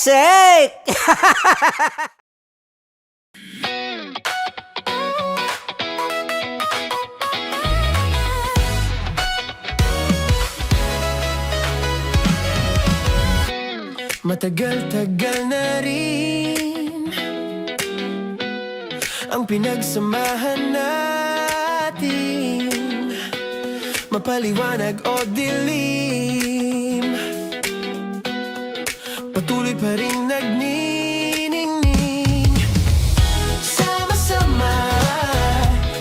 Basic! Matagal-tagal na rin ang pinagsamahan natin, mapaliwanag o dilim, patuloy pa rin nagniningning. Sama-sama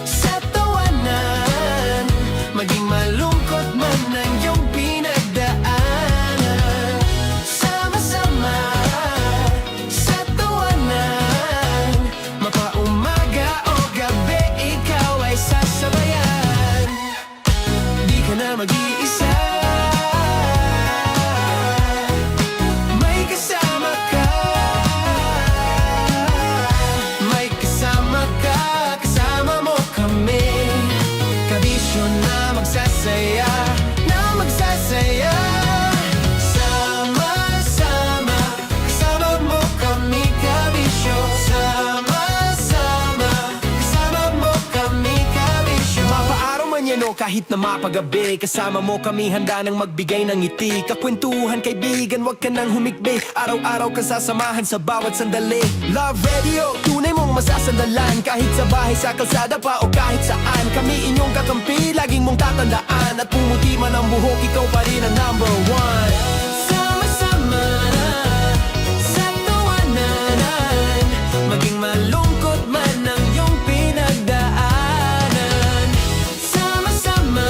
sa tawanan, maging malungkot man ang iyong pinagdaanan. Sama-sama sa tawanan, mapaumaga o gabi, ikaw ay sasabayan. Di ka na mag-iisa, may kasama ka. May kasama ka, kasama mo kami. Kabisyo na magsasaya, na magsasaya. Sama-sama, kasama mo kami, kabisyo. Sama-sama, kasama mo kami, kabisyo. Mapaaraw man yan o kahit na mapagabi, kasama mo kami, handa nang magbigay ng ngiti. Kakwentuhan kaibigan, wag ka nang humikbi. Araw-araw ka sasamahan sa bawat sandali. Love Radio, tunay mong masasandalan. Kahit sa bahay, sa kalsada pa o kahit saan, kami inyong kakampi, laging mong tatandaan. At pumuti man ang buhok, ikaw pa rin ang number one. Sama-sama sa tawanan, maging malungkot man ang iyong pinagdaanan. Sama-sama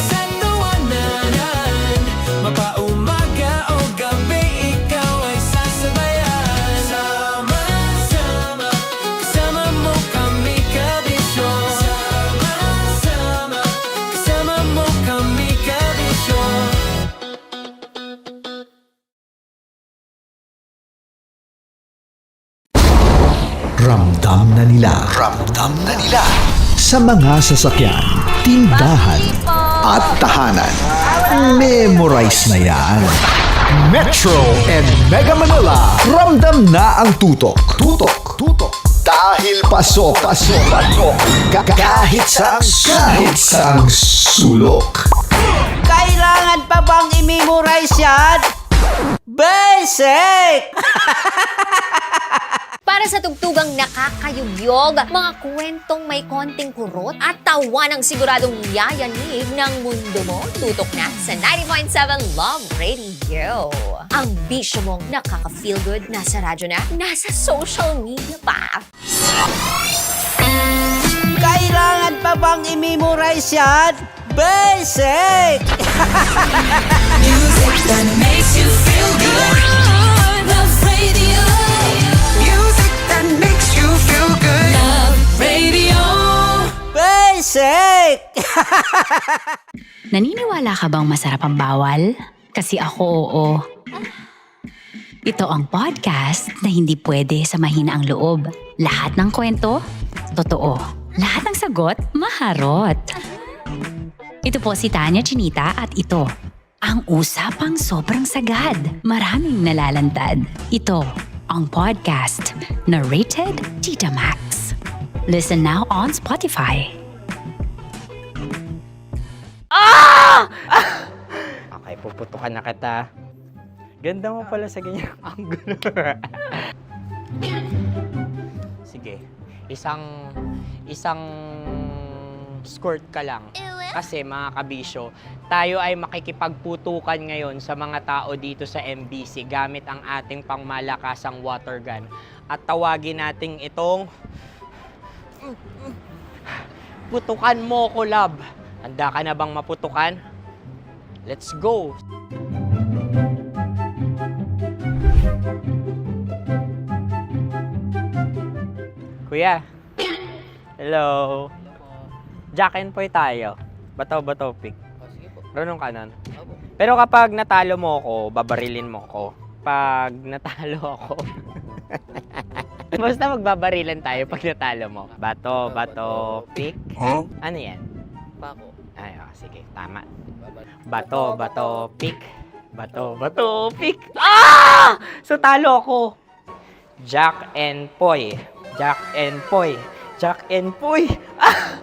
sa tawanan, mapaumaga o gabi, ikaw ay sasabayan. Sama-sama, kasama mo kami, kabisyo. Sama-sama, kasama mo kami, kabisyo. Ramdam na nila sa mga sasakyan, tindahan at tahanan. Memorize na yan. Metro and Mega Manila, ramdam na ang tutok. Dahil pasok. Kahit saang sulok. Kailangan pa bang i-memorize yan? Basic! Para sa tugtugang nakakayugyog, mga kwentong may konting kurot at tawa ng siguradong yayanig ng mundo mo, tutok na sa 90.7 Love Radio. Ang bisyo mong nakaka-feel good, nasa radyo na, nasa social media pa. Kailangan pa bang i-memorize yan? Basic! Music that makes you feel good. Love Radio. Music that makes you feel good. Love Radio. Basic! Naniniwala ka bang masarap ang bawal? Kasi ako, oo. Ito ang podcast na hindi pwede sa mahina ang loob. Lahat ng kwento, totoo. Lahat ng sagot, maharot. Ito po si Tanya Chinita at ito, ang usapang sobrang sagad. Maraming nalalantad. Ito, ang podcast na rated Tita Max. Listen now on Spotify. Okay, puputukan na kita. Ganda mo pala sa ganyang angulo. Sige, isang skirt ka lang. Kasi mga kabisyo, tayo ay makikipagputukan ngayon sa mga tao dito sa MBC gamit ang ating pangmalakasang water gun. At tawagin natin itong putukan mo ko, love. Handa ka na bang maputukan? Let's go! Kuya. Hello. Jack and Poy tayo. Bato-bato pick. Sige po. Runong kanan. Pero kapag natalo mo ako, babarilin mo ako. Pag natalo ako, basta magbabarilan tayo pag natalo mo. Bato, pick. Huh? Ano yan? Pako. Ay, oh, sige, tama. Bato, pick. Bato, pick. Ah! So, talo ako. Jack and Poy. Jack and Poy. Jack and Poy. Ah!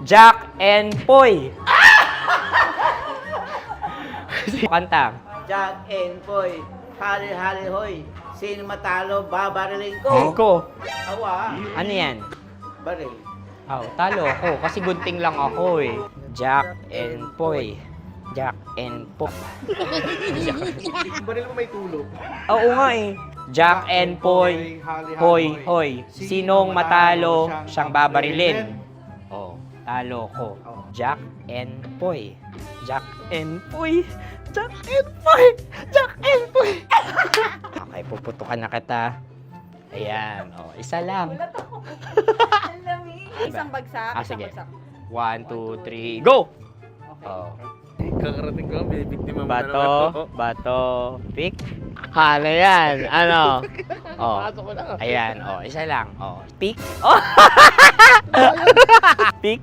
Jack and Poy. Kanta. Jack and Poy, hali-hali hoy. Sino matalo, babarilin ko. Ko. Awa, Ano yan? baril. Oh, talo ako. Kasi gunting lang ako eh. Jack and Poy. Jack and Poy. Baril mo may tulog. Oo nga eh. Jack and Poy. Hoy, hoy. Sinong matalo, siyang babarilin. Oh, talo ko. Jack and Poy. Jack and Poy. Jack and Poy. Jack and Poy. Okay, puputukan na kita. Ayan. Oh, isa lang. Isang bagsak. Ah, sige. 1, 2, 3, go! Oh. Kakarating ko lang, binibiktima mo Bato, pick. Ano yan? Ano? Oh. Ayan, oh, isa lang. Oh, pick. Oh. Pick.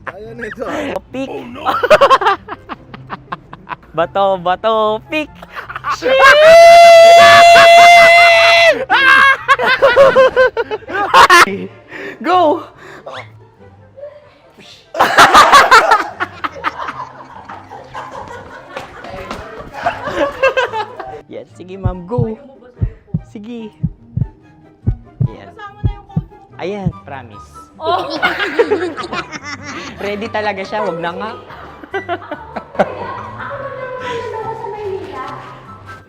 Ayaw na ito. Oh, pick. Bato, pick. Go! Yan, sige ma'am, go. Sige. Yan. Ayan, promise. Ready talaga siya, wag na nga.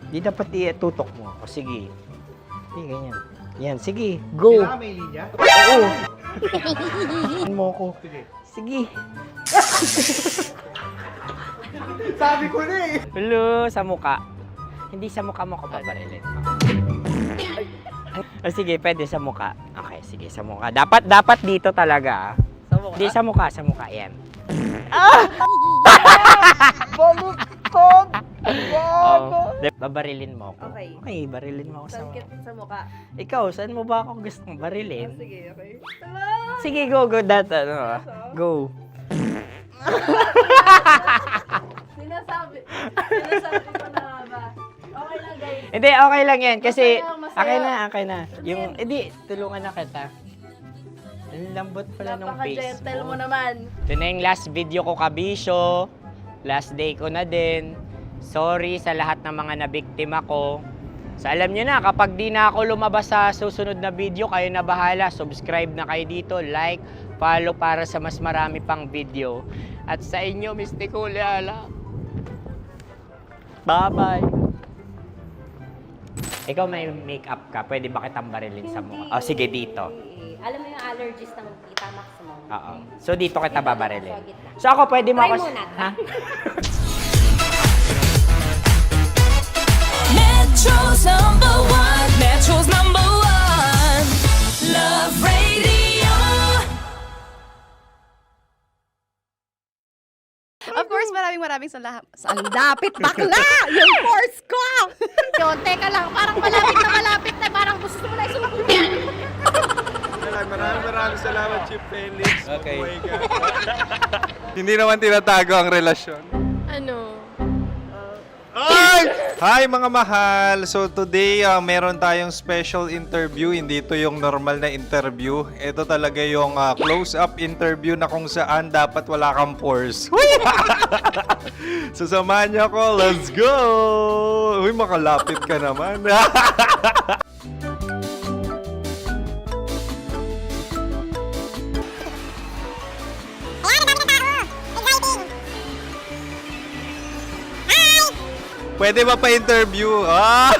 Di dapat tutok mo. O sige. Hindi, ganyan. Yan, sige, go. May linya? Oo. Mo ko. Sige. Sabi ko na eh. Hello, sa muka. Hindi sa muka mo ko babarilin. O sige, pwede sa muka. Okay, sige, sa muka. Dapat dito talaga. Sa muka? Hindi, sa muka, yan. Baluktot! Oh, babarilin mo ako. Okay. Okay, barilin mo ako sa Sakit sa mukha. Ikaw, saan mo ba ako gustong barilin? Sige, okay. Sige, go, go. Sinasabi ko na nga ba? Okay lang, guys. Hindi, okay lang yan. Kasi, Masaya. okay na. Yung, hindi, tulungan na kita. Ang lambot pala ng face Napaka-gentle mo. mo naman. Ito na yung last video ko, kabisyo. Last day ko na din. Sorry sa lahat ng mga nabiktima ko. So alam nyo na, kapag di na ako lumabas sa susunod na video, kayo na bahala. Subscribe na kayo dito, like, follow para sa mas marami pang video. At sa inyo, Miss Nicole Ala. Bye-bye. Ikaw may makeup ka, pwede ba kitang barilin sa mukha? Oh, sige, dito. Alam mo yung allergies ng Tita Maximum? Oo. So dito kita babarilin. So ako, pwede mo Try ako... muna. Ha? Metro's #1, Metro's #1, Love Radio. Of course, maraming salamat. Ang lapit bakla! Yung force ko! Yun, teka lang. Parang malapit na. Parang gusto mo na isumakutin. Maraming salamat, Chief Felix. Okay. Hindi naman tinatago ang relasyon. Ano? Ay! Hi mga mahal! So today, meron tayong special interview. Hindi ito yung normal na interview. Ito talaga yung close-up interview na kung saan dapat wala kang pores. So samahan niyo ako. Let's go! Uy, makalapit ka naman. Pwede ba pa-interview? Ah!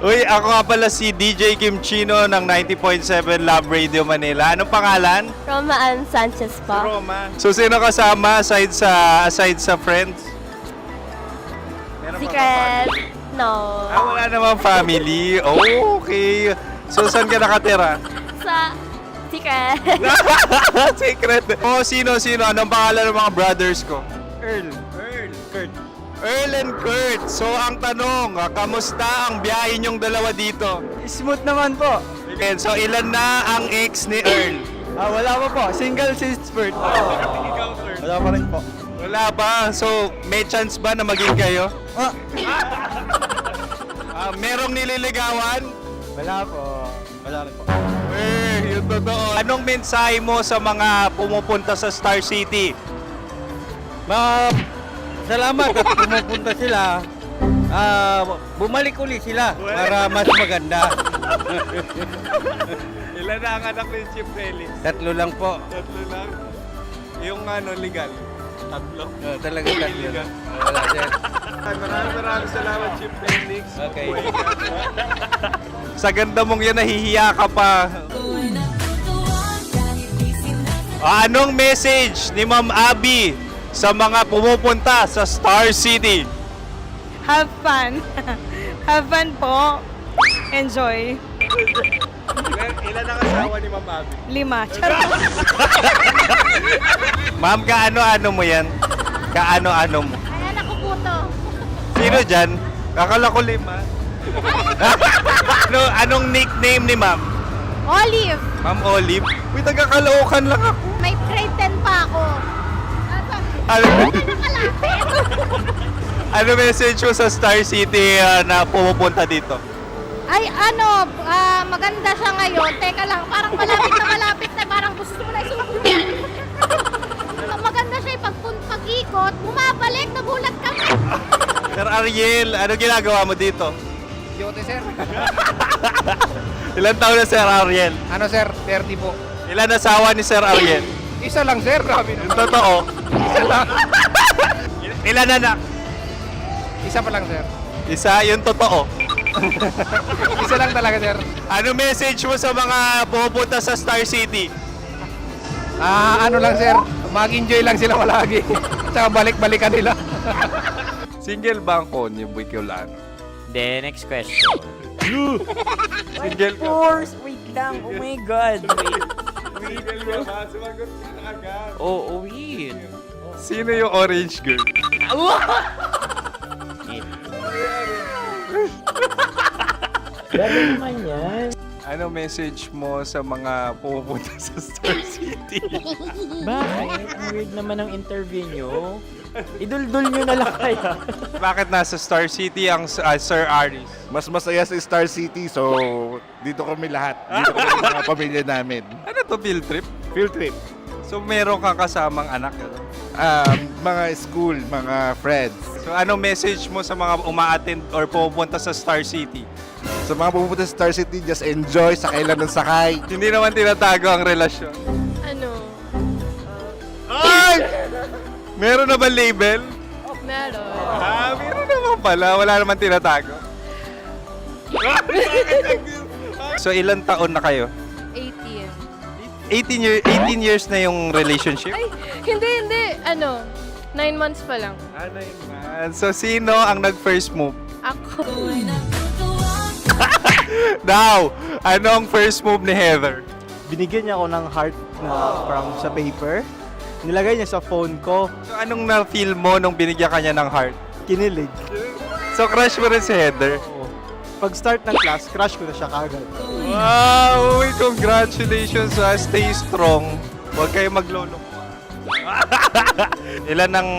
Uy, ako nga pala si DJ Kim Chino ng 90.7 Love Radio Manila. Anong pangalan? Roma Ann Sanchez po. Roma. So, sino kasama aside sa friends? Meron pa ba family? No. Ah, wala namang family. Oh, okay. So, saan ka nakatira? Sa secret. Secret. Oh, sino? Anong pangalan ng mga brothers ko? Earl, Kurt. Earl and Kurt. So, ang tanong, kamusta ang biyahe niyong dalawa dito? Smooth naman po. Okay, so ilan na ang ex ni Earl? Wala pa po. Single since birth. Ikaw, Kurt. Wala pa rin po. Wala ba? So, may chance ba na maging kayo? Merong nililigawan? Wala po. Wala rin po. Yung totoo. Anong mensahe mo sa mga pumupunta sa Star City? Salamat at pumupunta sila. Bumalik uli sila para mas maganda. Ilan na ang anak ni Chief Felix? 3 lang po. 3 lang. Yung legal? 3? Talaga 3 lang. Wala sir. Maraming salamat, Chief Felix. Okay. Sa ganda mong yan, nahihiya ka pa. Anong message ni Ma'am Abby sa mga pumupunta sa Star City? Have fun. Have fun po. Enjoy. Ilan ang asawa ni Ma'am Abby? 5. Charot. Ma'am, kaano-ano mo yan? Kaano-ano mo? Ayan ako po to. Sino dyan? Akala ko 5. Anong nickname ni Ma'am? Olive. Ma'am Olive? Uy, taga-Caloocan lang ako. May grade 10 pa ako. Ano message mo sa Star City na pumupunta dito? Ay, maganda siya ngayon. Teka lang, parang malapit na. Parang gusto mo na maganda siya pag-ikot, bumabalik, nagulat kami. Sir Ariel, ano ginagawa mo dito? Yote sir. Ilan taon na Sir Ariel? Ano sir? 30 po. Ilan asawa ni Sir Ariel? Isa lang sir. Grabe Yung totoo. Isa lang. Ilan anak? Isa pa lang sir. Isa, yung totoo. Isa lang talaga sir. Ano message mo sa mga pumupunta sa Star City? Ano lang sir. Mag-enjoy lang sila palagi. Tsaka balik-balikan nila. Single ba ang konyo, Boy Kiolano? Then, next question. Single ka? Wait lang. Oh my God. Single ka ba? Sumagot ka na agad. Oh, wait. Sino yung orange girl? Grabe naman yan. Ano message mo sa mga pumupunta sa Star City? Bakit? Ang weird naman ng interview nyo. Idul-dul nyo na lang kaya. Bakit nasa Star City ang Sir Aris? Mas masaya sa Star City, so dito kami lahat. Dito kami sa mga pamilya namin. Ano to, field trip? Field trip. So meron kang kasamang anak? Ano? Mga school, mga friends. So ano message mo sa mga uma-attend or pumupunta sa Star City? Sa mga pupunta sa Star City, just enjoy, sakay lang ng sakay. Hindi naman tinatago ang relasyon. Ano? Ay! Meron na ba label? Meron. Meron naman pala. Wala naman tinatago. So ilan taon na kayo? 18. 18 years na yung relationship? Ay, hindi. 9 months pa lang. Ano yun man? So sino ang nag-first move? Ako. Now, anong first move ni Heather? Binigyan niya ako ng heart na from sa paper. Nilagay niya sa phone ko. So anong na-feel mo nung binigyan ka niya ng heart? Kinilig. So crush mo rin si Heather? Pag start ng class, crush ko na siya kagad. Wow! Uy, congratulations! Stay strong. Huwag kayo maglolo. Ilan ang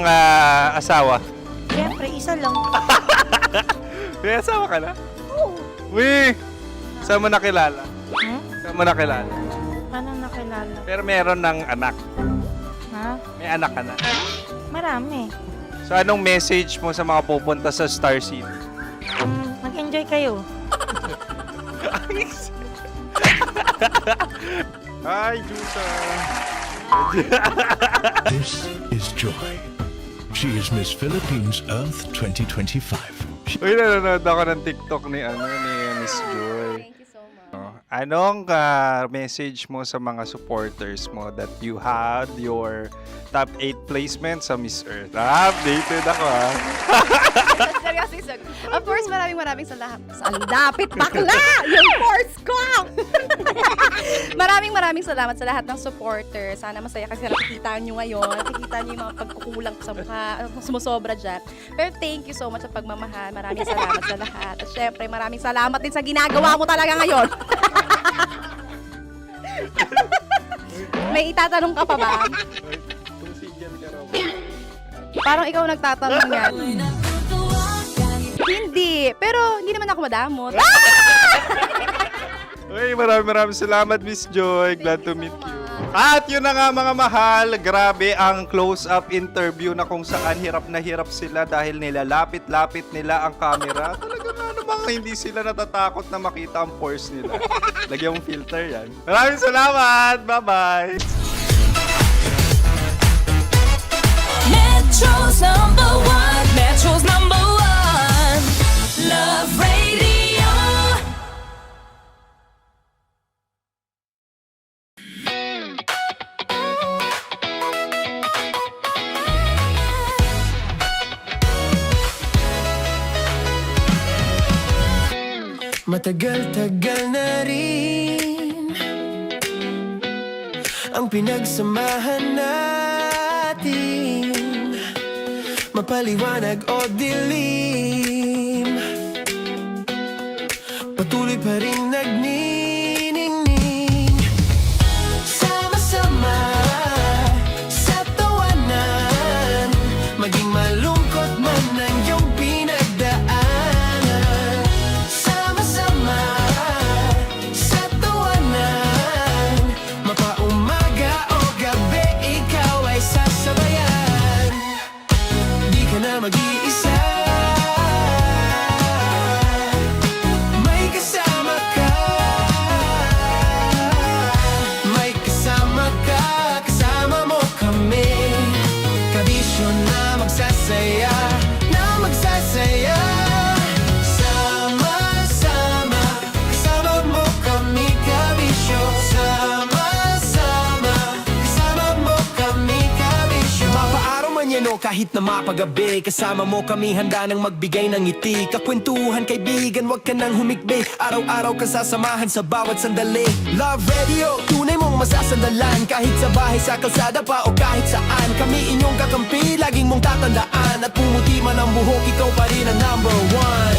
asawa? Siyempre, isa lang. May asawa ka na? Oo. Uy! Saan mo nakilala? Saan mo nakilala? Paano nakilala? Pero meron ng anak. Ha? May anak ka na. Marami. So anong message mo sa mga pupunta sa Star City? Mag-enjoy kayo. Hi, Jusa! This is Joy. She is Miss Philippines Earth 2025. Uy, nanonood ako ng TikTok ni Miss Joy. Thank you so much. Anong message mo sa mga supporters mo that you had your top 8 placement sa Miss Earth? Updated ako Seryoso, of course, maraming salamat. Lapit bakla! Yung course ko! maraming salamat sa lahat ng supporter. Sana masaya kasi nakikita nyo ngayon. Nakikita nyo yung mga pagkukulang ko sa mukha, sumusobra dyan. Pero thank you so much sa pagmamahal. Maraming salamat sa lahat. At syempre, maraming salamat din sa ginagawa mo talaga ngayon. May itatanong ka pa ba? Kung single ka raw. Parang ikaw nagtatanong yan. Hindi, pero hindi naman ako madamot. Uy, maraming salamat, Miss Joy. Glad to meet you. At yun na nga mga mahal, grabe ang close-up interview na kung saan hirap na hirap sila dahil nilalapit-lapit nila ang camera. Talaga nga namang hindi sila natatakot na makita ang pores nila. Lagyan mong filter yan. Maraming salamat! Bye-bye! Metro's number one. Metro's number one. Love Radio. Matagal-tagal na rin ang pinagsamahan natin, mapaliwanag o dilim, patuloy pa rin nagniningning. Sama-sama sa tawanan, maging malungkot man ang iyong pinagdaanan. Sama-sama sa tawanan, mapaumaga o gabi, ikaw ay sasabayan. Di ka na mag-iisa, may kasama ka. May kasama ka, kasama mo kami. Kabisyo na magsasaya, na magsasaya. Sama-sama, kasama mo kami, kabisyo. Sama-sama, kasama mo kami, kabisyo. Mapaaraw man yan o kahit na mapagabi, kasama mo kami, handa nang magbigay ng ngiti. Kakwentuhan, kaibigan, wag ka nang humikbi. Araw-araw ka sasamahan sa bawat sandali. Love Radio, tunay mong masasandalan. Kahit sa bahay, sa kalsada pa o kahit saan, kami inyong kakampi, laging mong tatandaan. At pumuti man ang buhok, ikaw pa rin ang number one.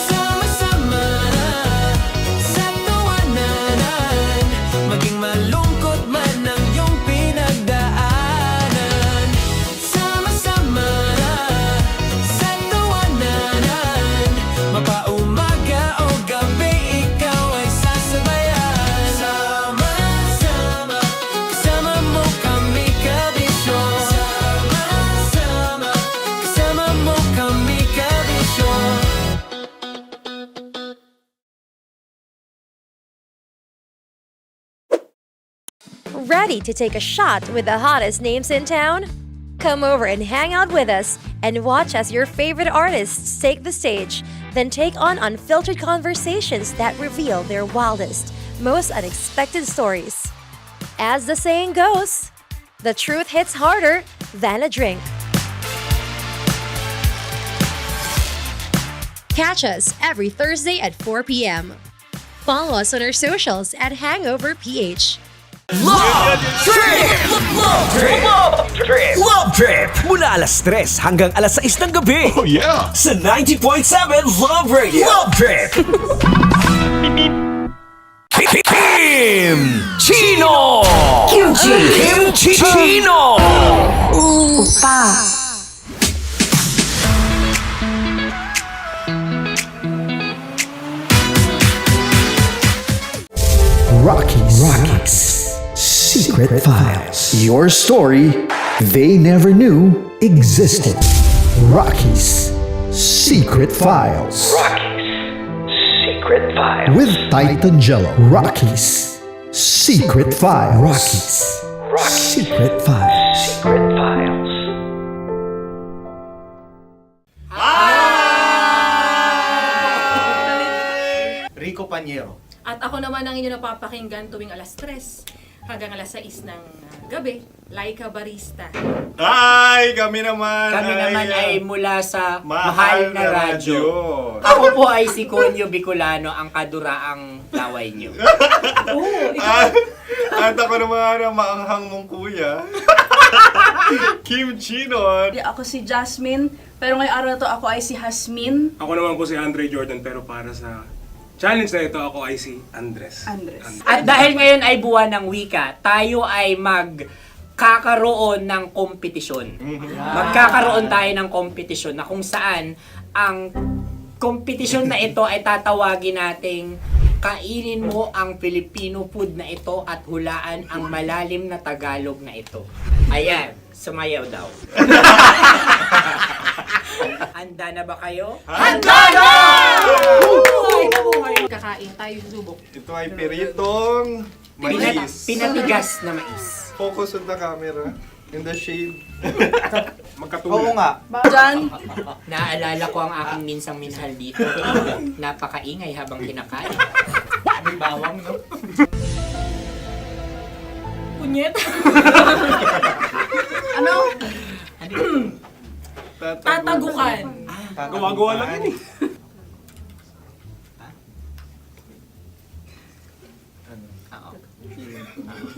Sama-sama sa tawanan, maging malungkot man ang iyong pinagdaanan. Sama-sama sa tawanan, mapaumaga o gabi, ikaw ay sasabayan. Sama-sama, kasama mo kami, kabisyo. Sama-sama, kasama mo kami, kabisyo. Ready to take a shot with the hottest names in town? Come over and hang out with us and watch as your favorite artists take the stage, then take on unfiltered conversations that reveal their wildest, most unexpected stories. As the saying goes, the truth hits harder than a drink. Catch us every Thursday at 4 p.m. Follow us on our socials at Hangover PH. Love Trip! Love Trip! Love Trip! Love Trip! Mula alas 3 hanggang alas 6 ng gabi. Oh yeah! Sa 90.7 Love Radio. Love Trip! Kim Chino! Kim Chino! Opa! Rockies Secret Files. Your story they never knew existed. Rockies Secret Files. Secret Files. With Titan Jello. Rockies Secret Files. Rockies Secret Files. Secret Files. Rico Panyero. At ako naman ang inyo napapakinggan tuwing alas 3 hanggang alas 6 ng gabi, Laika Barista. Hi! Kami naman ay mula sa Mahal na Radyo. Ako po ay si Conyo Bicolano, ang kaduraang laway nyo. At ako naman ang maanghang mong kuya. Kim Chinon. Ako si Jasmine, pero ngayong araw na to ako ay si Hasmin. Ako naman po si Andre Jordan, pero para sa challenge na ito, ako ay si Andres. At dahil ngayon ay buwan ng wika, tayo ay magkakaroon ng kompetisyon. Magkakaroon tayo ng kompetisyon na kung saan ang kompetisyon na ito ay tatawagin nating kainin mo ang Filipino food na ito at hulaan ang malalim na Tagalog na ito. Ayan, sumayaw daw. Handa na ba kayo? Handa na! Kakain tayo subok. Ito ay piritong mais. Pinatigas na mais. Focus on the camera. In the shade. Oo nga. Diyan. Naalala ko ang aking minsang minahal dito. Napakaingay habang kinakain. May bawang, no? Punyet. Ano? Tatagukan. Gawa-gawa lang yun eh.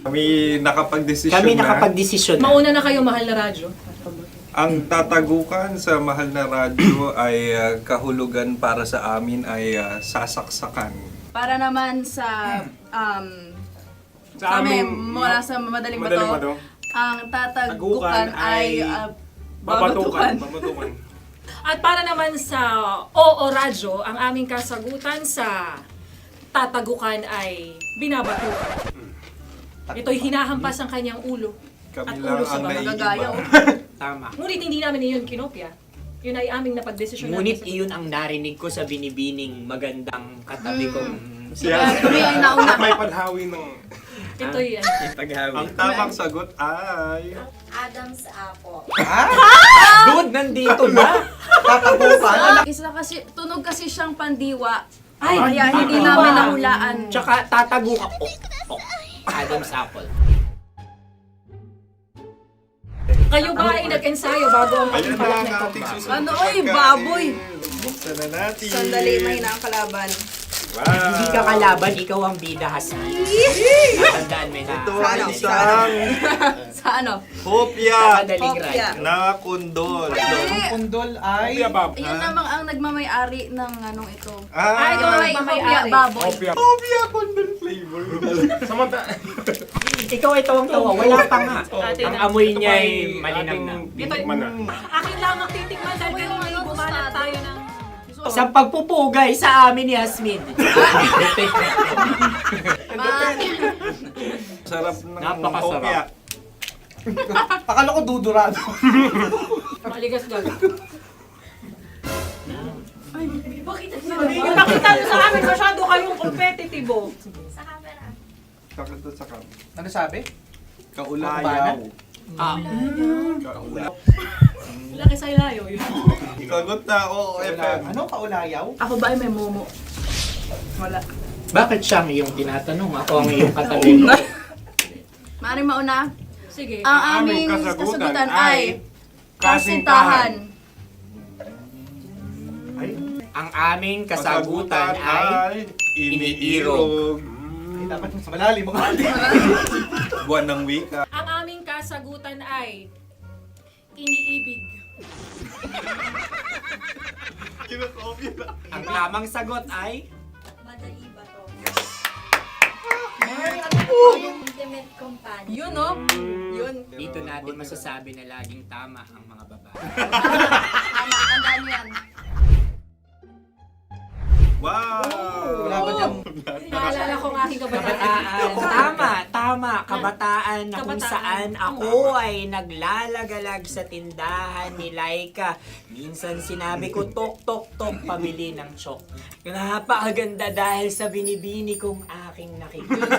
Kami nakapag-desisyon Kami na. nakapag-desisyon na. Mauna na kayo, mahal na radyo. Ang tatagukan sa mahal na radyo ay kahulugan para sa amin ay sasaksakan. Para naman sa Sa amin, mula sa madaling Madaling bato, Bato, ang tatagukan tagukan ay babatukan. babatukan. Babatukan. At para naman sa Oo Radyo, ang aming kasagutan sa tatagukan ay binabatukan. Ito'y hinahampas ang kanyang ulo. Kami At lang ulo sa ang mga gagaya. Tama. Ngunit hindi namin iyon kinopya. Yun ay aming napagdesisyon Ngunit namin. iyon ang narinig ko sa binibining magandang katabi kong Kami ay nauna. May padhawi ng... Ito'y Ang tamang sagot ay... Adam's apple. Dude, nandito ba? Isa kasi, tunog kasi siyang pandiwa. Ay, Kaya hindi namin nahulaan. Tsaka tatago ka. Adam's apple. kayo ba ay nag-ensayo bago ang Ayan pagpalat na na ang ito? ating susunod Ano, na oy, pagkain. baboy. Buksan na natin. Sandali, may nakakalaban. Wow. Hindi ka kalaban, ikaw ang bida, Hasmi. Natandaan mo na. Ito ang isang Sa ano? hopya Madaling Hopya. right. na kundol. Ang pundol ay... Opya, Bob. Yun namang ang nagmamay-ari ng anong ito. Ah, Ito ay nagmamay-ari. baboy. Opya. hopya kundol flavor. Samanta... Ikaw ay tawang-tawa, wala pa nga. Ang amoy niya ay malinam na. Bitikman na. Akin lang ang titikman dahil kayo ngayon bumanat tayo ng... Sa pagpupugay sa amin ni Hasmin. Sarap ng Napakasarap. hopya. Akala ko dudurado. Maligas gag. Yung nakita nyo sa amin, masyado kayong competitive. Sakit to sa kam. Ano sabi? Kaulayaw. Laki sa ilayo yun. Sagot na, oo, FM. Ano? Kaulayaw? Ako ba ay may momo? Wala. Bakit siya ang iyong tinatanong? Ako ang iyong katabi. Maaaring mauna. Sige. Ang aming aming kasagutan kasagutan ay kasintahan. Ang aming kasagutan ay iniirog. Ay, dapat sa malalim mo. Buwan ng wika. Ang aming kasagutan ay iniibig. Kinakopya na. Ang tamang sagot ay Madali ba to? Intimate companion. yun, no? Yun. dito natin masasabi na laging tama ang mga babae. Tama, tandaan mo yan. Wow! Wala ba niyang... Naalala ko ang aking kabataan. Kabataan. Tama. Kabataan na kung Kabataan. saan ako ay naglalagalag sa tindahan ni Laika. Minsan sinabi ko, tok, tok, tok, pabili ng chok. Napakaganda dahil sa binibini kong aking nakikita.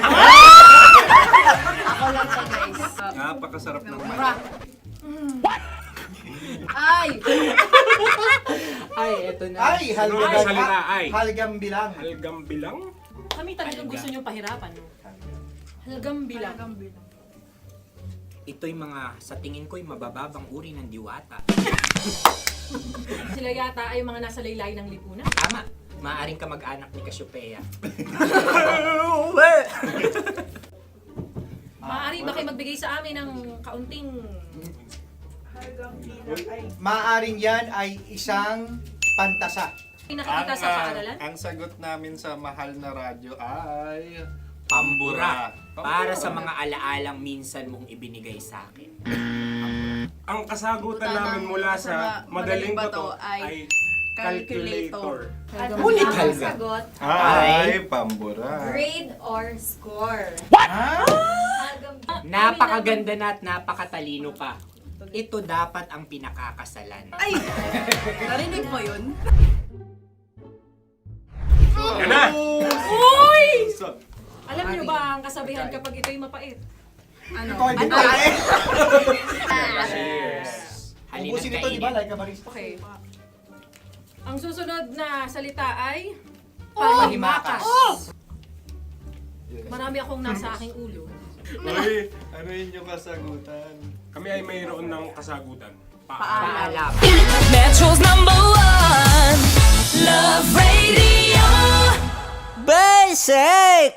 Ako lang siya, guys. Napakasarap ng Mura. Ay! Ay, eto na. Ay, halgam. salita ay. Halgam bilang. Halgam bilang? Kami talagang gusto niyong pahirapan. No? Halagang bilang. Ito'y mga, sa tingin ko'y mabababang uri ng diwata. Sila yata ay mga nasa laylay ng lipunan. Tama. Maaring ka mag-anak ni Cassiopeia. Maaari ba kayo magbigay sa amin ng kaunting... Maaring yan ay isang pantasa. Nakikita sa paaralan? Ang sagot namin sa mahal na radyo ay Pambura. Para sa mga alaalang minsan mong ibinigay sa akin. Ang kasagutan namin mula sa Madaling Bato ay calculator. Unikal ka. Sagot, Ay, pambura. grade or score. Napakaganda na at napakatalino pa. Ito dapat ang pinakakasalan. Ay! Narinig mo yun? Yan na! Uy! Alam niyo ba ang kasabihan kapag ito'y mapait? Ano? Ubusin ito, di ba? Okay. Ang susunod na salita ay Panghimakas. Marami akong nasa aking ulo. Uy, ano yun yung kasagutan? Kami ay mayroon ng kasagutan. Paalam. Metro's #1 Love Radio. Basic!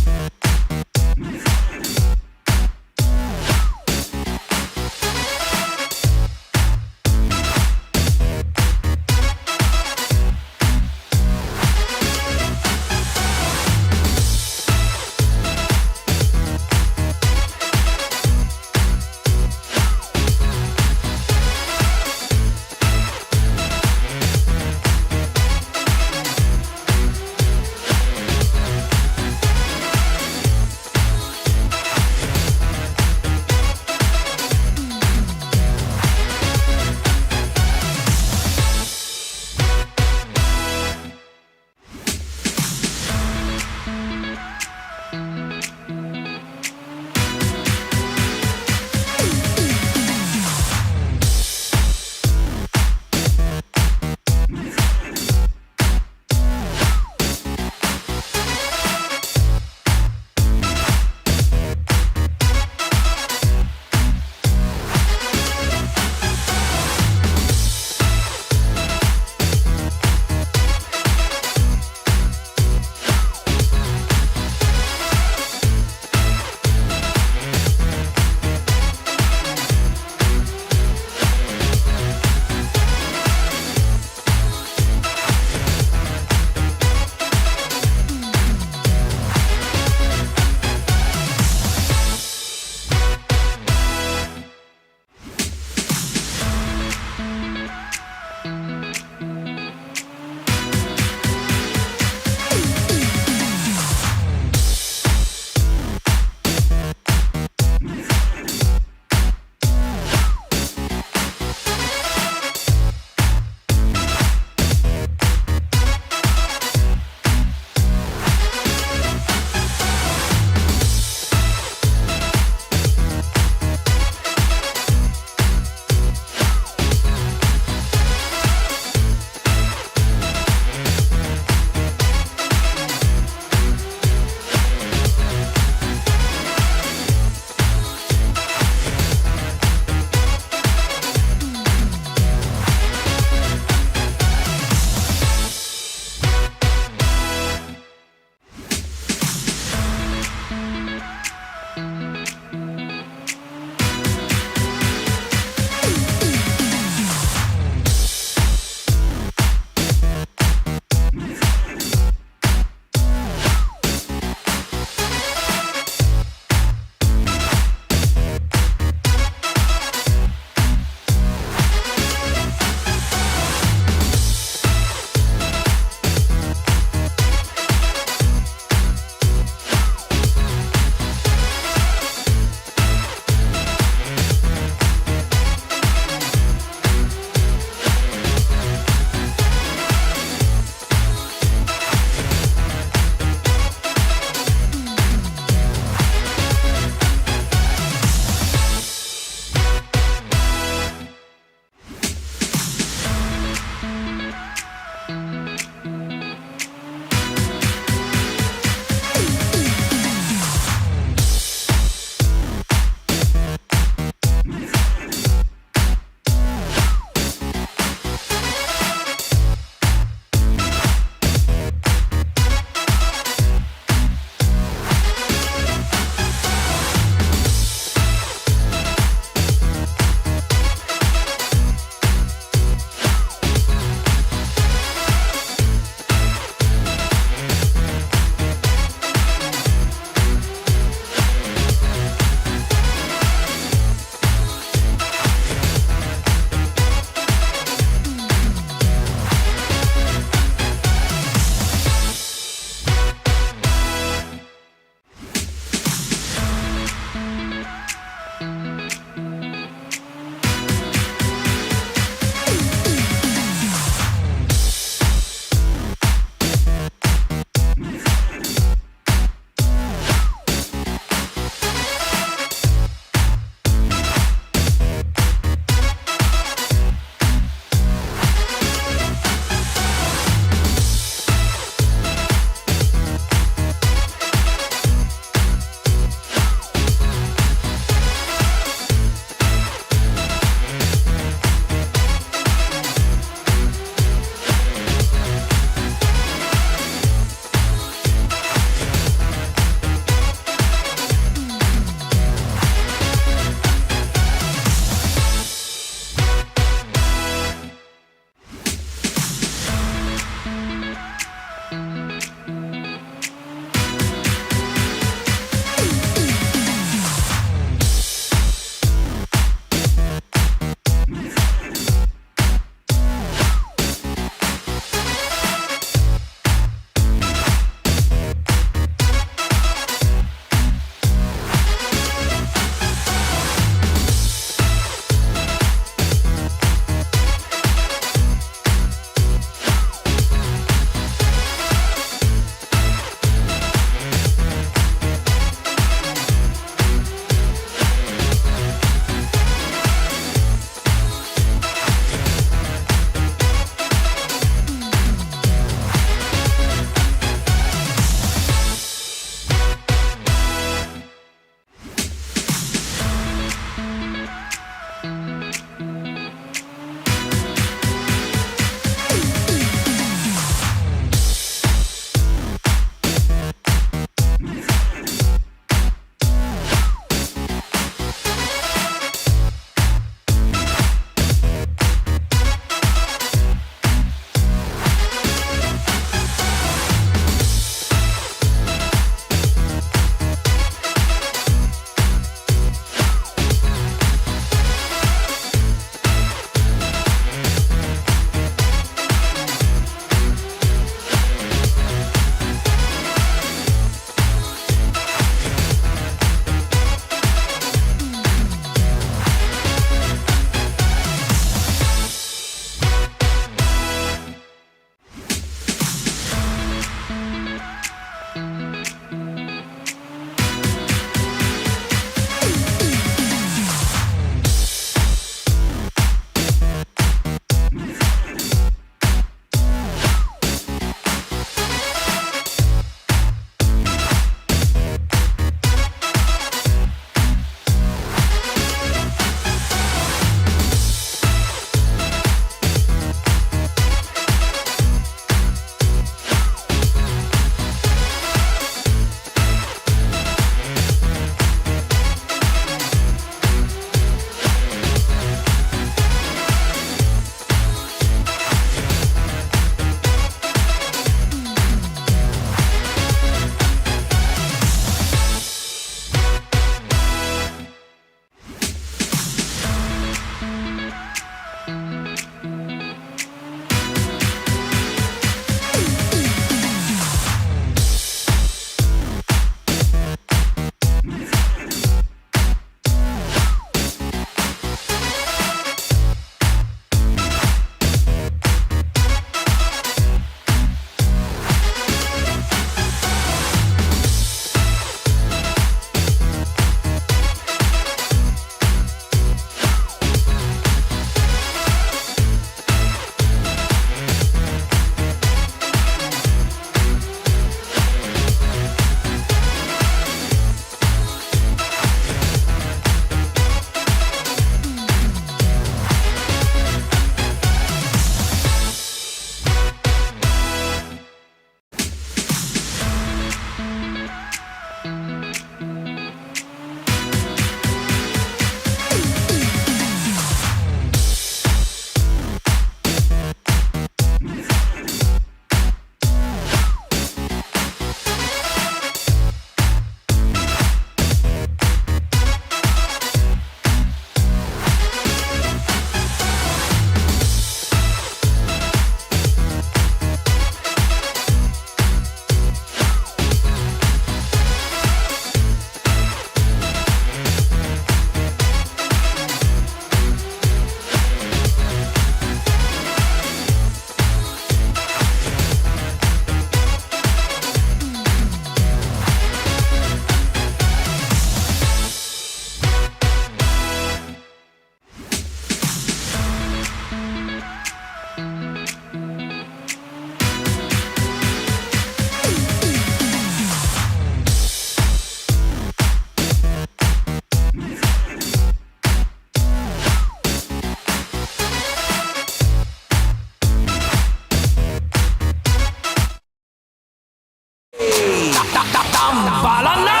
Tambalan na!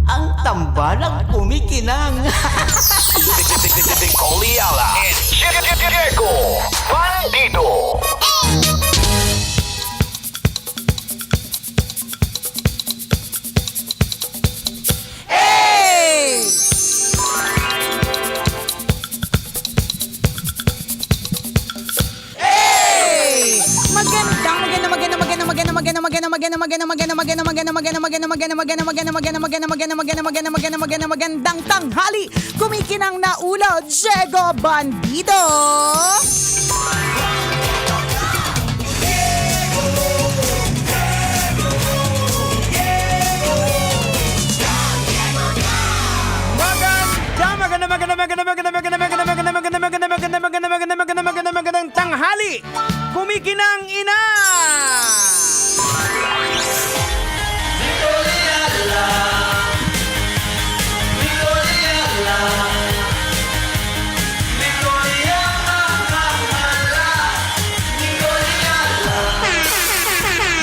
Ang tambalang kumikinang. Coliala and Diego Bandido. Magandang tanghali. Kumikinang na ulo, Diego Bandido. Magandang tanghali. Kumikinang ina.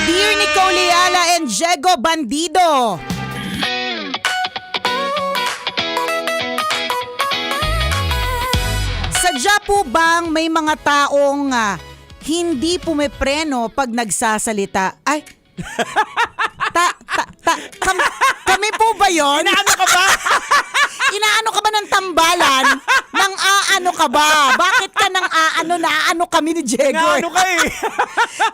Dear Nicoliala and Diego Bandido. Sadya po bang may mga taong hindi pumipreno pag nagsasalita? Ay, kami po ba yon? Inaano ka ba? Inaano ka ba ng tambalan? Nang aano ka ba? Bakit ka nang naano kami ni Diego? Naano ka eh.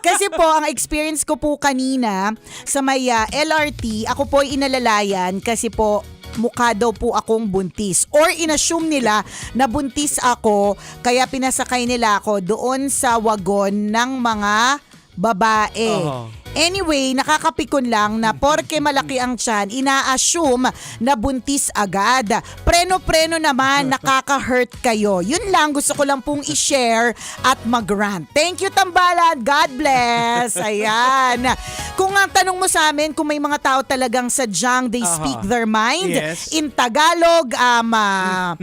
Kasi po, ang experience ko po kanina sa may LRT, ako po ay inalalayan kasi po mukha daw po akong buntis. Or inassume nila na buntis ako, kaya pinasakay nila ako doon sa wagon ng mga babae. Anyway, nakakapikon lang na porke malaki ang tiyan, ina-assume na buntis agad. Preno-preno naman, nakaka-hurt kayo. Yun lang, gusto ko lang pong i-share at mag-rant. Thank you, Tambalan. God bless. Ayan. Kung ang tanong mo sa amin, kung may mga tao talagang sadyang they speak their mind, Yes. in Tagalog, ano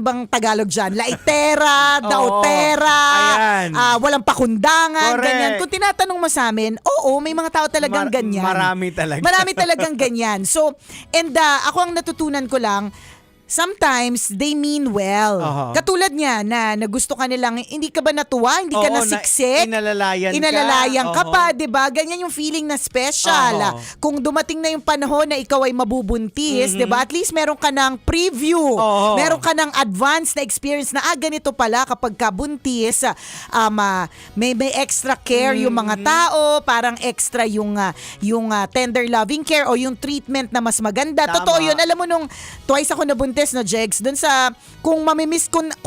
bang Tagalog dyan? Laitera, daotera, Ayan. walang pakundangan, Correct. ganyan. Kung tinatanong mo sa amin, oo, may mga tao talagang ganyan. Marami talaga. Marami talagang ganyan. So, and ako ang natutunan ko lang, sometimes they mean well. Katulad niya na gusto ka nilang, hindi ka ba natuwa? Hindi ka nasiksik? Inalalayan ka pa, 'di ba? Ganyan yung feeling na special. Kung dumating na yung panahon na ikaw ay mabubuntis, 'di ba? At least meron ka ng preview. Meron ka ng advance na experience na ganito pala kapag ka buntis, may extra care yung mga tao, parang extra yung tender loving care o yung treatment na mas maganda. Tama. Totoo 'yun. Alam mo nung twice ako nabuntis, no, Jegs, dun sa, kung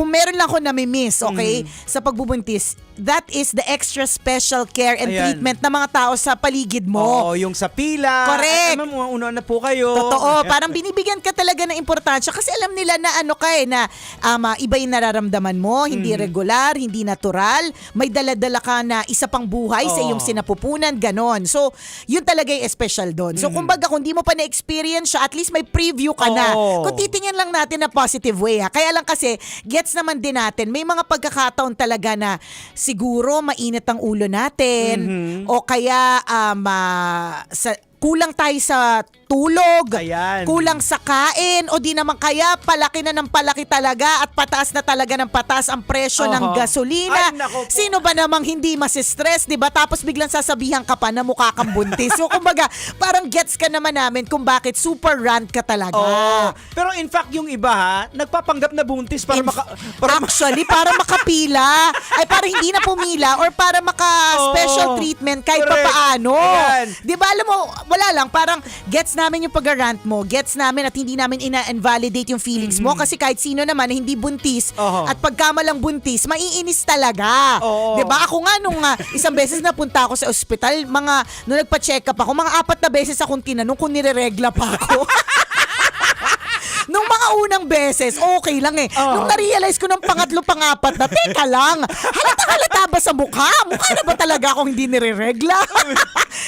meron lang ako namimiss, okay, sa pagbubuntis, that is the extra special care and treatment ng mga tao sa paligid mo. Oo, yung sa pila. Correct. Una na po kayo. Totoo, parang binibigyan ka talaga ng importansya kasi alam nila na iba yung nararamdaman mo, hindi regular, hindi natural, may dala-dala ka na isa pang buhay sa iyong sinapupunan, ganon. So, yun talaga yung special doon. So, kumbaga, kung di mo pa na-experience siya, at least may preview ka na. Kung titingnan lang natin na positive way, kaya lang kasi, gets naman din natin, may mga pagkakataon talaga na siguro mainit ang ulo natin o kaya kulang tayo sa tulog, kulang sa kain, o di naman kaya palaki na ng palaki talaga at pataas na talaga ng pataas ang presyo ng gasolina. Sino ba namang hindi masistress, di ba? Tapos biglang sasabihan ka pa na mukha kang buntis. So kumbaga, parang gets ka naman namin kung bakit super rant ka talaga. Pero in fact, yung iba nagpapanggap na buntis para Actually, para makapila. Ay, para hindi na pumila or para maka-special treatment kahit pa paano. Di ba, alam mo, wala lang, parang gets namin yung pag-rant mo, gets namin at hindi namin ina-invalidate yung feelings mo kasi kahit sino naman na hindi buntis at pagkamalang buntis, maiinis talaga. Di ba? Ako nga nung isang beses napunta ako sa ospital, nung nagpa-check up ako, mga 4 na beses akong tinanong kung nireregla pa ako. Nung mga unang beses, okay lang eh. Nung na-realize ko ng pangatlo, pangapat na, teka lang, halata ba sa mukha? Mukha na ba talaga akong hindi nire-regla?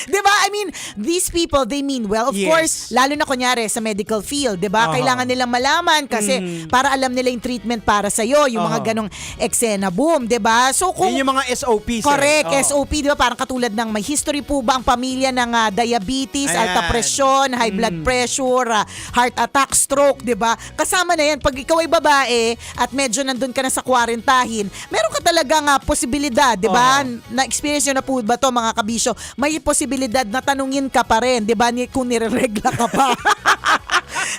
'Di ba? I mean, these people, they mean well. Of Yes. course, lalo na kunyari sa medical field, 'di ba? Aha. Kailangan nilang malaman kasi para alam nila yung treatment para sa iyo, yung mga ganong eksena boom, 'di ba? So kung Yun yung mga SOPs. correct, eh. Oo. SOP, 'di ba? Parang katulad ng may history po ba ang pamilya ng diabetes, Ayan. alta presyon, high blood pressure, heart attack, stroke, 'di ba? Kasama na 'yan pag ikaw ay babae at medyo nandun ka na sa kwarantahin, meron ka talagang posibilidad, 'di ba? Na-experience nyo na po ba to mga kabisyo? May posibilidad na tanungin ka pa rin, 'di ba? Kung nireregla ka pa.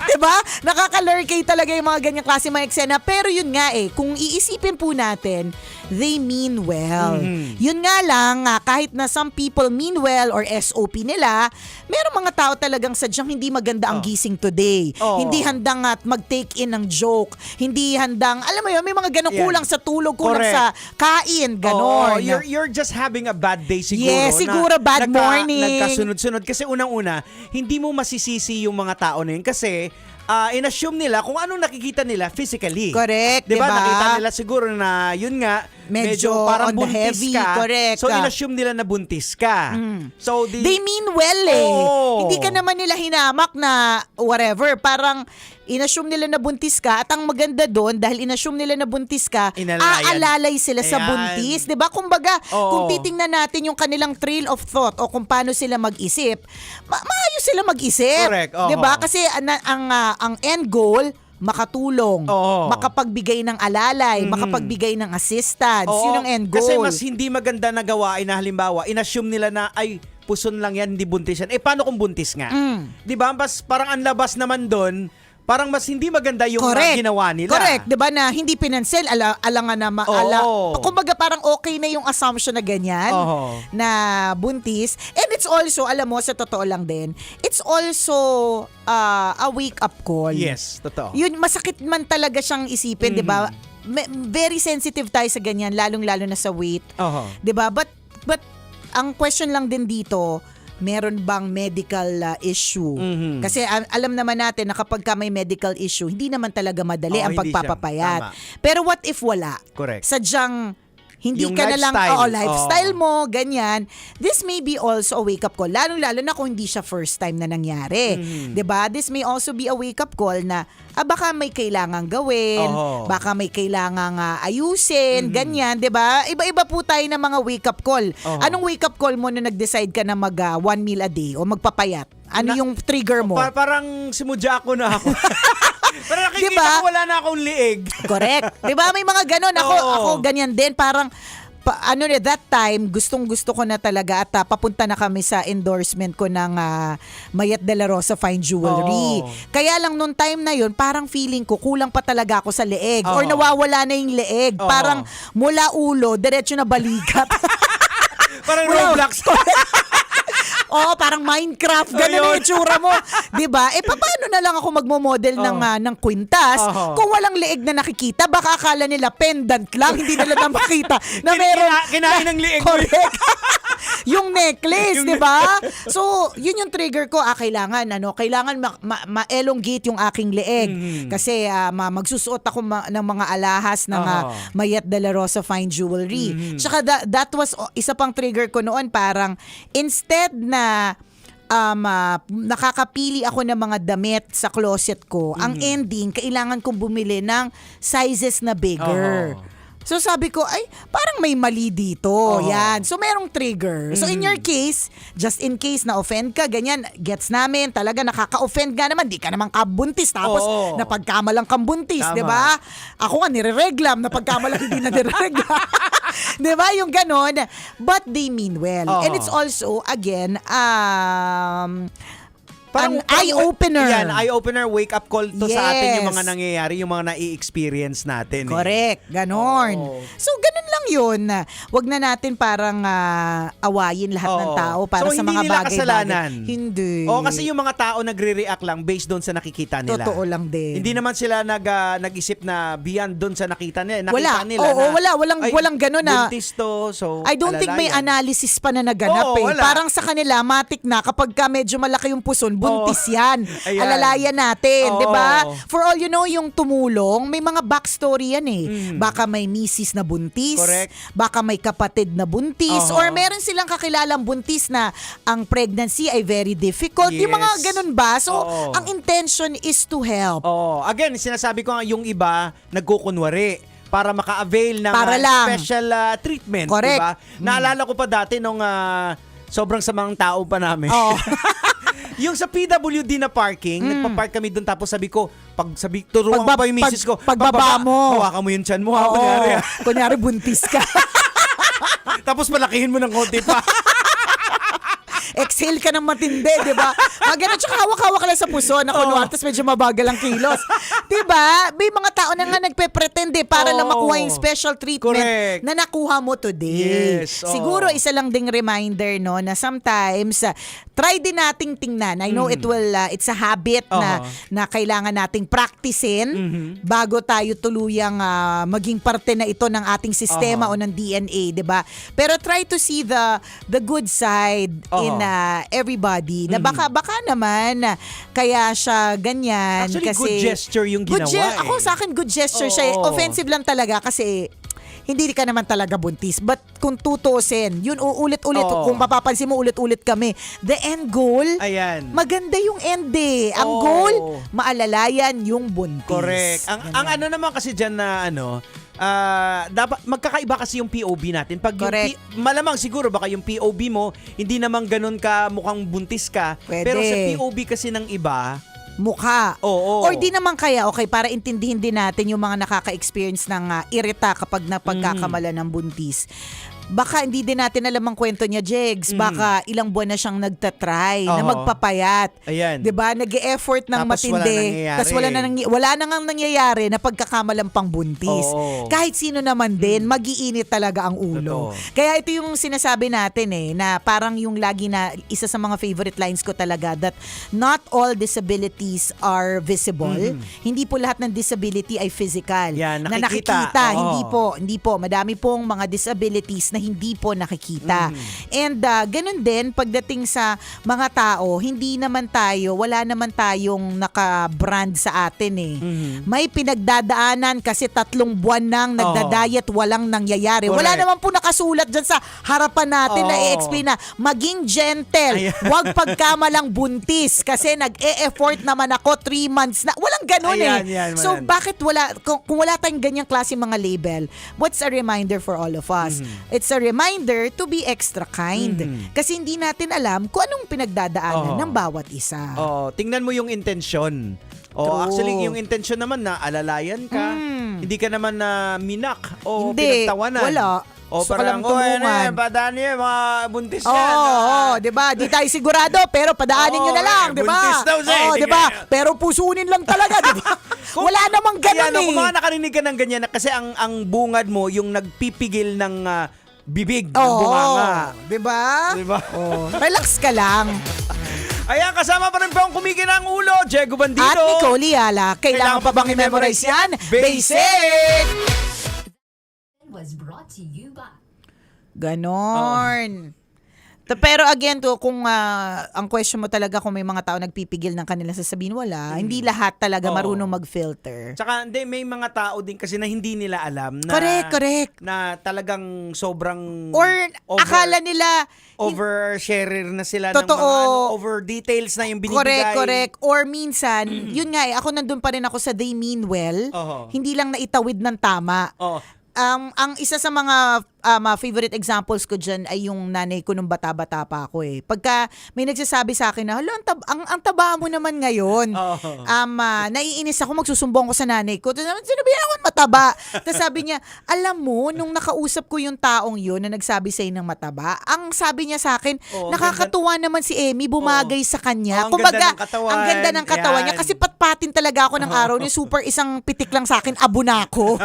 'Di ba? Nakaka-lurkay talaga yung mga ganyang klase mga eksena. Pero yun nga kung iisipin po natin, they mean well. Yun nga lang, kahit na some people mean well or SOP nila, merong mga tao talagang sadyang hindi maganda ang gising today. Hindi handang mag-take in ng joke. Hindi handang, alam mo yun, may mga ganong kulang sa tulog, kulang Correct. sa kain, ganon. You're just having a bad day siguro. Yes, siguro bad morning. Nagkasunod-sunod. Kasi unang-una, hindi mo masisisi yung mga tao na yun kasi in-assume nila kung anong nakikita nila physically. Correct, diba? diba? Nakita nila siguro na yun nga, medyo on parang the buntis heavy, ka. correct. So in-assume nila na buntis ka. So They mean well Hindi ka naman nila hinamak na whatever. Parang in-assume nila na buntis ka at ang maganda doon dahil in-assume nila na buntis ka, Inalayan. aalalay sila sa Ayan. buntis. 'Di ba? Kumbaga, kung Oo. titingnan natin yung kanilang trail of thought o kung paano sila mag-isip, maayos sila mag-isip. Correct. Oo. 'Di ba? Kasi ang end goal makatulong, Oo. makapagbigay ng alalay, makapagbigay ng assistance. Oo, Yun ang end goal. Kasi mas hindi maganda na gawain na halimbawa, in-assume nila na ay puson lang yan, hindi buntis yan. Paano kung buntis nga? 'Di ba? Mas parang ang labas naman doon, parang mas hindi maganda yung ginawa nila. Correct, 'di ba na hindi pinansil, alangan na kumbaga parang okay na yung assumption na ganyan na buntis. And it's also, alam mo, sa totoo lang din, it's also a wake-up call. Yes, totoo. Yun, masakit man talaga siyang isipin, 'di ba? Very sensitive tayo sa ganyan, lalong-lalo na sa weight. 'Di ba? But ang question lang din dito, meron bang medical issue? Kasi alam naman natin na kapag ka may medical issue, hindi naman talaga madali ang hindi siya. pagpapapayat. Tama. Pero what if wala? Correct. Sadyang hindi Yung ka na lang, lifestyle. lifestyle mo, ganyan. This may be also a wake-up call. Lalo na kung hindi siya first time na nangyari. 'Di ba? This may also be a wake-up call na, baka may kailangang gawin, baka may kailangang ayusin, ganyan, 'di ba? Iba-iba po tayo ng mga wake-up call. Anong wake-up call mo na nag-decide ka na mag one meal a day o magpapayat? Ano yung trigger mo? Parang simudya ako na ako. Pero nakikita Diba? ko wala na akong liig. Correct. 'Di ba? May mga ganon. Ako ganyan din. Parang that time, gustong-gusto ko na talaga at papunta na kami sa endorsement ko ng Mayat de la Rosa Fine Jewelry. Kaya lang nung time na yun, parang feeling ko kulang pa talaga ako sa leeg or nawawala na yung leeg. Parang mula ulo, diretso na balikat. Parang Roblox. Parang Minecraft, ganun yung itsura mo. 'Di ba? Paano na lang ako magmo-model ng kwintas kung walang leeg na nakikita? Baka akala nila pendant lang, hindi nila na makita na meron kinain ng leeg. Correct. Yung necklace, 'di ba? So, yun yung trigger ko. Kailangan ma-elongate yung aking leeg kasi magsusuot ako ng mga alahas ng Mayat de la Rosa Fine Jewelry. Tsaka that was isa pang trigger ko noon, parang instead na nakakapili ako ng mga damit sa closet ko, ang ending, kailangan kong bumili ng sizes na bigger. So sabi ko, parang may mali dito. Yan. So merong trigger. So in your case, just in case na-offend ka, ganyan, gets namin, talaga nakaka-offend nga naman. Di ka naman kabuntis. Tapos napagkamalang kang buntis, di ba? Ako nga nirereglam, napagkamalang hindi na nirereglam. Di ba? Yung ganon. But they mean well. And it's also, again, an eye-opener. Yan, eye-opener, wake-up call to sa atin yung Yes. mga nangyayari, yung mga nai-experience natin. Correct. Ganon. So, ganun lang yun. Wag na natin parang awayin lahat ng tao para sa mga bagay-bagay. Kasalanan. Hindi. Kasi yung mga tao nagre-react lang based doon sa nakikita nila. Totoo lang din. Hindi naman sila nag-isip na beyond doon sa nakita nila. Wala. Walang ganun na. Buntis to, so I don't think may alalayan. analysis pa na naganap Oo, wala. Parang sa kanila, matik na kapag ka medyo malaki yung puson, buntis yan. Ayan. Alalayan natin, Oo. di ba? For all you know, yung tumulong, may mga backstory yan eh. Baka may misis na buntis, Correct. baka may kapatid na buntis, Oo. or meron silang kakilalang buntis na ang pregnancy ay very difficult. Yung mga Yes. ganun ba? So, Oo. ang intention is to help. Oo. Again, sinasabi ko nga yung iba nagkukunwari para maka-avail ng Para lang. special treatment. Correct. Diba? Naalala ko pa dati nung sobrang samang tao pa namin. Oo. Yung sa PWD na parking, nagpa-park kami doon tapos sabi ko, turuan ko pa yung misis ko, pagbaba mo. hawakan mo yung tiyan mo. Oo. Kunyari. Kunyari buntis ka. Tapos palakihin mo ng konti pa. Exhale ka ng matindi, di ba? Ganun, tsaka hawak-hawak lang sa puso na kunwari, tapos medyo mabagal ang kilos. Di ba? May mga tao na nga nagpe-pretend para lang makuha yung special treatment Correct. na nakuha mo today. Yes, oo. Siguro isa lang ding reminder no na sometimes try din nating tingnan. I know it's a habit na kailangan nating practicein bago tayo tuluyang maging parte na ito ng ating sistema o ng DNA, di ba? Pero try to see the good side in everybody. Na baka naman kaya siya ganyan. Actually, kasi good gesture yung ginawa Ako sa akin, good gesture siya. Oo. Offensive lang talaga kasi hindi ka naman talaga buntis. But kung tutusin, yun uulit-ulit. Oo. Kung mapapansin mo, ulit-ulit kami. The end goal, Ayan. maganda yung end eh. Ang Oo. goal, maalalayan yung buntis. Correct. Ang ano naman kasi dyan na dapat magkakaiba kasi yung POV natin. Pag yung Correct. malamang siguro baka yung POV mo hindi naman ganun ka mukhang buntis ka. Pwede. Pero sa POV kasi ng iba, mukha. Oo. Or di naman kaya, okay, para intindihin din natin yung mga nakaka-experience ng irita kapag napagkakamala ng buntis. Baka hindi din natin alam ang kwento niya, Jegs. Baka ilang buwan na siyang nagtatry na Oo. magpapayat. Ayan. 'Di ba? Nag-e-effort ng Tapos wala matindi. nangyayari. Tapos wala na ngang nangyayari na pagkakamalang pang buntis. Oo. Kahit sino naman din, magiinit talaga ang ulo. Totoo. Kaya ito yung sinasabi natin na parang yung lagi na isa sa mga favorite lines ko talaga, that not all disabilities are visible. Hindi po lahat ng disability ay physical. Yan, na nakikita. nakikita. Oo. Hindi po. Madami pong mga disabilities na hindi po nakikita. And ganun din, pagdating sa mga tao, wala naman tayong naka-brand sa atin eh. May pinagdadaanan kasi 3 buwan nang nagda-diet, walang nangyayari. Wala Correct. naman po nakasulat dyan sa harapan natin na i-explain na maging gentle, wag pagkamalang buntis kasi nag-e-effort naman ako 3 months na. Walang ganun Ayan, So man. bakit kung wala tayong ganyang klase mga label, what's a reminder for all of us? It's a reminder to be extra kind. Kasi hindi natin alam kung anong pinagdadaanan ng bawat isa. tingnan mo yung intensyon. True. Actually yung intensyon naman na alalayan ka. Hindi ka naman na minak o Hindi, pinagtawanan. wala. O Gusto ko parang, lang tulungan. padaan niyo, mga buntis Oo, yan. di ba? Di tayo sigurado, pero padaanin nyo na lang, di ba? buntis daw siya, Oo, hindi di ba? kaya. Pero pusunin lang talaga, di ba? Wala namang ganun Kung eh. mga nakarinig ka ng ganyan, kasi ang bungad mo, yung nagpipigil ng bibig ng Oo, bunganga. di ba? Diba? Relax ka lang. Ayan, kasama pa rin po ang kumikinang ulo, Diego Bandido. At Nicole Yala, kailangan pa bang i-memorize yan? Basic! Was brought to you by Ganon. Pero again kung ang question mo talaga kung may mga tao nagpipigil ng kanila sasabihin, wala. Hindi lahat talaga marunong mag-filter. Tsaka hindi, may mga tao din kasi na hindi nila alam na Correct. na talagang sobrang Or akala nila oversharer na sila Totoo. ng mga over details na yung binibigay. Correct. Or minsan, yun nga ako nandun pa rin ako sa they mean well. Hindi lang naitawid ng tama. Ang isa sa mga favorite examples ko dyan ay yung nanay ko nung bata-bata pa ako eh. Pagka may nagsasabi sa akin na, hala, ang taba mo naman ngayon. Naiinis ako, magsusumbong ko sa nanay ko. Tapos sinabihan ako mataba. Tapos sabi niya, alam mo, nung nakausap ko yung taong yun na nagsabi sa'yo ng mataba, ang sabi niya sa akin, nakakatuwa naman si Emmy, bumagay sa kanya. Ang ganda ng katawan. Ang ganda ng katawan niya. Yan. Kasi patpatin talaga ako ng araw niya. Super isang pitik lang sa akin, abo na ako.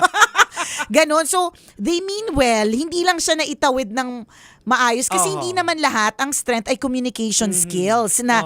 Ganon. So, they mean well. Hindi lang siya naitawid ng maayos kasi hindi naman lahat ang strength ay communication skills na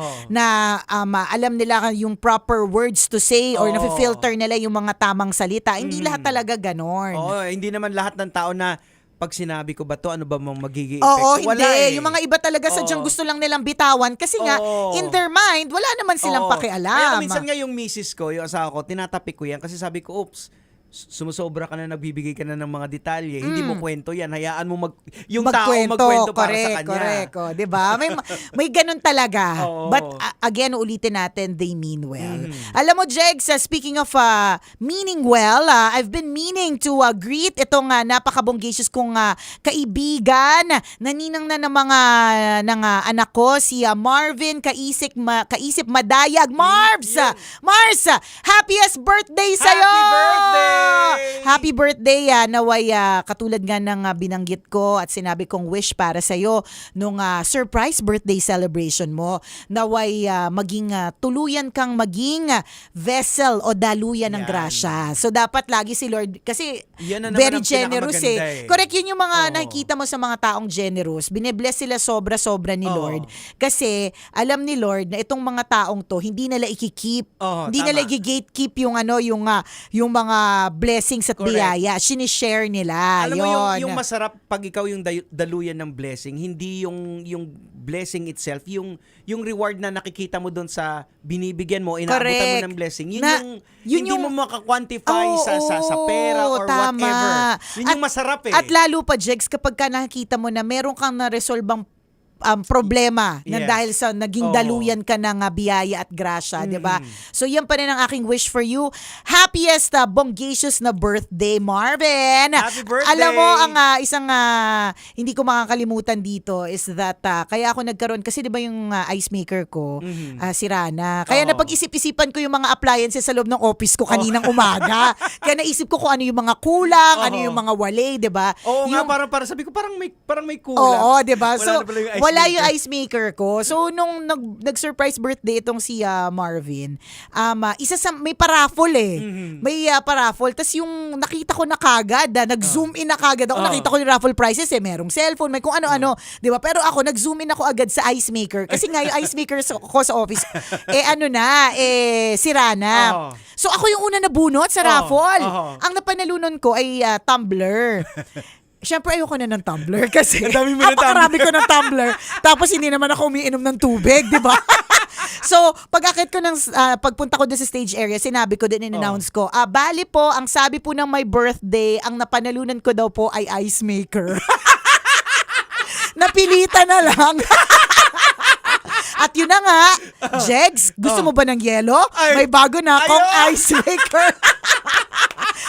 alam nila yung proper words to say or nafi-filter nila yung mga tamang salita. Hindi lahat talaga ganon. Hindi naman lahat ng tao na pag sinabi ko ba to, ano ba mang magiging epekto? Oo, Wala hindi. eh. Yung mga iba talaga sadyang gusto lang nilang bitawan kasi nga, in their mind, wala naman silang Oo. pakialam. Kaya minsan nga yung misis ko, yung asawa ko, tinatapik ko yan kasi sabi ko, oops, sumusobra ka na, nagbibigay ka na ng mga detalye. Hindi mo kwento yan. Hayaan mo yung tao magkwento para sa kanya. Correct. Oh, 'di ba? May ganun talaga. Oo. But again, ulitin natin, they mean well. Alam mo, Jegs, speaking of meaning well, I've been meaning to greet itong napaka-bonggacious kong kaibigan, naninang na ng mga anak ko, si Marvin Kaisip Madayag. Mars, happiest birthday sa'yo! Happy birthday! Happy birthday, naway katulad nga ng binanggit ko at sinabi kong wish para sa'yo nung surprise birthday celebration mo, naway maging tuluyan kang maging vessel o daluyan ng grasya. So dapat lagi si Lord, kasi Yan na naman very ang generous pinakamaganda eh. Correct, yun yung mga nakikita mo sa mga taong generous. Bine-bless sila sobra-sobra ni Lord. Kasi alam ni Lord na itong mga taong to, hindi nila ikikip, hindi tama. nila i-gatekeep yung yung mga blessings at Correct. biyaya. Sinishare nila. Alam mo Yun. yung masarap pag ikaw yung daluyan ng blessing, hindi yung blessing itself, yung reward na nakikita mo doon sa binibigyan mo, inaabutan mo Correct. ng blessing. Yun Na- yung yun hindi yung- mo makakwantify sa pera or tama. whatever. Yun yung masarap eh. At lalo pa, Jegs, kapag ka nakikita mo na meron kang na-resolvang problema na Yes. dahil sa naging daluyan ka ng biyaya at grasya, di ba? So yan pa rin ang aking wish for you. Happiest, bonggacious na birthday, Marvin! Happy birthday! Alam mo, ang isang hindi ko makakalimutan dito is that kaya ako nagkaroon, kasi di ba yung ice maker ko, si Rana. Kaya napag-isip-isipan ko yung mga appliances sa loob ng office ko kaninang umaga. Kaya naisip ko kung ano yung mga kulang, ano yung mga wale, di ba? Oo nga, Yung- parang sabi ko, parang may kulang. Oo, 'di ba? Wala So na pala yung ice wala maker. yung ice maker ko. So nung nag-surprise birthday itong si Marvin, isa sa may paraffol eh. May paraffol, tas yung nakita ko na kagad, nag-zoom in na kagad ako, nakita ko yung raffle prizes eh, merong cellphone, may kung ano-ano, 'di ba? Pero ako nag-zoom in ako agad sa ice maker kasi nga yung ice maker ko sa office sira na. So ako yung una nabunot sa raffle. Ang napanalunan ko ay tumbler. Siyempre, ayoko na ng tumbler kasi napakarami ko ng tumbler. Tapos hindi naman ako umiinom ng tubig, di ba? So, pag-akit ko pagpunta ko doon sa stage area, sinabi ko din, in-announce ko, bali po, ang sabi po ng my birthday, ang napanalunan ko daw po ay ice maker. Napilitan na lang. At yun na nga, Jegs, gusto mo ba ng yelo? May bago na akong ice maker.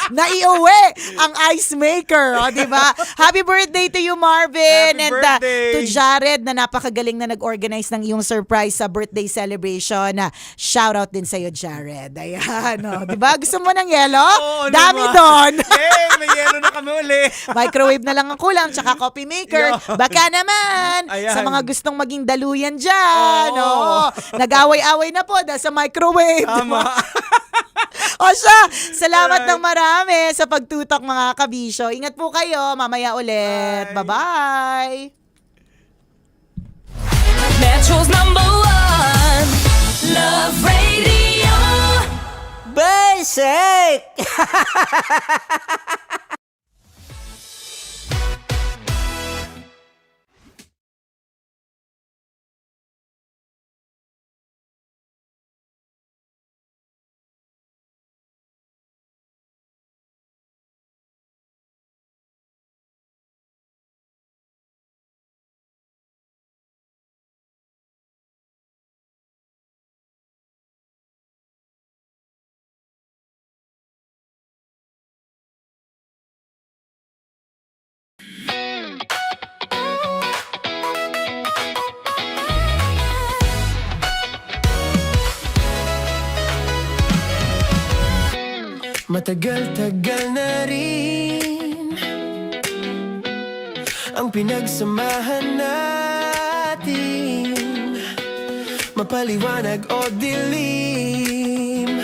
Naiuwi ang ice maker, di ba? Happy birthday to you, Marvin. Happy And birthday. to Jared na napakagaling na nag-organize ng iyong surprise sa birthday celebration. Shout out din sa'yo, Jared. Ayan, di ba? Gusto mo ng yelo? Oo Dami naman. doon. Yay, may yelo na kami uli. Microwave na lang ang kulang, tsaka coffee maker. Yun. Baka naman, Ayan. sa mga gustong maging daluyan dyan. Oo. Nag-away-away na po dahil sa microwave. Tama. O siya, salamat ng marami sa pagtutok mga kabisyo. Ingat po kayo, mamaya ulit. Bye-bye! Metro's #1 Love Radio. Basic! Matagal-tagal na rin ang pinagsamahan natin, mapaliwanag o dilim,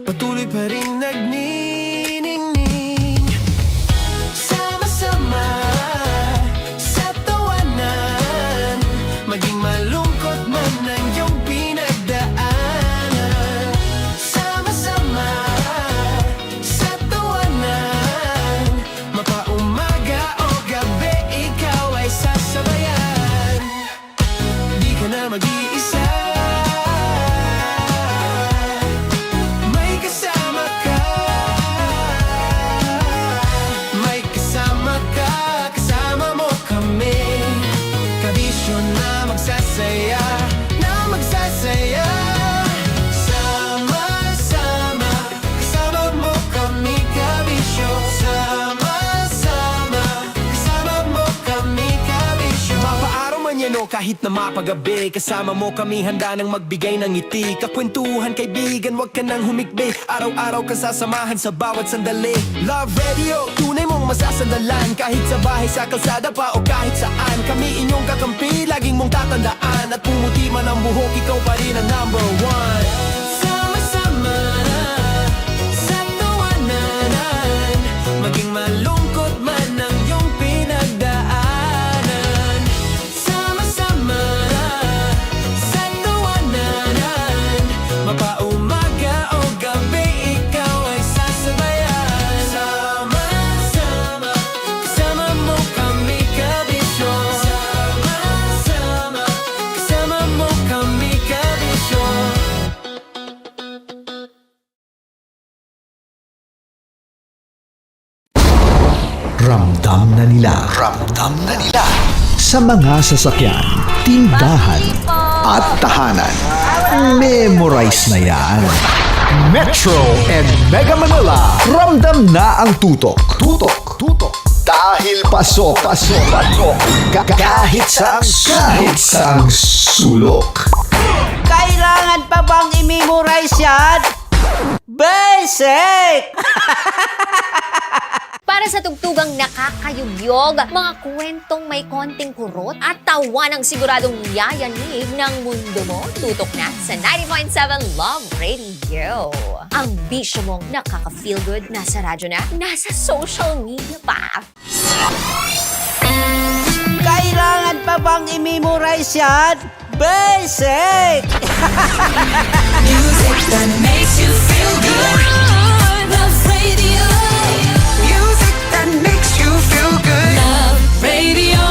patuloy pa rin nagniningning. Sama-sama sa tawanan, maging malungkot man ang iyong pinagdaanan. Sama-sama sa tawanan, nyo kahit na mapagabi. Kasama mo kami handa nang magbigay ng ngiti. Kakwentuhan kaibigan, wag ka nang humikbi. Araw-araw ka sasamahan sa bawat sandali. Love Radio, tunay mong masasandalan. Kahit sa bahay, sa kalsada pa o kahit saan. Kami inyong kakampi, laging mong tatandaan. At pumuti man ang buhok, ikaw pa rin ang number one. Sama-sama sa tawanan, maging malungkot man ang iyong pinagdaanan. Sama-sama sa tawanan, mapaumaga o gabi, ikaw ay sasabayan. Sama-sama, kasama mo kami kabisyo. Sama-sama, kasama mo kami kabisyo. Ramdam na nila. Ramdam na nila. Sa mga sasakyan, tindahan, at tahanan. Memorize na yan. Metro and Mega Manila. Ramdam na ang tutok. Tutok. Tutok. Dahil pasok. Pasok. Pasok. Kahit saang sulok. Kailangan pa bang i-memorize yan? Basic! Para sa tugtugang nakakayugyog, mga kwentong may konting kurot at tawa ng siguradong yayanig ng mundo mo, tutok na sa 90.7 Love Radio. Ang bisyo mong nakaka-feel good, nasa radyo na, nasa social media pa. Kailangan pa bang i-memorize yan? Basic! Music that makes you feel good. Love Radio. Music that makes you feel good. Love Radio.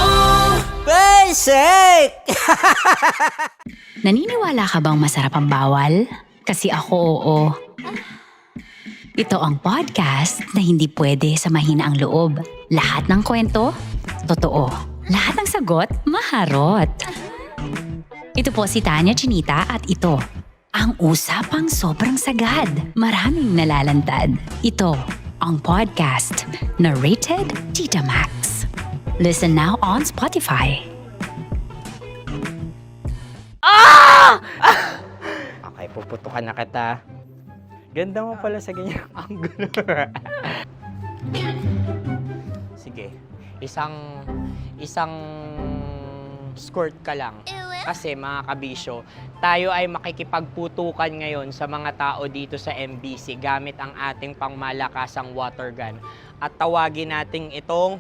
Basic! Naniniwala ka bang masarap ang bawal? Kasi ako oo. Ito ang podcast na hindi pwede samahin ang loob. Lahat ng kwento, totoo. Lahat ng sagot, maharot. Ito po si Tanya Chinita at ito, ang usapang sobrang sagad. Maraming nalalantad. Ito, ang podcast na Rated Tita Max. Listen now on Spotify. Okay, puputukan na kita. Ganda mo pala sa ganyang angulo. Sige, isang skirt ka lang. Kasi mga kabisyo, tayo ay makikipagputukan ngayon sa mga tao dito sa MBC gamit ang ating pangmalakasang water gun. At tawagin natin itong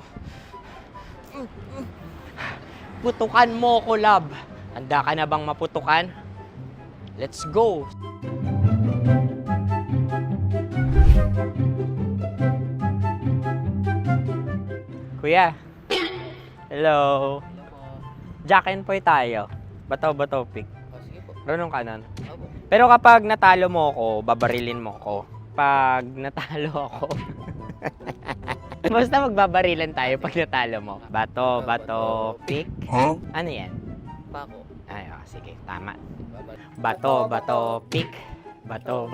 putukan mo ko, love. Handa ka na bang maputukan? Let's go! Kuya. Hello. Jack and Poy tayo. Bato-bato pick. Sige po. Runong kanan. Pero kapag natalo mo ako, babarilin mo ako. Pag natalo ako, basta magbabarilan tayo pag natalo mo. Bato, pick. Huh? Ano yan? Bako. Ay, sige, tama. Bato, pick. Bato,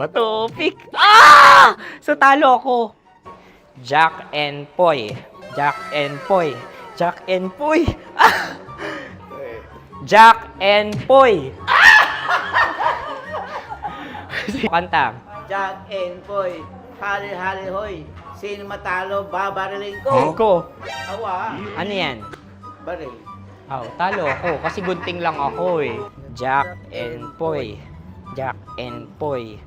pick. Ah! So talo ako. Jack and Poy. Jack and Poy. Jack and Poy. Ah! Jack and Poy. Kanta. Jack and Poy, hali-hali hoy. Sino matalo, babariling ko. Ko. Awa. Ano yan? Baril. Oh, talo ako kasi gunting lang ako eh. Jack and Poy. Jack and Poy.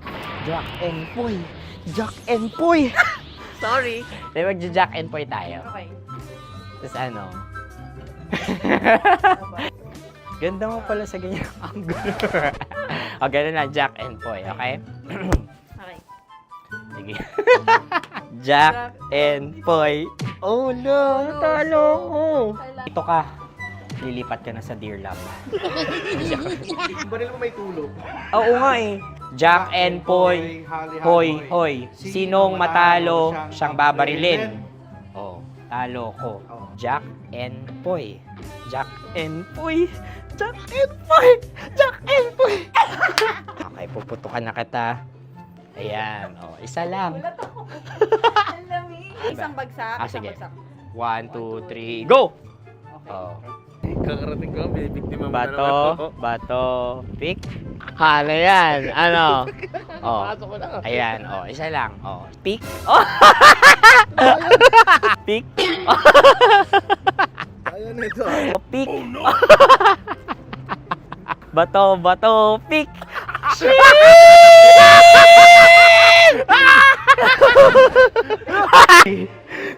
Jack and Poy. Jack and Poy. Sorry. Di mag-Jack and Poy tayo. Okay. Tapos ano? Ganda mo pala sa ganyang angulo. O, ganun na, Jack and Poy, okay? Okay. Sige. Jack and Poy. Oh no, natalo ko. Ito ka. Lilipat ka na sa Deer Lab. Baril mo may tulog. Oo nga eh. Jack and Poy. Hoy, hoy. Sinong matalo, siyang babarilin. Oh, talo ko. Jack and Poy. Jack and Poy. Jack and Poy. Jack and Poy. Okay, puputukan na kita. Ayan. Oh, isa lang. Isang bagsak. Sige. 1, 2, 3, go! Oh. Kakarating ko, binibiktima mo Bato, bato, pick. Ano yan? Ano? Oh. Ayan, oh, isa lang. Oh, pick. Oh. Pick. Ayan ito. Oh, pick. Bato, bato, pick.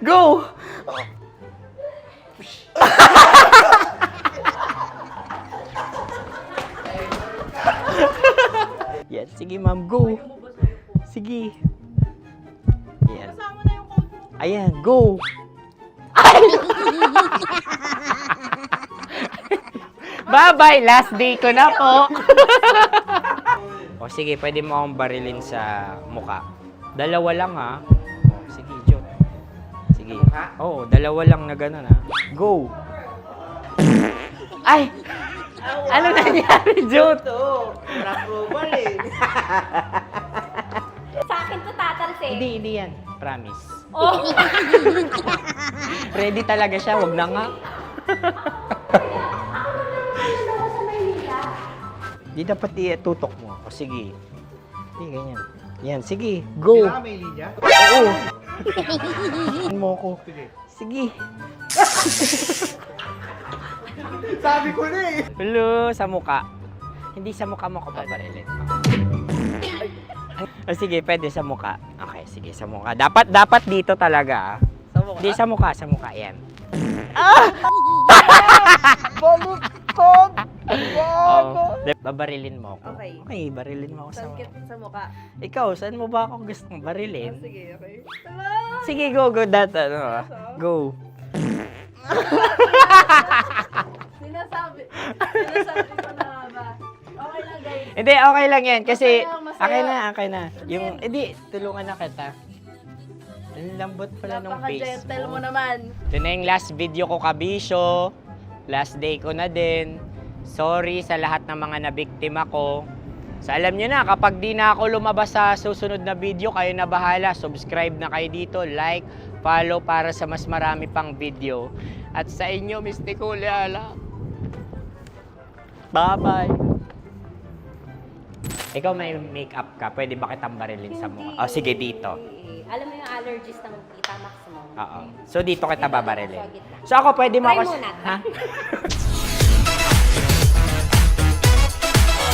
Go! Yan, sige ma'am, go. Sige. Yan. Ayan, go. Bye-bye, last day ko na po. O sige, pwede mo akong barilin sa muka. Dalawa lang ha. O, sige, Jot. Sige. Oo, dalawa lang na gano'n ha. Go. Ay! Ano nangyari, Jot? Approval eh. Sa akin to tatalsik. Hindi yan. Promise. Oh. Ready talaga siya, wag na nga. Di dapat tutok mo. O sige. Hindi, ganyan. Yan, sige. Go. Kailangan may linya? Oo. mo ko. Sige. Sabi ko na eh. Hello, sa muka. Hindi sa muka mo ko babarilin. O sige, pwede sa muka. Okay, sige, sa muka. Dapat dito talaga. Sa muka? Hindi, sa muka, yan. Ah! Baluktot! Oh, babarilin mo ako. Okay. Okay, barilin mo ako sa muka. Sa mukha. Ikaw, saan mo ba ako gustong barilin? Sige, okay. Sige, go. Go. Sinasabi ko na ba? Okay lang, guys. Hindi, okay lang yan. Kasi, Masaya. okay na. Yung, hindi, tulungan na kita. Ang lambot pala nung face Napaka-gentle mo mo. naman. Ito na yung last video ko, kabisyo. Last day ko na din. Sorry sa lahat ng mga nabiktima ko. So alam nyo na, kapag di na ako lumabas sa susunod na video, kayo na bahala. Subscribe na kayo dito, like, follow para sa mas marami pang video. At sa inyo, Mistiko Leala. Bye-bye. Ikaw may makeup ka, pwede ba kitang barilin sa mukha? O sige, dito. Alam mo yung allergies ng Tita Max mo? Oo. So dito kita babarilin. So ako, pwede mo Try ako... muna. Ha?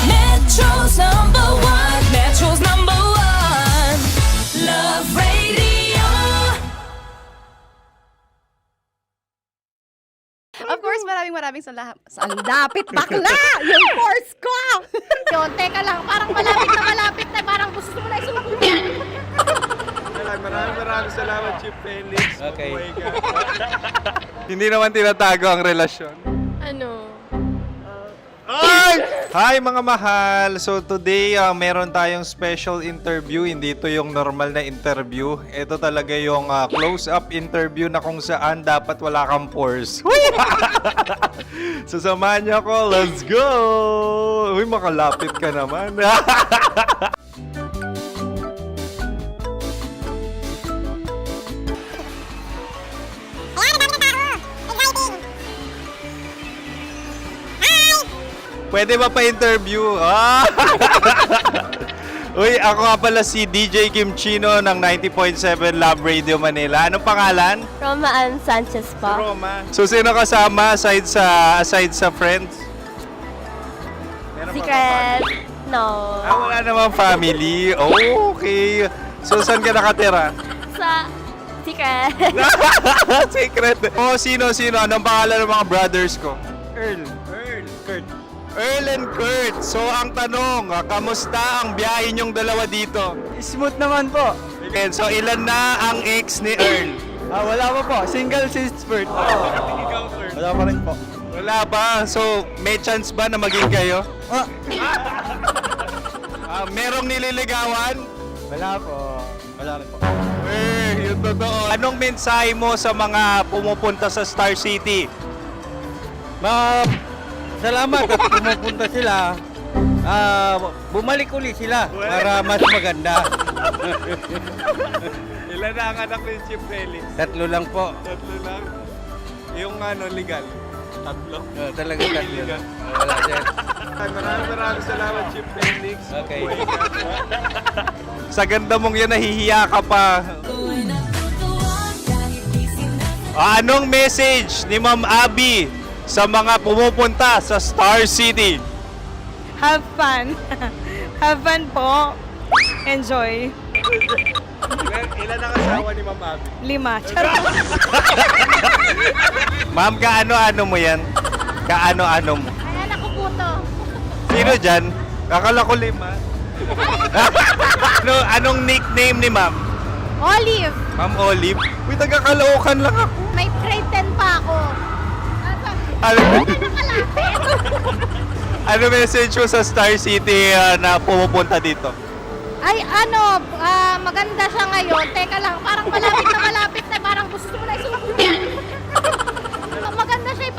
Metro's number one. Metro's number one. Love Radio. Of course, maraming salamat. Ang lapit bakla! Yung course ko! Yun, teka lang, parang malapit na, parang gusto mo na isumakot. Maraming salamat, Chief Felix. Okay. Oh my God. Hindi naman tinatago ang relasyon. Ano? Ay! Hi mga mahal! So today, meron tayong special interview. Hindi ito yung normal na interview. Ito talaga yung close-up interview na kung saan dapat wala kang pores. So samahan niyo ako. Let's go! Uy, makalapit ka naman. Pwede ba pa-interview? Ah! Uy, ako nga pala si DJ Kim Chino ng 90.7 Love Radio Manila. Anong pangalan? Roma Ann Sanchez po. Roma. So, sino kasama aside sa friends? Meron pa ba Secret. family? No. Wala namang family. Oh, okay. So, saan ka nakatira? Sa secret. Secret. Oh, sino? Anong pangalan ng mga brothers ko? Earl, Kurt. Earl and Kurt. So, ang tanong, kamusta ang biyahe niyong dalawa dito? Smooth naman po. Okay, so, ilan na ang ex ni Earl? Wala pa po. Single since birth. Wala pa rin po. Wala ba? So, may chance ba na maging kayo? Merong nililigawan? Wala po. Wala rin po. Yung totoo. Anong mensahe mo sa mga pumupunta sa Star City? Salamat at pumupunta sila. Bumalik ulit sila para mas maganda. Ilan na ang anak ni Chief Felix? 3 lang po. 3 lang. Yung legal? Tatlo. Talaga tatlo. Wala, sir. Maraming salamat, Chief Felix. Okay. Sa ganda mong yan, nahihiya ka pa. Anong message ni Ma'am Abby sa mga pumupunta sa Star City? Have fun. Have fun po. Enjoy. Ilan ang asawa ni Ma'am Abby? 5. Charot. Ma'am, kaano-ano mo yan? Kaano-ano mo? Ay, anak ko po to. Sino dyan? Akala ko 5. Anong nickname ni Ma'am? Olive. Ma'am Olive? Uy, taga-Caloocan lang ako. May grade 10 pa ako. Ano message mo sa Star City na pumupunta dito? Ay, maganda siya ngayon. Teka lang, parang malapit na. Parang gusto mo na isubukan. Maganda siya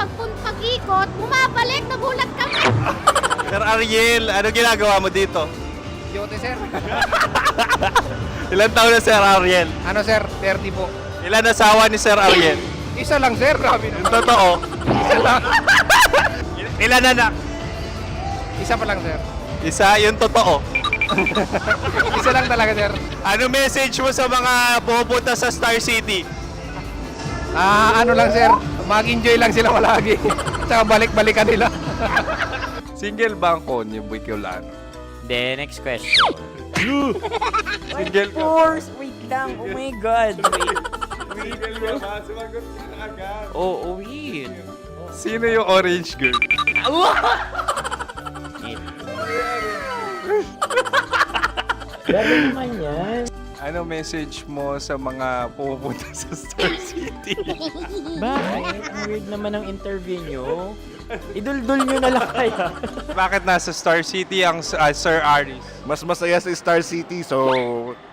pag-ikot. Bumabalik, nagulat kami. Sir Ariel, ano ginagawa mo dito? Yote, sir. Ilan taon na Sir Ariel? Ano, sir? 30 po. Ilan asawa ni Sir Ariel? Isa lang, sir. Grabe Yung totoo? Isa lang. Ilan anak? Isa pa lang, sir. Isa, yung totoo. Isa lang talaga, sir. Ano message mo sa mga pumupunta sa Star City? Ano lang, sir. Mag-enjoy lang sila palagi. Tsaka balik-balikan nila. Single ba ang konyo, Boy Kiolano? Then, next question. Single ka? Wait lang. Oh my God. Single ka ba? Sumagot ka na agad. Oh, wait. Sino yung orange girl? Grabe naman yan. Ano message mo sa mga pumupunta sa Star City? Bakit? Ang weird naman ang interview nyo. Iduldul nyo na lang kaya. Bakit nasa Star City ang Sir Aris? Mas masaya sa Star City, so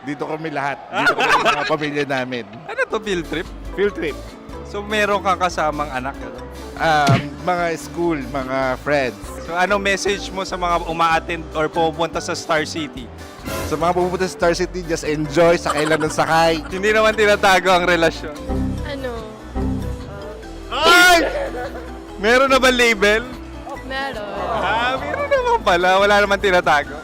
dito kami lahat. Dito kami mga pamilya namin. Ano to, field trip? Field trip. So meron kang kasamang anak? Ano? Mga school, mga friends. So ano message mo sa mga uma-attend or pumupunta sa Star City? Sa mga pupunta sa Star City, just enjoy, sakay lang ng sakay. Hindi naman tinatago ang relasyon. Ano? Ay! Meron na ba label? Meron. Meron naman pala. Wala naman tinatago.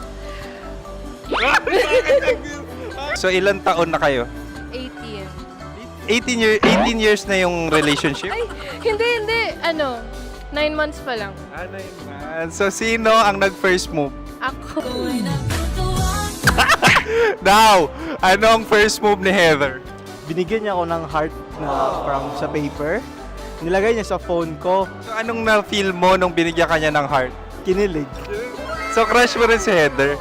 So ilan taon na kayo? 18. 18 years na yung relationship? Ay, hindi. 9 months pa lang. 9 months. So sino ang nag-first move? Ako. Now, ano ang first move ni Heather? Binigyan niya ako ng heart na from sa paper. Nilagay niya sa phone ko. So anong na-feel mo nung binigyan ka niya ng heart? Kinilig. So crush mo rin si Heather?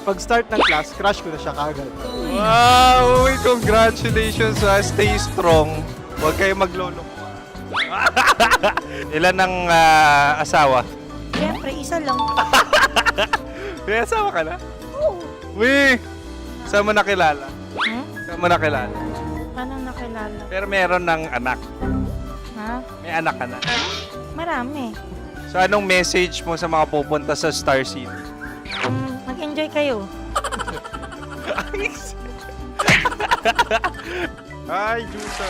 Pag-start ng class, crush ko na siya kagad. Wow! Uy, congratulations! Stay strong. Huwag kayo maglolo. Ilan ang asawa? Siyempre, isa lang. May asawa ka na? Oo. Uy! Saan mo nakilala? Saan mo nakilala? Paano nakilala? Pero meron ng anak. Ha? May anak ka na. Marami. So anong message mo sa mga pupunta sa Star City? Mag-enjoy kayo. Hi, Jusa!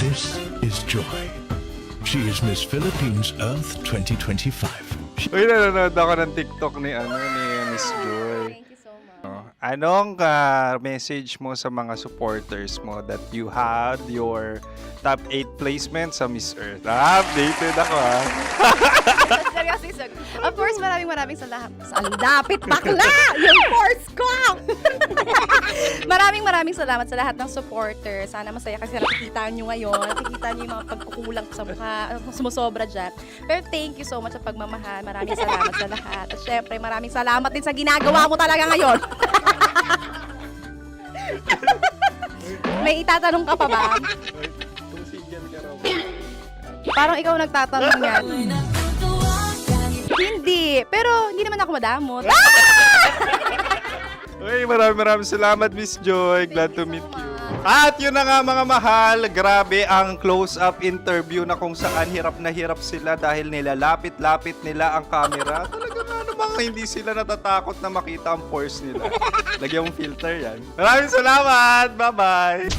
This is Joy. She is Miss Philippines Earth 2025. Uy, nanonood ako ng TikTok ni Miss Joy. Thank you so much. Anong message mo sa mga supporters mo that you had your top 8 placement sa Miss Earth? Updated ako Seryoso. Of course, maraming salamat. Sa lapit bakla! Yung course ko! maraming salamat sa lahat ng supporters. Sana masaya kasi nakikita nyo ngayon. Nakikita nyo yung mga pagkukulang ko sa mukha. Sumusobra dyan. Pero thank you so much sa pagmamahal. Maraming salamat sa lahat. At syempre, maraming salamat din sa ginagawa mo talaga ngayon. May itatanong ka pa ba? Parang ikaw nagtatanong yan. Hindi. Pero hindi naman ako madamot. Uy, maraming salamat, Miss Joy. Glad to meet you. At yun na nga mga mahal, grabe ang close-up interview na kung saan hirap na hirap sila dahil nilalapit-lapit nila ang camera. Talaga nga namang hindi sila natatakot na makita ang pores nila. Lagyan mong filter yan. Maraming salamat! Bye-bye!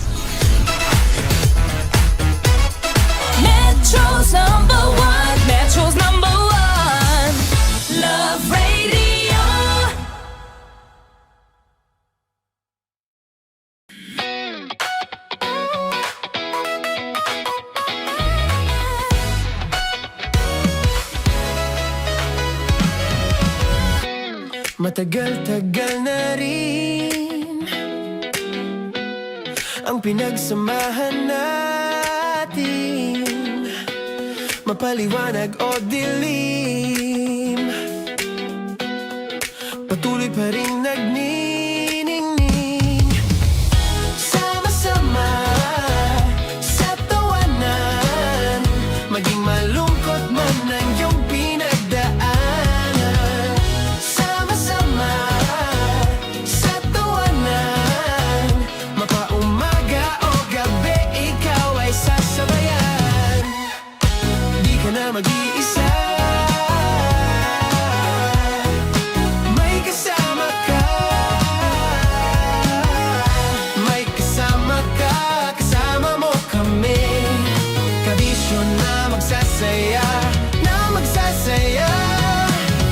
Matagal-tagal na rin ang pinagsamahan natin, mapaliwanag o dilim, patuloy pa rin nagniningning. Sama-sama sa tawanan, maging malungkot man ang iyong pinagdaanan. Sama-sama sa tawanan, mapaumaga o gabi, ikaw ay sasabayan. Di ka na mag-iisa, may kasama ka. May kasama ka, kasama mo kami. Kabisyo na magsasaya, na magsasaya.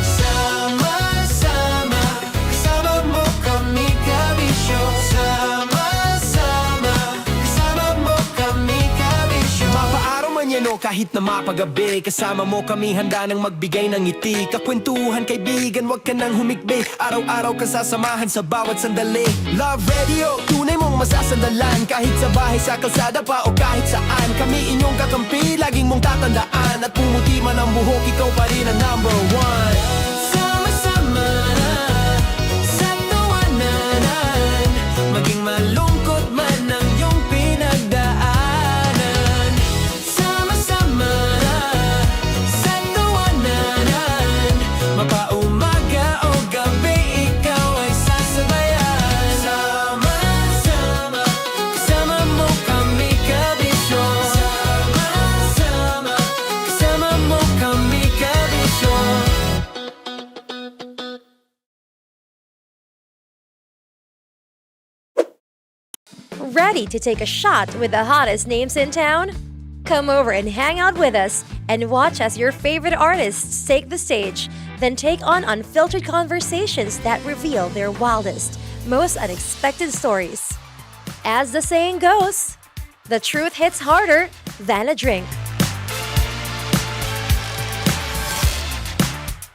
Sama-sama, kasama mo kami, kabisyo. Sama-sama, kasama mo kami, kabisyo. Mapaaraw man yan o kahit na mapagabi, kasama mo kami, handa nang magbigay ng ngiti. Kakwentuhan, kaibigan, wag ka nang humikbi. Araw-araw ka sasamahan sa bawat sandali. Love Radio, tunay mong masasandalan. Kahit sa bahay, sa kalsada pa o kahit saan, kami inyong kakampi, laging mong tatandaan. At pumuti man ang buhok, ikaw pa rin ang number one. Sama-sama sa tawanan, maging malungkot man ang iyong pinagdaanan. Sama-sama sa tawanan, mapaumaga o gabi, ikaw ay sasabayan. Sama-sama, kasama mo kami, kabisyo. Sama-sama, kasama mo kami, kabisyo. Ready to take a shot with the hottest names in town? Come over and hang out with us and watch as your favorite artists take the stage, then take on unfiltered conversations that reveal their wildest, most unexpected stories. As the saying goes, the truth hits harder than a drink.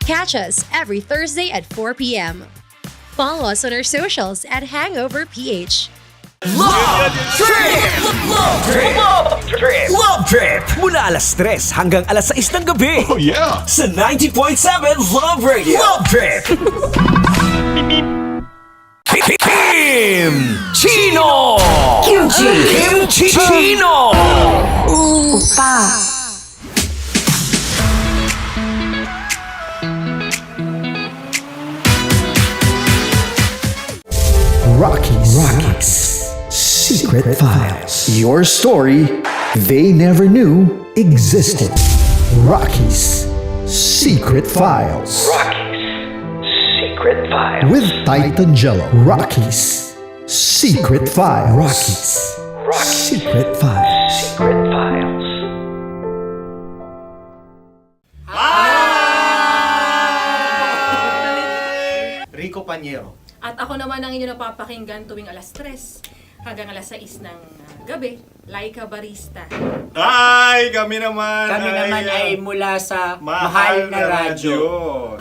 Catch us every Thursday at 4 p.m. Follow us on our socials at Hangover PH. Love Trip! Love Trip! Love Trip! Love Trip! Mula alas 3 hanggang alas 6 ng gabi. Oh yeah! Sa 90.7 Love Radio. Love Trip! Kim Chino! Kim Chino! Opa! Rockies Secret Files. Your story they never knew existed. Rockies Secret Files. Secret Files. With Titan Jello. Rockies Secret Files. Rockies Secret Files. Secret Files. Rico Panyero. At ako naman ang inyo napapakinggan tuwing alas 3 hanggang alas 6 ng gabi, Laika Barista. Ay, kami naman. Kami naman ay mula sa Mahal Mahal na na Radyo.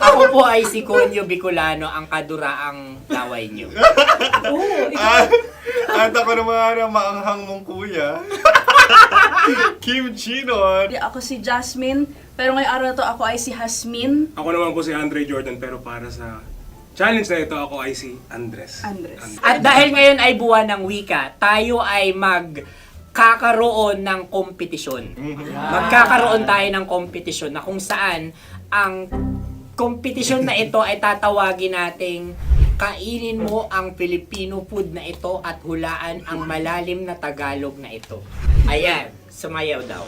Radyo. Ako po ay si Conyo Bicolano, ang kaduraang laway niyo. At ako naman ang maanghang mong kuya. Kim Chinon. Ako si Jasmine, pero ngayong araw na to ako ay si Hasmin. Ako naman po si Andre Jordan, pero para sa challenge na ito, ako ay si Andres. At dahil ngayon ay buwan ng wika, tayo ay magkakaroon ng kompetisyon. Magkakaroon tayo ng kompetisyon na kung saan ang kompetisyon na ito ay tatawagin nating kainin mo ang Filipino food na ito at hulaan ang malalim na Tagalog na ito. Ayan, sumayaw daw.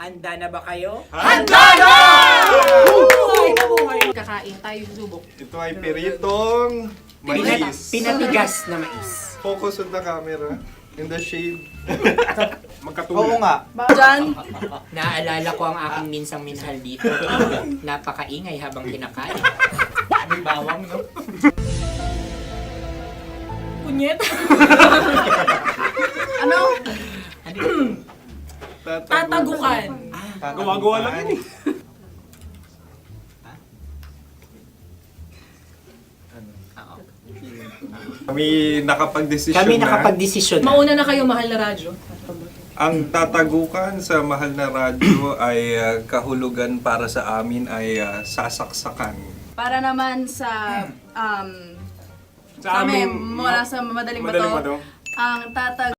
Handa na ba kayo? Handa na! Buhay na buhay! Kakain tayo subok. Ito ay piritong mais. Pinatigas na mais. Focus on the camera. In the shade. Oo nga. Diyan. Naalala ko ang aking minsang minhal dito. Napakaingay habang kinakain. May bawang, no? Punyet! Ano? Tatagukan. Gawa-gawa lang yun eh. Kami nakapag-desisyon Kami na. nakapag-desisyon na. Mauna na kayo, mahal na radyo. Ang tatagukan sa mahal na radyo ay kahulugan para sa amin ay sasaksakan. Para naman sa Sa kami, amin, mula sa Madaling Madaling Bato, Bato. ang tatag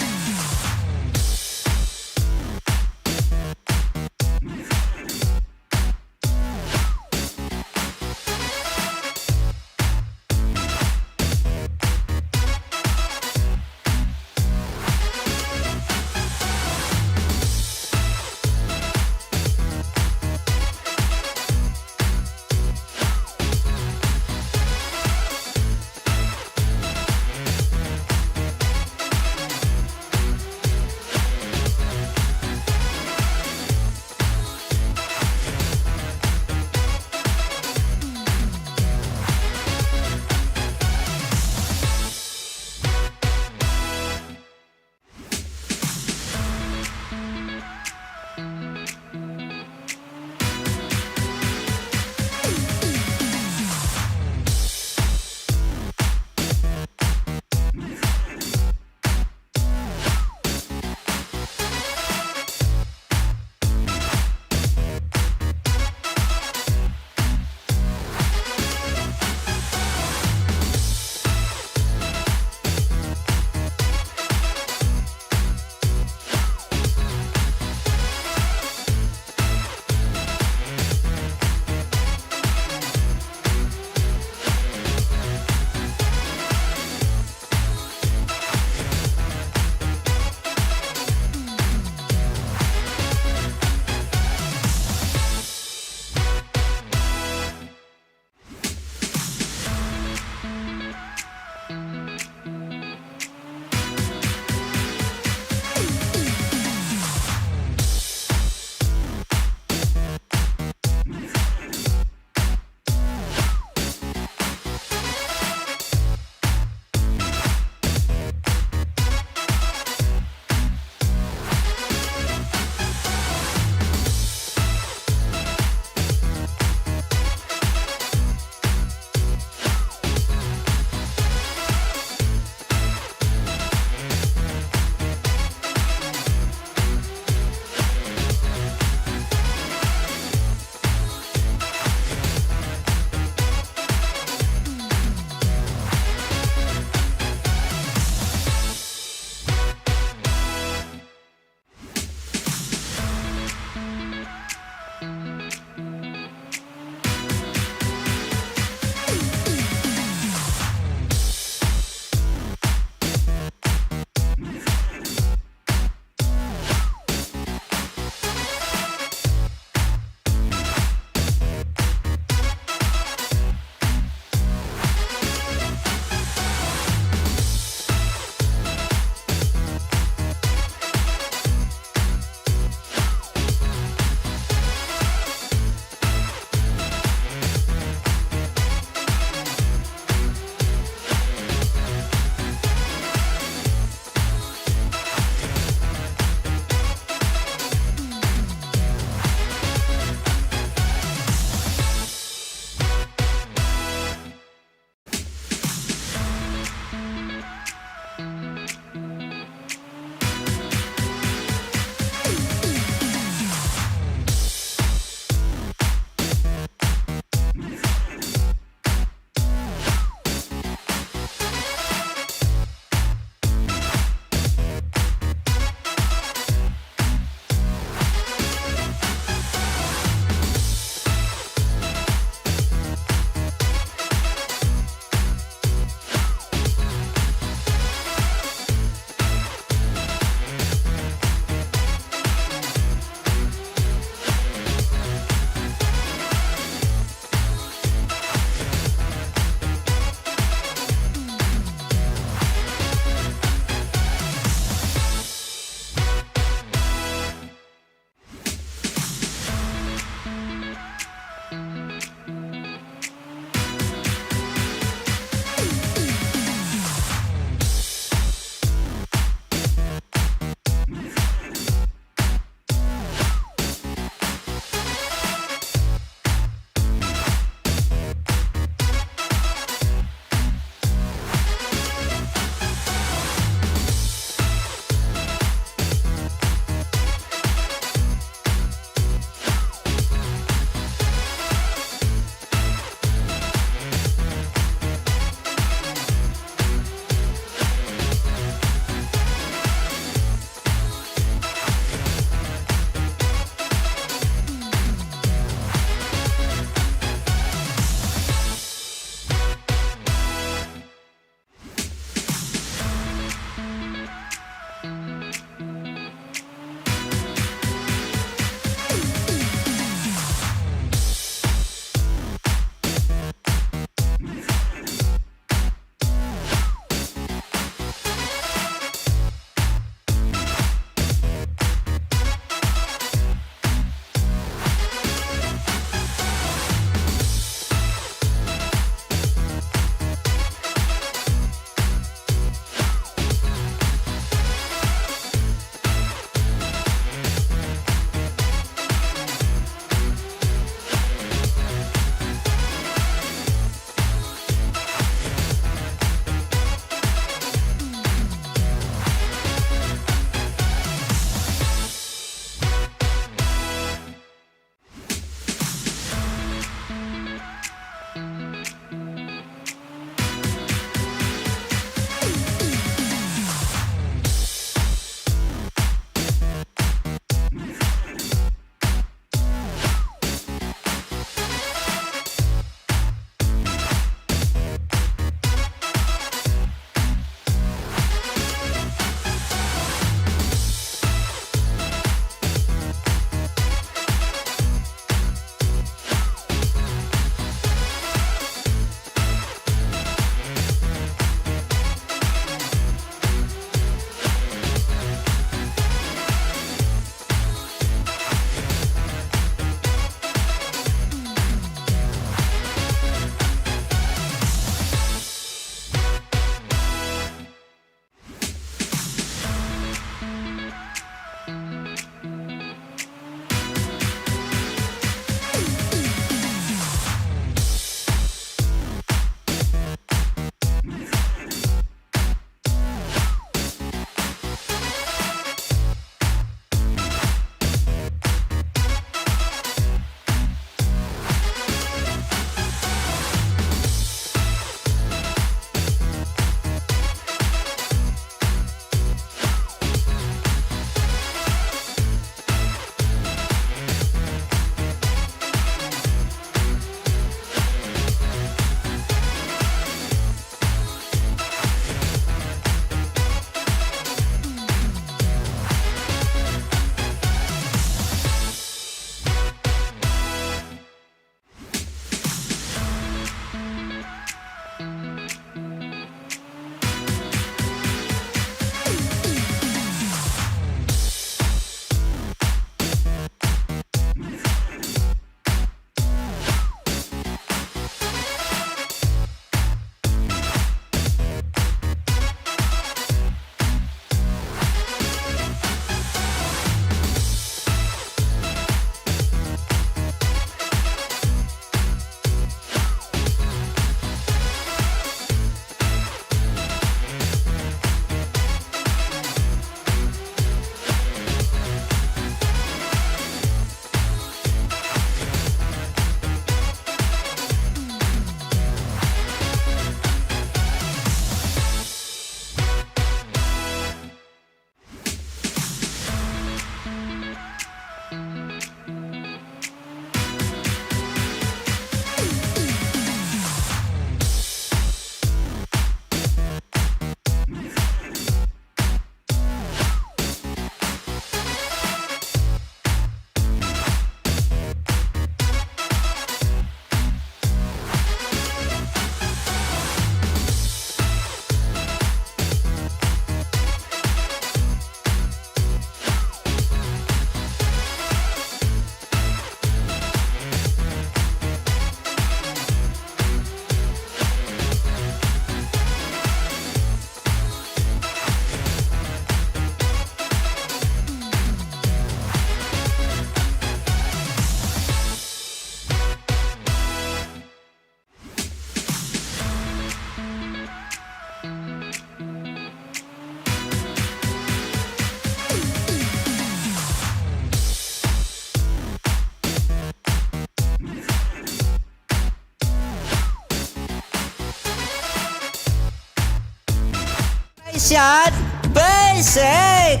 Station Basic!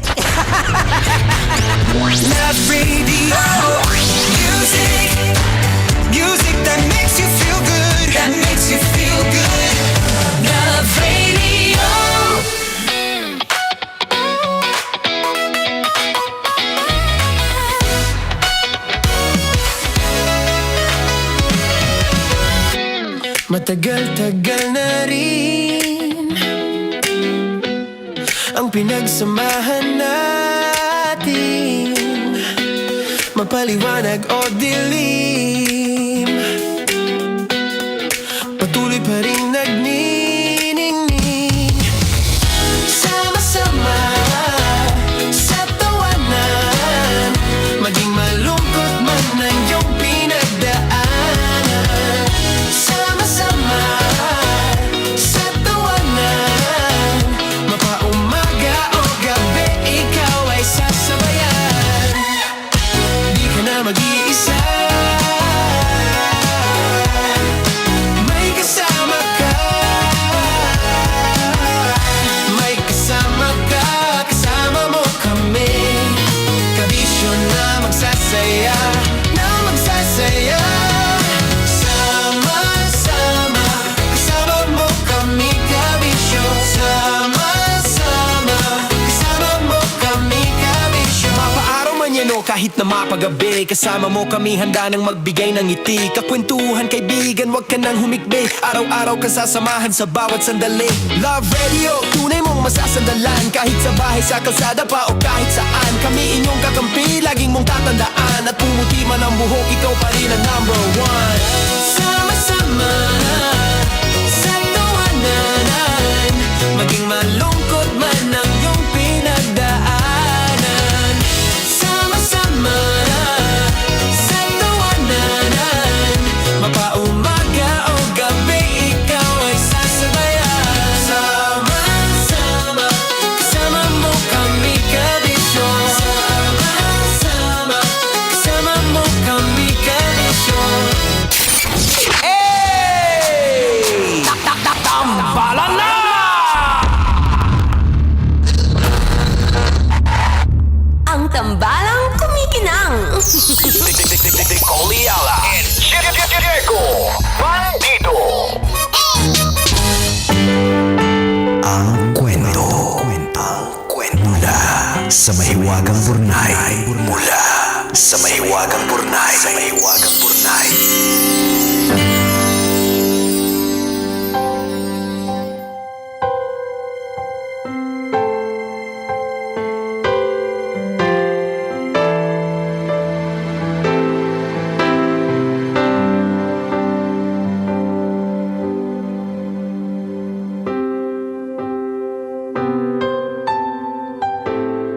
Love Radio. Music that makes you feel good. That makes you feel good. Love Radio. Matagal-tagal na rin ang pinagsamahan natin, mapaliwanag o dilim, patuloy pa rin nagniningning. Sama-sama sa tawanan, maging malungkot man ang iyong pinagdaanan. Sama-sama sa tawanan, mapaumaga o gabi, ikaw ay sasabayan. Di ka na mag-iisa, may kasama ka. May kasama ka, kasama mo kami. Kabisyo na magsasaya, na magsasaya. Sama-sama, kasama mo kami, kabisyo. Sama-sama, kasama mo kami, kabisyo. Mapaaraw man yan o kahit na mapagabi, kasama mo kami, handa nang magbigay ng ngiti. Kakwentuhan, kaibigan, wag ka nang humikbi. Araw-araw ka sasamahan sa bawat sandali. Love Radio, tunay mong masasandalan. Kahit sa bahay, sa kalsada pa o kahit saan, kami inyong kakampi, laging mong tatandaan. At pumuti man ang buhok, ikaw pa rin ang number one. Sama-sama sa tawanan, maging malungkot man ang iyong pinagdaanan. Sama-sama sa tawanan, mapaumaga o gabi, ikaw ay sasabayan. Sama-sama, kasama mo kami, kabisyo. Sama-sama, kasama mo kami, kabisyo. Hey! Tambalan na! Ang tambalang kumikinang. Nicole Ayala and Diego Bandido. Ang kwento. Mula sa mahiwagang burnay. Mula sa mahiwagang burnay.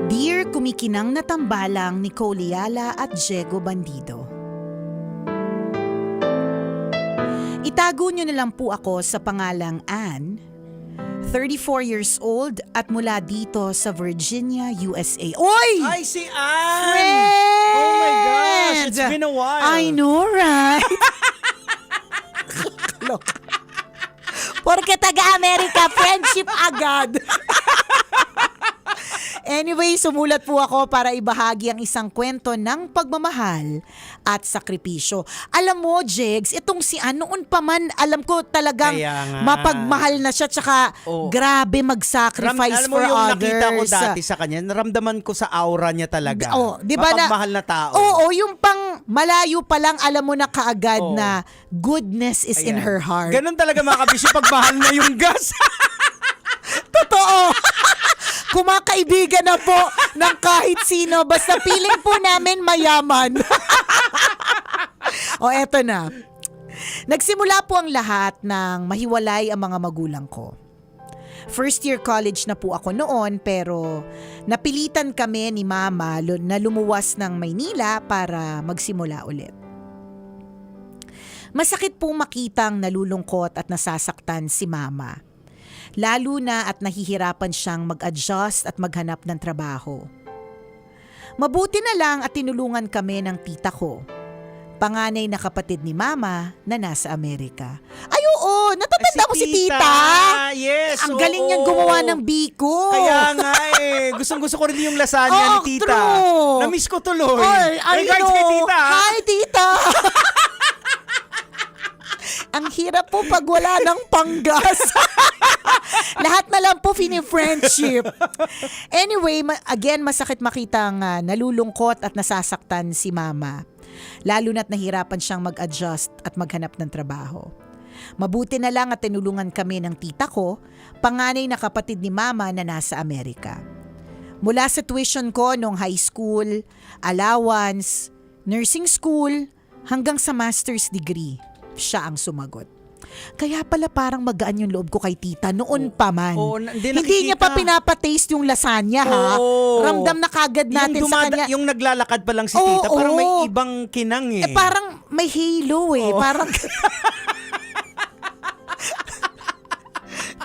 Dear kumikinang na tambalang Nicole Ayala at Diego Bandido. Itago niyo na lang po ako sa pangalang Anne, 34 years old at mula dito sa Virginia, USA. Oy! Ay, si Ann! Friends! Oh my gosh, it's been a while. I know, right? Porque taga-Amerika, friendship agad. Anyway, sumulat po ako para ibahagi ang isang kwento ng pagmamahal at sakripisyo. Alam mo, Jegs, itong si Ann, noon pa man, alam ko talagang mapagmahal na siya, tsaka grabe mag-sacrifice alam mo for yung others. nakita ko dati sa kanya, naramdaman ko sa aura niya talaga. Di ba mapagmahal na tao. Oo, yung pang malayo pa lang, alam mo na kaagad na goodness is in her heart. Ganun talaga mga kabisyo, pagmahal na yung gas. Totoo. Kumakaibigan na po ng kahit sino. Basta feeling po namin mayaman. O eto na. Nagsimula po ang lahat ng mahiwalay ang mga magulang ko. First year college na po ako noon, pero napilitan kami ni Mama na lumuwas ng Maynila para magsimula ulit. Masakit po makitang nalulungkot at nasasaktan si Mama. Lalo na at nahihirapan siyang mag-adjust at maghanap ng trabaho. Mabuti na lang at tinulungan kami ng tita ko, panganay na kapatid ni Mama na nasa Amerika. Ay oo, natatanda mo si tita? Yes. Ang galing niyang gumawa ng biko. Kaya nga Gustong-gusto ko rin yung lasagna ni tita. True. Na-miss ko tuloy. Ay, Regards kay tita. Hi, tita. Ang hirap po pag wala ng panggas. Lahat na lang po friendship. Anyway, again, masakit makitang nalulungkot at nasasaktan si mama. Lalo na't nahirapan siyang mag-adjust at maghanap ng trabaho. Mabuti na lang at tinulungan kami ng tita ko, panganay na kapatid ni mama na nasa Amerika. Mula sa tuition ko nung high school, allowance, nursing school, hanggang sa master's degree, siya ang sumagot. Kaya pala parang magaan yung loob ko kay tita noon pa man. Hindi niya pa pinapataste yung lasagna ha. Ramdam na kagad natin sa kanya. Yung naglalakad pa lang si tita, parang may ibang kinang eh. Parang may halo eh. Parang...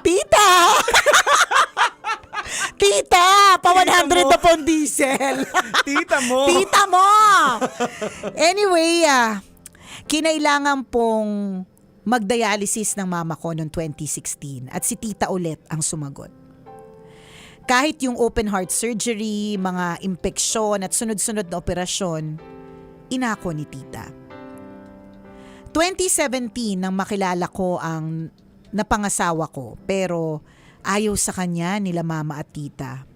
Tita! Tita! Pa 100 na pong diesel. Tita mo! Tita mo! Anyway, kinailangan pong magdialysis ng mama ko noong 2016 at si tita ulit ang sumagot. Kahit yung open heart surgery, mga impeksyon at sunod-sunod na operasyon, inako ni tita. 2017 nang makilala ko ang napangasawa ko pero ayaw sa kanya nila mama at tita.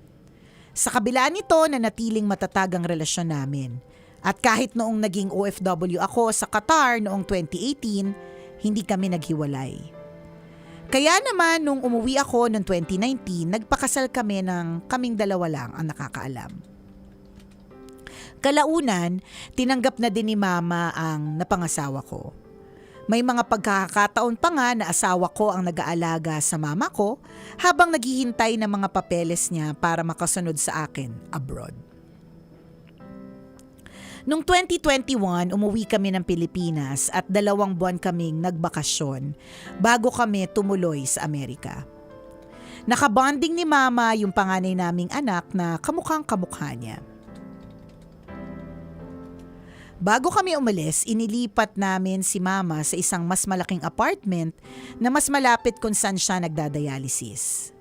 Sa kabila nito, nanatiling matatag ang relasyon namin. At kahit noong naging OFW ako sa Qatar noong 2018, hindi kami naghiwalay. Kaya naman nung umuwi ako noong 2019, nagpakasal kami ng kaming dalawa lang ang nakakaalam. Kalaunan, tinanggap na din ni mama ang napangasawa ko. May mga pagkakataon pa nga na asawa ko ang nag-aalaga sa mama ko habang naghihintay ng mga papeles niya para makasunod sa akin abroad. Noong 2021, umuwi kami ng Pilipinas at 2 buwan kaming nagbakasyon bago kami tumuloy sa Amerika. Nakabonding ni mama yung panganay naming anak na kamukhang kamukha niya. Bago kami umalis, inilipat namin si mama sa isang mas malaking apartment na mas malapit kung saan siya nagdadialysis.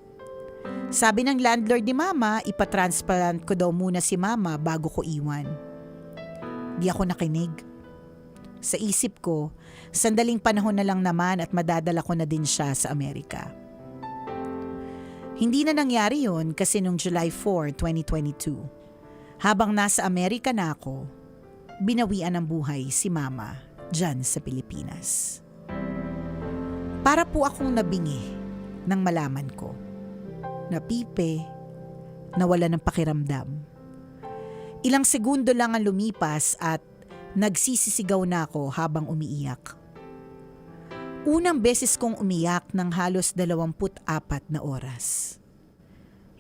Sabi ng landlord ni mama, ipatransplant ko daw muna si mama bago ko iwan. Di ako nakinig. Sa isip ko, sandaling panahon na lang naman at madadala ko na din siya sa Amerika. Hindi na nangyari yun kasi noong July 4, 2022, habang nasa Amerika na ako, binawian ng buhay si mama dyan sa Pilipinas. Para po akong nabingi nang malaman ko. Napipe, nawala ng pakiramdam. Ilang segundo lang ang lumipas at nagsisisigaw na ako habang umiiyak. Unang beses kong umiyak ng halos 24 na oras.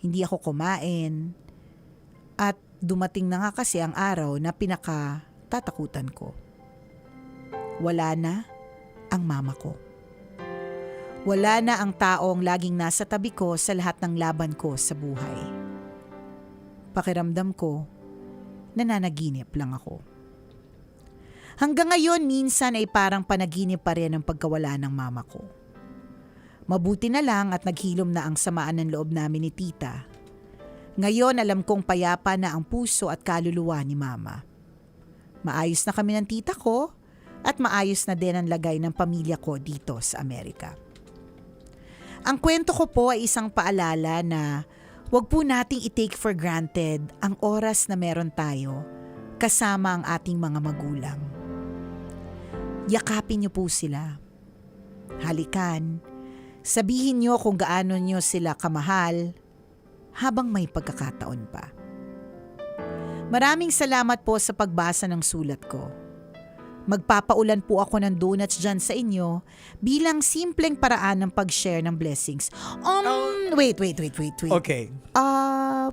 Hindi ako kumain at dumating na nga kasi ang araw na pinakatatakutan ko. Wala na ang mama ko. Wala na ang taong laging nasa tabi ko sa lahat ng laban ko sa buhay. Pakiramdam ko, nananaginip lang ako. Hanggang ngayon, minsan ay parang panaginip pa rin ang pagkawala ng mama ko. Mabuti na lang at naghilom na ang samaan ng loob namin ni tita. Ngayon, alam kong payapa na ang puso at kaluluwa ni mama. Maayos na kami ng tita ko at maayos na din ang lagay ng pamilya ko dito sa Amerika. Ang kwento ko po ay isang paalala na huwag po nating i-take for granted ang oras na meron tayo kasama ang ating mga magulang. Yakapin niyo po sila. Halikan, sabihin niyo kung gaano niyo sila kamahal habang may pagkakataon pa. Maraming salamat po sa pagbasa ng sulat ko. Magpapaulan po ako ng donuts dyan sa inyo bilang simpleng paraan ng pag-share ng blessings. Wait. Okay.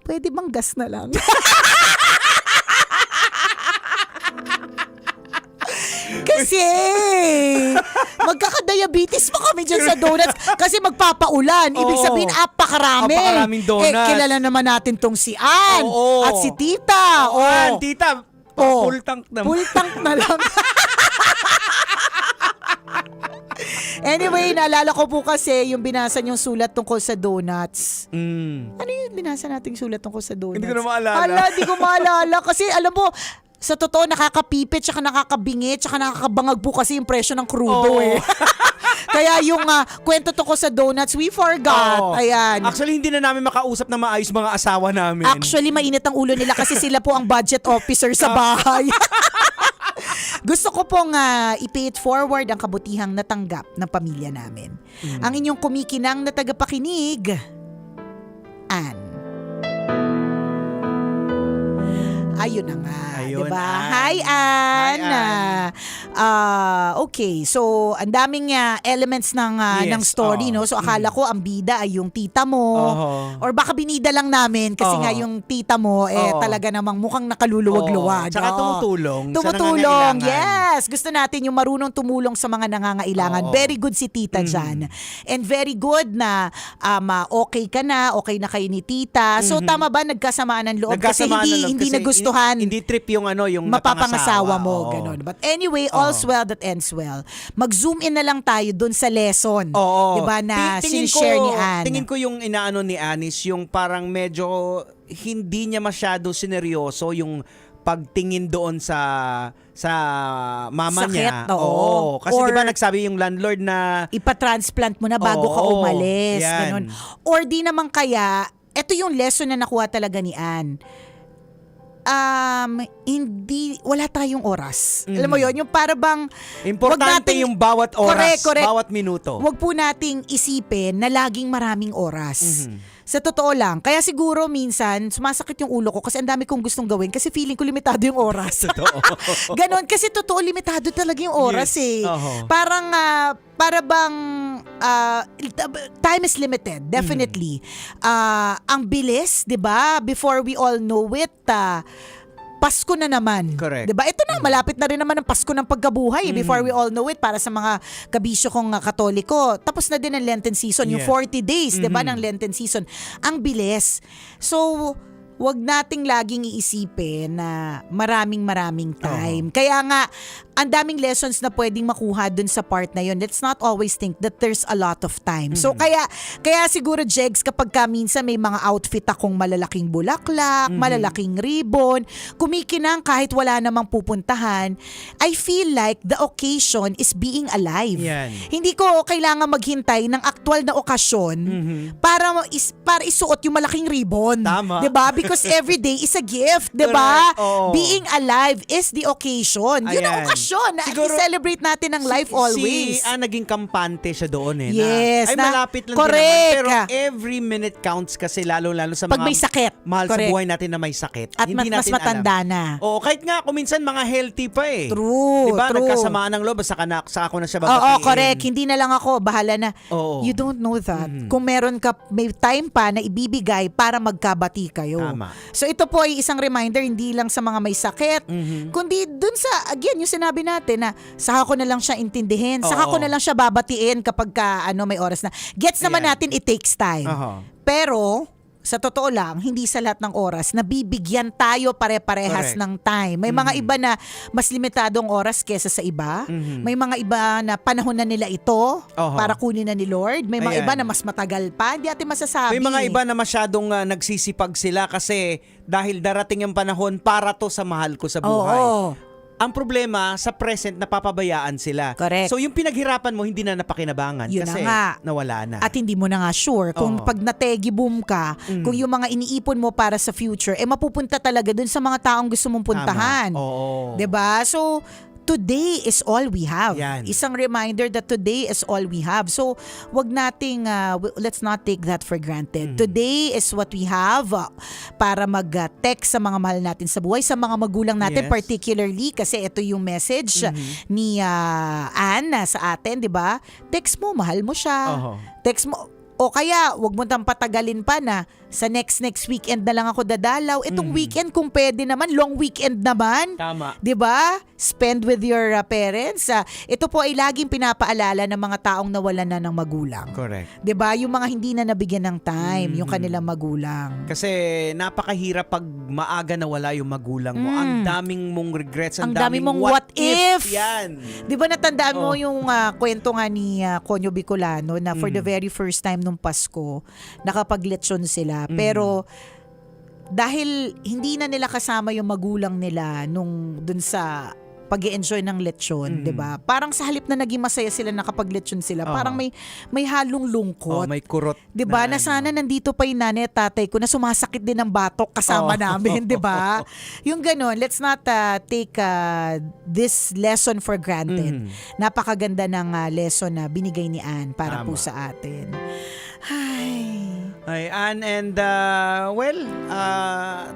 Pwede bang gas na lang? Kasi magkaka-diabetes pa kami dyan sa donuts kasi magpapaulan. Ibig sabihin, apakarami. Apakaraming donuts. Kilala naman natin tong si Ann at si Tita. Ann, Tita, full tank na. Full tank na lang. Anyway, naalala ko po kasi yung binasa niyong sulat tungkol sa donuts. Ano yung binasa nating sulat tungkol sa donuts? Hindi ko na maalala. Hindi ko maalala. Kasi alam mo, sa totoo, nakakapipit, tsaka nakakabingit, tsaka nakakabangag po kasi yung presyo ng krudo eh. Kaya yung kwento tungkol sa donuts, we forgot. Ayan. Actually, hindi na namin makausap na maayos mga asawa namin. Actually, mainit ang ulo nila kasi sila po ang budget officer sa bahay. Gusto ko pong i-pay it forward ang kabutihang natanggap ng pamilya namin. Ang inyong kumikinang na tagapakinig, Ann. Ayun na nga, Ayun, diba? Ann. Hi, Ann. Hi, Ann. Okay, so ang daming elements ng Yes, ng story, no? So akala ko ang bida ay yung tita mo. Or baka binida lang namin kasi nga yung tita mo talaga namang mukhang nakaluluwag-luwag. Tsaka tumutulong. sa Tumutulong, nangangailangan. yes. Gusto natin yung marunong tumulong sa mga nangangailangan. Very good si tita dyan. And very good na okay ka na, okay na kayo ni tita. So tama ba, nagkasamaan ng loob? Kasi Nagkasamaan na loob hindi kasi nagustuhan. Hindi trip yung yung mapapangasawa mo, Oo. ganun. But anyway, all's well that ends well. Mag-zoom in na lang tayo dun sa lesson. Oo. Diba, na Tingin sinishare ni Ann. Tingin ko yung inaano ni Anis, yung parang medyo hindi niya masyado sineryoso yung pagtingin doon sa mama Sakit, niya. oo. Kasi Or- 'di ba nagsabi yung landlord na Ipa-transplant mo na bago ka Oo, umalis. yan. Ganun. Or di naman kaya, eto yung lesson na nakuha talaga ni Ann. Wala tayong oras. Alam mo yon, yung para bang importante yung bawat oras, correct. bawat minuto. Wag po nating isipin na laging maraming oras. Sa totoo lang. Kaya siguro minsan, sumasakit yung ulo ko kasi ang dami kong gustong gawin kasi feeling ko limitado yung oras. Ganon. Kasi totoo, limitado talaga yung oras Yes. eh. Oho. Parang, para bang, time is limited. Definitely. Ang bilis, di ba? Before we all know it, Pasko na naman. Correct. 'Di ba? Ito na, malapit na rin naman ang Pasko ng pagkabuhay. Before we all know it, para sa mga kabisyo kong Katoliko, tapos na din ang Lenten season, yung Yeah. 40 days, 'di ba, ng Lenten season. Ang bilis. So, wag nating laging iisipin na maraming time. Kaya nga, ang daming lessons na pwedeng makuha dun sa part na yun. Let's not always think that there's a lot of time. So, kaya siguro, Jegs, kapag minsan may mga outfit akong malalaking bulaklak, malalaking ribbon, kumikinang kahit wala namang pupuntahan, I feel like the occasion is being alive. Yan. Hindi ko kailangan maghintay ng aktual na okasyon para isuot yung malaking ribbon. Tama. 'Di ba? Because every day is a gift, 'di ba? Correct. Oo. Being alive is the occasion. Yun ang Ayan. okasyon na Siguro, i-celebrate natin ang life always. Naging kampante siya doon eh. Yes, Ay, malapit lang correct. din naman. Pero every minute counts kasi lalo sa Pag mga may sakit. mahal Correct. sa buhay natin na may sakit. At Hindi mas natin matanda alam. na. Oo, kahit nga kung minsan mga healthy pa eh. True, Diba? true. Nagkasamaan ng loob, saka ako na siya babatiin. Oo, correct. Hindi na lang ako, bahala na. Oo. You don't know that. Kung meron ka, may time pa na ibibigay para magkabati kayo. Tama. So ito po ay isang reminder, hindi lang sa mga may sakit, kundi dun sa, again, yung sinabi natin na saka ko na lang siya intindihin, saka ko na lang siya babatiin kapag may oras na. Gets naman natin, it takes time. Pero, sa totoo lang, hindi sa lahat ng oras nabibigyan tayo pare-parehas Correct. ng time. May mga iba na mas limitadong oras kesa sa iba. May mga iba na panahon na nila ito para kunin na ni Lord. May mga Ayan. iba na mas matagal pa. Hindi natin masasabi. May mga iba na masyadong nagsisipag sila kasi dahil darating ang panahon para to sa mahal ko sa buhay. Oo. Ang problema, sa present, napapabayaan sila. Correct. So, yung pinaghirapan mo, hindi na napakinabangan Yun kasi na nga. nawala na. At hindi mo na nga sure kung pag nategi boom ka, kung yung mga iniipon mo para sa future, mapupunta talaga dun sa mga taong gusto mong puntahan. Tama. Oo. 'Di ba? So, today is all we have. Yan. Isang reminder that today is all we have. So, wag nating, let's not take that for granted. Today is what we have para mag-text sa mga mahal natin sa buhay, sa mga magulang natin, Yes. particularly kasi ito yung message ni Ann sa atin, di ba? Text mo, mahal mo siya. Oho. Text mo, O kaya, wag mo tang patagalin pa na sa next weekend na lang ako dadalaw. Itong weekend, kung pwede naman, long weekend naman. Tama. 'Di ba? Spend with your parents. Ito po ay laging pinapaalala ng mga taong nawalan na ng magulang. Correct. 'Di ba? Yung mga hindi na nabigyan ng time, yung kanilang magulang. Kasi napakahirap pag maaga nawala yung magulang mo. Ang daming mong regrets, Ang dami mong what if. Yan. 'Di ba natandaan mo yung kwento nga ni Conyo Bicolano na for the very first time nung Pasko, nakapagletsyon sila. Pero dahil hindi na nila kasama yung magulang nila nung dun sa pag-i-enjoy ng lechon, 'di ba? Parang sa halip na naging masaya sila nakapag-lechon sila, parang may halong lungkot. May kurot. 'Di ba? Na sana nandito pa yung nanay at tatay ko na sumasakit din ng batok kasama namin, 'di ba? Yung ganun, let's not take this lesson for granted. Napakaganda ng lesson na binigay ni Ann para po sa atin. Ay, Ann, and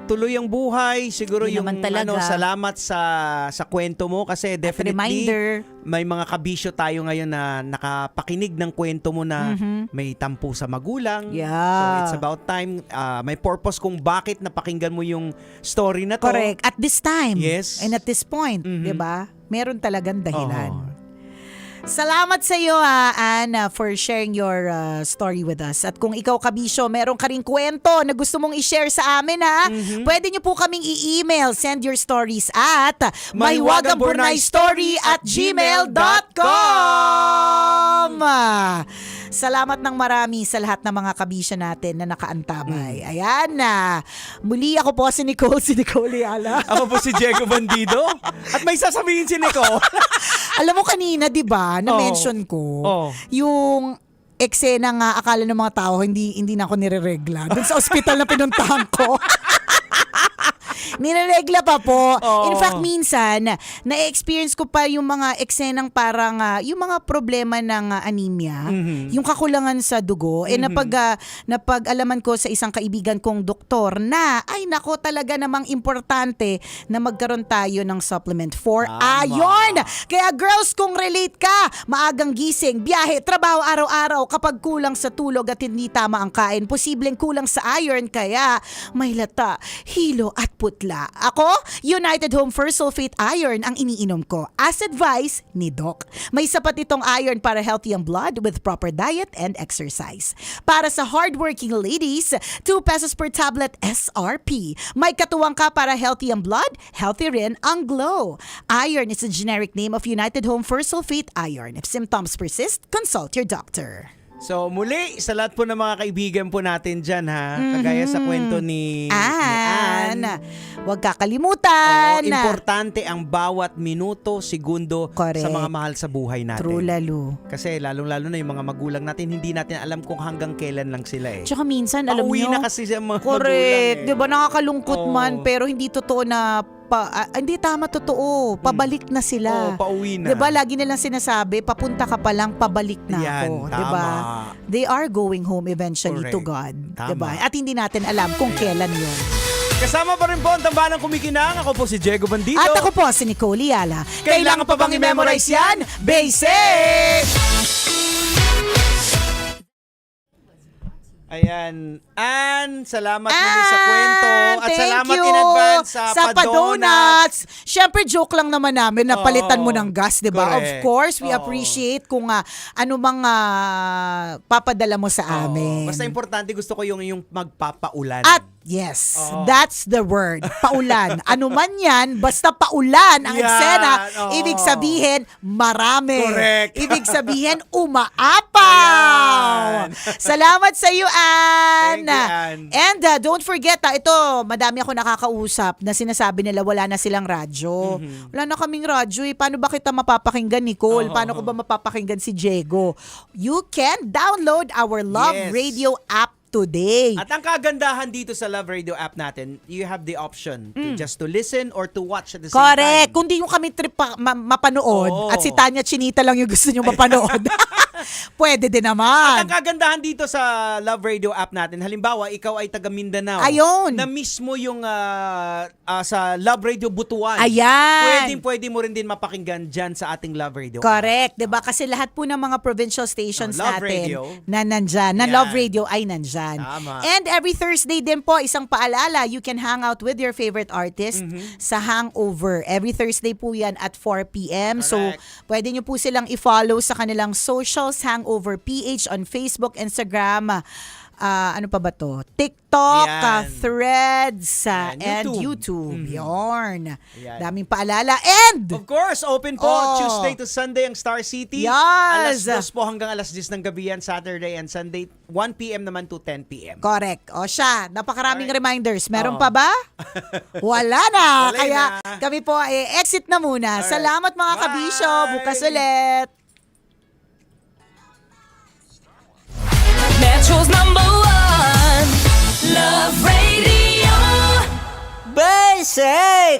tuloy ang buhay. Siguro Yun yung naman talaga. salamat sa kwento mo kasi definitely reminder. may mga kabisyo tayo ngayon na nakapakinig ng kwento mo na may tampo sa magulang. Yeah. So it's about time. May purpose kung bakit napakinggan mo yung story na to. Correct. At this time. Yes. And at this point, 'di ba? Meron talagang dahilan. Salamat sa iyo, Ann, for sharing your story with us. At kung ikaw, kabisyo, meron ka ring kwento na gusto mong i-share sa amin, pwede nyo po kaming i-email. Send your stories at mahiwagangburnaystory@gmail.com. Salamat ng marami sa lahat ng mga kabisyo natin na nakaantabay. Ayan na. Muli ako po si Nicole Liala. Ako po si Diego Bandido. At may sasabihin si Nico. Alam mo kanina, 'di ba, na-mention ko yung eksena nga akala ng mga tao hindi na ako nireregla. Doon sa ospital na pinuntahan ko. Nireregla pa po. In fact, minsan, na-experience ko pa yung mga eksenang parang, yung mga problema ng anemia, yung kakulangan sa dugo, napag-alaman ko sa isang kaibigan kong doktor na, ay nako, talaga namang importante na magkaroon tayo ng supplement for iron. Kaya girls, kung relate ka, maagang gising, biyahe, trabaho araw-araw, kapag kulang sa tulog at hindi tama ang kain, posibleng kulang sa iron, kaya may lata, hilo at putla. Ako, United Home First Sulfate Iron ang iniinom ko as advice ni Doc. May sapat itong iron para healthy ang blood with proper diet and exercise. Para sa hardworking ladies, 2 pesos per tablet SRP. May katuwang ka para healthy ang blood, healthy rin ang glow. Iron is a generic name of United Home First Sulfate Iron. If symptoms persist, consult your doctor. So muli, sa lahat po ng mga kaibigan po natin dyan kagaya sa kwento ni Ann. Huwag kakalimutan. Importante ang bawat minuto, segundo sa mga mahal sa buhay natin. True, lalo. Kasi lalong-lalo na yung mga magulang natin, hindi natin alam kung hanggang kailan lang sila eh. Tsaka minsan, alam Pauwi nyo, na kasi sa mga correct. magulang eh. Diba, nakakalungkot man, pero hindi totoo na hindi tama, totoo. Pabalik na sila. Pauwi na. 'Di ba? Lagi nilang sinasabi, papunta ka pa lang, pabalik na ako, 'di ba? They are going home eventually to God, 'di ba? At hindi natin alam kung kailan 'yon. Kasama pa rin po ang tambanang kumikinang. Ako po si Diego Bandido. At ako po si Nicole Liala. Kailangan pa bang i-memorize yan? Basic! Ayan. Ann, salamat muli sa kwento. At Thank salamat you in advance sa pa-donuts. Siyempre, joke lang naman namin na palitan mo ng gas, di ba? Of Correct. course, we appreciate kung ano mang papadala mo sa amin. Basta importante, gusto ko yung magpapaulan. At yes, that's the word. Paulan. Ano man yan, basta paulan ang Yan, eksena. oo. Ibig sabihin, marami. Correct. Ibig sabihin, umaapaw. Salamat sa iyo, Ann. Thank you, Ann. And don't forget, ito, madami ako nakakausap na sinasabi nila wala na silang radyo. Wala na kaming radyo eh. Paano ba kita mapapakinggan, Nicole? Paano ko ba mapapakinggan si Diego? You can download our Love Yes. Radio app today. At ang kagandahan dito sa Love Radio app natin, you have the option to just to listen or to watch at the same Correct. time. Kung di yung kami trip mapanood Oo. at si Tanya Chinita lang yung gusto nyo mapanood. Pwede din At naman. ang kagandahan dito sa Love Radio app natin, halimbawa, ikaw ay taga Mindanao. Ayun. Na mismo yung sa Love Radio Butuan. Ayan. Pwede mo rin din mapakinggan dyan sa ating Love Radio. Correct, 'di ba? Kasi lahat po ng mga provincial stations Love natin Radio. na nandyan, na Ayan. Love Radio ay nandyan. Tama. And every Thursday din po, isang paalala, you can hang out with your favorite artist sa Hangover. Every Thursday po 'yan at 4 p.m. So, pwede nyo po silang i-follow sa kanilang socials, Hangover PH on Facebook, Instagram, ano pa ba to? TikTok, Ayan. Threads, Ayan, and YouTube. YouTube. Yorn. Ayan. Daming paalala. And Of course, open po Oh. Tuesday to Sunday ang Star City. Yes. Alas 2 po hanggang alas 10 ng gabi yan, Saturday and Sunday, 1 p.m. naman to 10 p.m. correct. O siya, napakaraming reminders. Meron Oo. pa ba? Wala na. Wala Kaya na. kami po ay exit na muna. Alright. Salamat mga Bye. kabisyo. Bukas ulit. Metro's #1 Love Radio. Basic!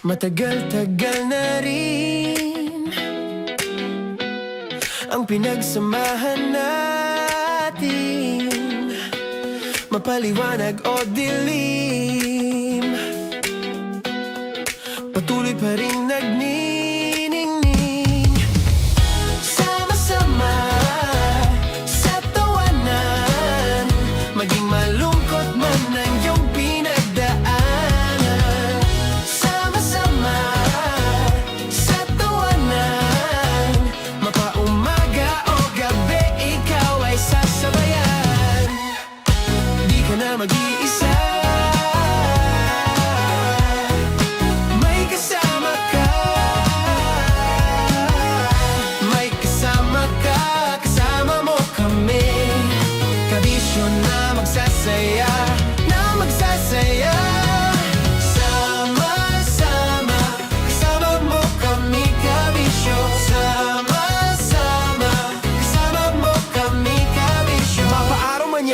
Matagal-tagal na rin ang pinagsamahan natin, mapaliwanag o dilim, patuloy pa rin nagniningning. Sama-sama sa tawanan, maging malungkot man ang iyong pinagdaanan. Sama-sama sa tawanan, mapaumaga o gabi, ikaw ay sasabayan. Di ka na mag-iisa, may kasama ka.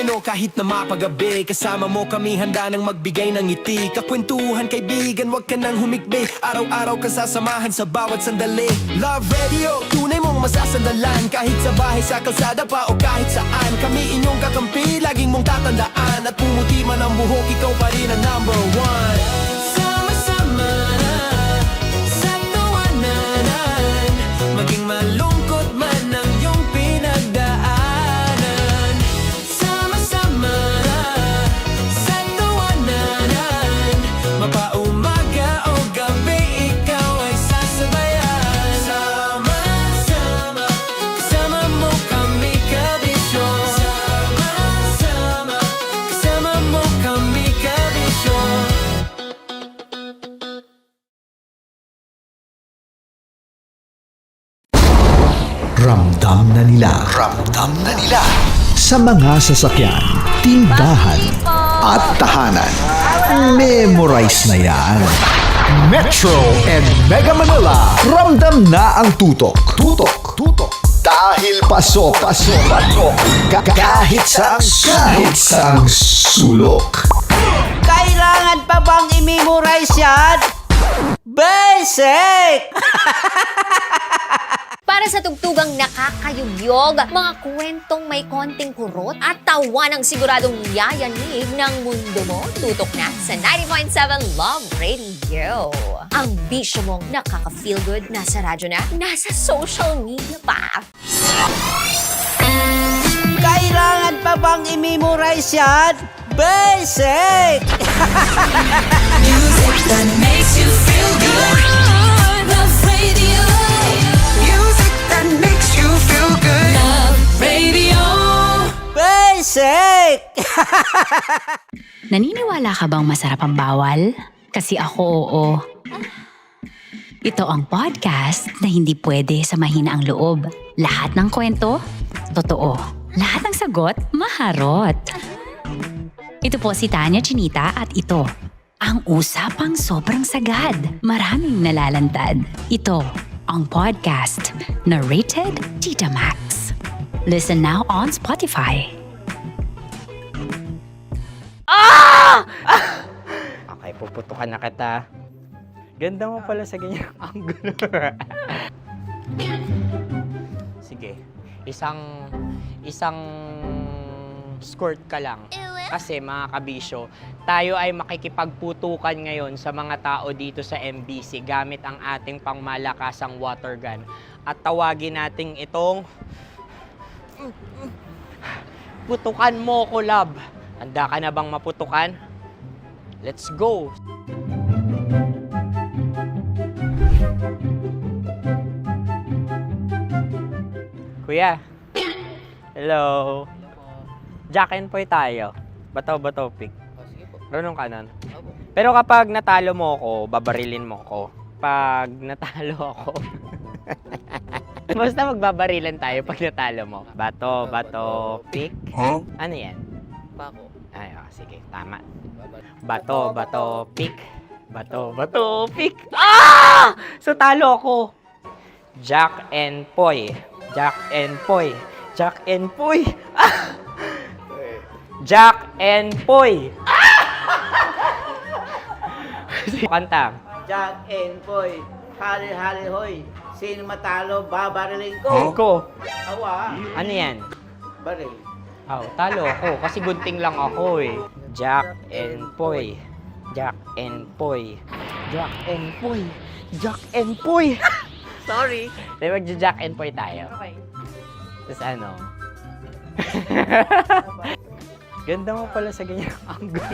yano kahit na mapagabi. Kasama mo kami handa nang magbigay ng ngiti. Kakwentuhan kaibigan, wag ka nang humikbi. Araw-araw ka sasamahan sa bawat sandali. Love Radio, tunay mong masasandalan. Kahit sa bahay, sa kalsada pa o kahit saan. Kami inyong kakampi, laging mong tatandaan. At pumuti man ang buhok, ikaw pa rin ang number one. Sama-sama na sa tawanan, maging malungkot man ang iyong pinagdaanan. Sama-sama na sa tawanan, mapaumaga o gabi, ikaw ay sasabayan. Sama-sama, kasama mo kami kabisyo. Sama-sama, kasama mo kami kabisyo. Ramdam na nila sa mga sasakyan, tindahan at tahanan. Memorize na yan. Metro and Mega Manila, ramdam na ang tutok. Dahil pasok. Kahit saang sulok. Kailangan pa bang i-memorize yan? Basic! Para sa tugtugang nakakayugyog, mga kwentong may konting kurot at tawa ng siguradong yayanig ng mundo mo, tutok na sa 90.7 Love Radio. Ang bisyo mong nakaka-feel good, nasa radyo na, nasa social media pa. Kailangan pa bang i-memorize yan? Basic! Music that makes you feel good. Love Radio. Music that makes you feel good. Love Radio. Basic! Naniniwala ka bang masarap ang bawal? Kasi ako, oo. Ito ang podcast na hindi pwede sa mahina ang loob. Lahat ng kwento, totoo. Lahat ng sagot, maharot. Ito po si Tanya Chinita at ito, ang usapang sobrang sagad. Maraming nalalantad. Ito, ang podcast na rated Tita Max. Listen now on Spotify. Okay, puputukan na kita. Ganda mo pala sa ganyang angulo. Sige, isang skirt ka lang. Kasi mga kabisyo, tayo ay makikipagputukan ngayon sa mga tao dito sa MBC gamit ang ating pangmalakasang water gun. At tawagin natin itong putukan mo ko, love. Handa ka na bang maputukan? Let's go! Kuya. Hello. Jack and Poy tayo. Bato-bato pick. Runong ka nun. Pero kapag natalo mo ako, babarilin mo ako. Pag natalo ako, basta magbabarilan tayo pag natalo mo. Bato, pick. Huh? Ano yan? Bako. Ay, oh, sige, tama. Bato, pick. Bato, pick. Ah! So talo ako. Jack and Poy. Jack and Poy. Jack and Poy. Ah! Jack and Poy. Kanta. Jack and Poy, hali-hali hoy. Sino matalo, babariling ko. Ko. Awa. Ano yan? Baril. Oh, talo ako kasi gunting lang ako eh. Jack and Poy. Jack and Poy. Jack and Poy. Jack and Poy. Sorry. Di ba Jack and Poy tayo? Okay. Tapos ano? Ganda mo pala sa ganyang angulo.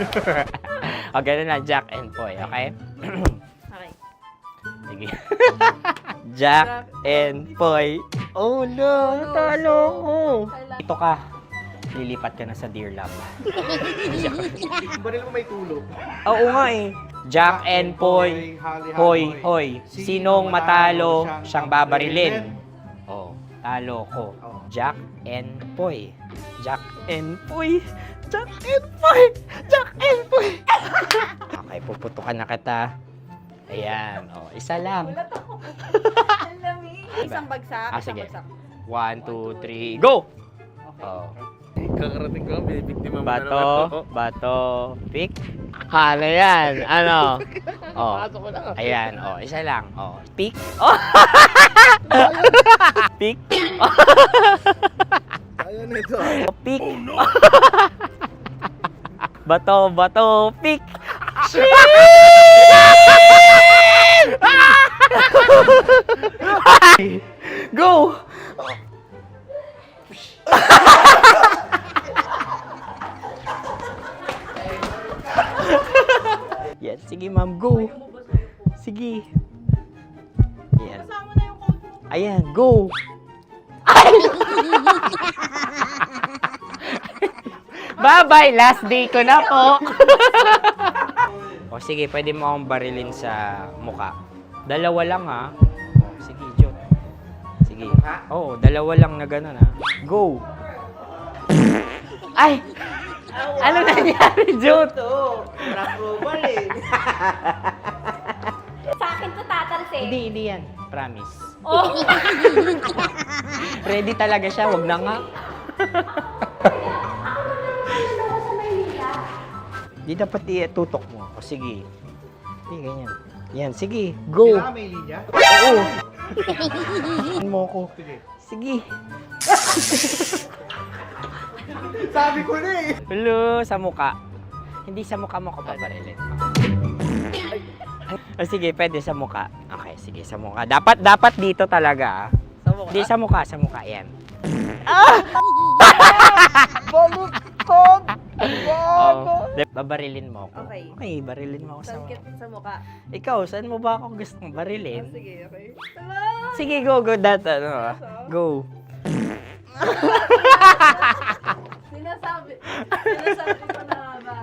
O, ganun na, Jack and Poy, okay? Okay. Sige. Jack and Poy. Oh no, talo ko. Ito ka. Lilipat ka na sa Dear Love. Baril mo may tulog. Oo nga eh. Jack and Poy. Hoy, hoy. Sinong matalo, siyang babarilin. Oh, talo ko. Jack and Poy. Jack and Poy. Jack and Poy. Jack and Poy. Okay, puputukan na kita. Ayan. Oh, isa lang. Isang bagsak. Ah, sige. 1, 2, 3, go! Oh. Kakarating ko, binibiktima mo na naman Bato, ako. bato, pick. Ano yan? Ano? Oh. Pasok ko na. Ayan, oh, isa lang. Oh, pick. Oh. Pick. Ayaw na ito. Oh, pick. Bato, bato, pick. Go! Yan, sige ma'am, go. Sige. Yan. Ayan, go. Bye-bye, last day ko na po. O sige, pwede mo akong barilin sa mukha. Dalawa lang ha. O, sige, Jot. Sige. Oo, dalawa lang na gano'n ha. Go. Ay! Ano nangyari, Jot? Wala approval eh. Sa akin to tatalsik. Hindi yan. Promise. Oh. Ready talaga siya, wag na nga. Di dapat tutok mo. O sige. Sige, ganyan. Yan, sige. Go. Kailangan may linya? Oo. Mo ko. Sige. Sabi ko na eh. Hello, sa mukha. Hindi sa mukha mo ko paparilin. O sige, pwede sa mukha. Okay, sige, sa mukha. Dapat dito talaga. Sa mukha? Hindi, sa mukha. Yan. Baluktot! Oh, babarilin mo ako. Okay. Okay, barilin mo ako sa mukha. Sa mukha. Ikaw, saan mo ba ako gustong barilin? Sige, okay. Sige, go. Go. Sinasabi ko na ba?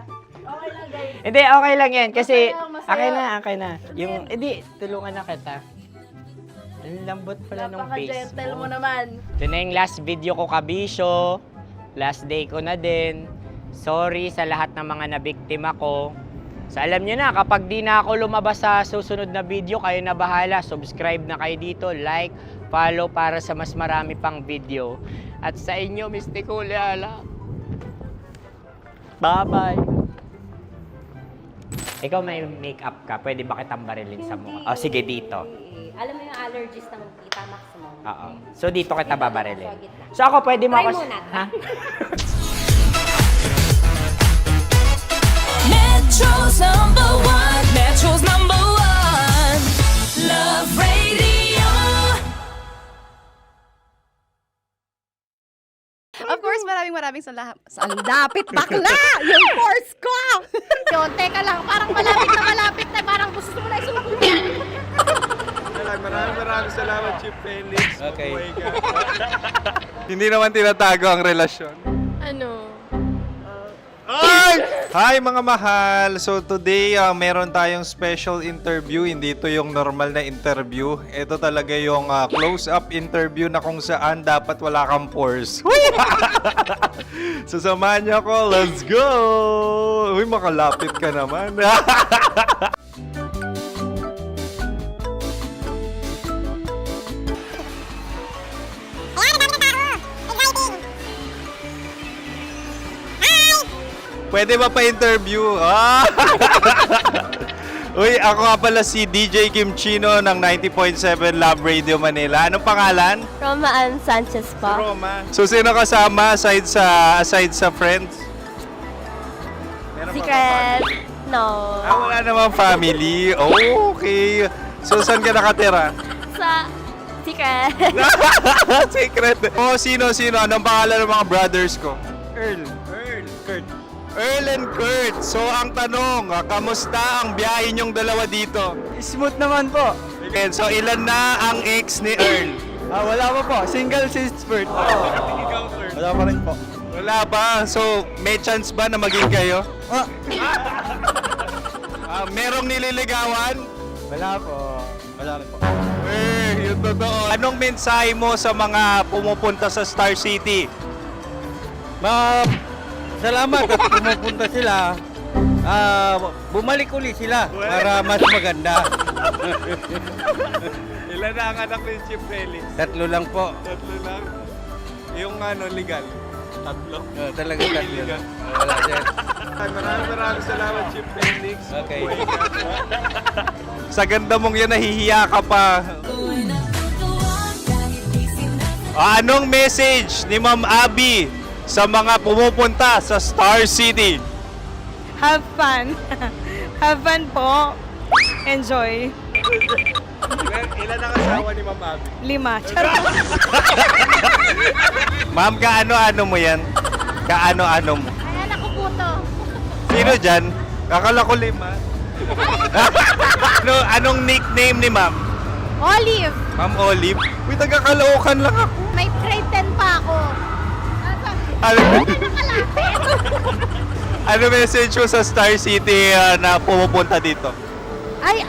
Okay lang, guys. Hindi, okay lang yan. Kasi, Okay lang, masaya. okay na. Yung, hindi, tulungan na kita. Ang lambot pala nung face Napaka-gentle mo. mo naman. Ito na yung last video ko, kabisyo. Last day ko na din. Sorry sa lahat ng mga nabiktima ko. So alam nyo na, kapag di na ako lumabas sa susunod na video, kayo na bahala. Subscribe na kayo dito, like, follow para sa mas marami pang video. At sa inyo, Mistiko Leala. Bye-bye. Ikaw may makeup ka, pwede ba kitang barilin sa mukha? O sige, dito. Alam mo yung allergies ng Tita Max mo? Oo. So dito kita babarilin. So ako pwede mo Try ako... muna. Ha? Metro's number one. Metro's number one. Love Radio. Of course, maraming salamat. Ang lapit bakla! Yung course ko! Yun, teka lang, parang malapit na, parang gusto mo na isulat. Maraming salamat, Chief Felix. Okay. Mabuhay ka. Hindi naman tinatago ang relasyon. Ano? Ay! Hi mga mahal! So today, meron tayong special interview. Hindi ito yung normal na interview. Ito talaga yung close-up interview na kung saan dapat wala kang pores. So samahan niyo ako. Let's go! Uy, makalapit ka naman. Pwede ba pa-interview? Ah! Uy, ako nga pala si DJ Kim Chino ng 90.7 Love Radio Manila. Anong pangalan? Roma Ann Sanchez po. Roma. So, sino kasama aside sa friends? Meron pa ba Secret. family? No. Wala namang family. Oh, okay. So, saan ka nakatira? Sa secret. Secret. Oh, sino? Anong pangalan ng mga brothers ko? Earl, Kurt. Earl and Kurt. So, ang tanong, kamusta ang biyahe niyong dalawa dito? Smooth naman po. Okay, so ilan na ang ex ni Earl? Wala pa po. Single since birth. Wala pa rin po. Wala ba? So, may chance ba na maging kayo? Merong nililigawan? Wala po. Wala rin po. Yung totoo. Anong mensahe mo sa mga pumupunta sa Star City? Salamat at pumupunta sila. Bumalik uli sila para mas maganda. Ilan na ang anak ni Chief Felix? 3 lang po. 3 lang. Yung legal? tatlo. Talaga tatlo. Wala, sir. Maraming salamat, Chief Felix. Okay. Sa ganda mong yan, nahihiya ka pa. Anong message ni Ma'am Abby sa mga pumupunta sa Star City? Have fun. Have fun po. Enjoy. Ilan ang asawa ni Ma'am Abby? 5. Ma'am, kaano-ano mo yan? Kaano-ano mo? Ay, anak ko po to. Sino dyan? Akala ko 5. Anong nickname ni Ma'am? Olive, Ma'am Olive? Uy, taga-Caloocan lang ako. may grade 10 pa ako. Ano, Nakalapit. ano message mo sa Star City na pumupunta dito? Ay,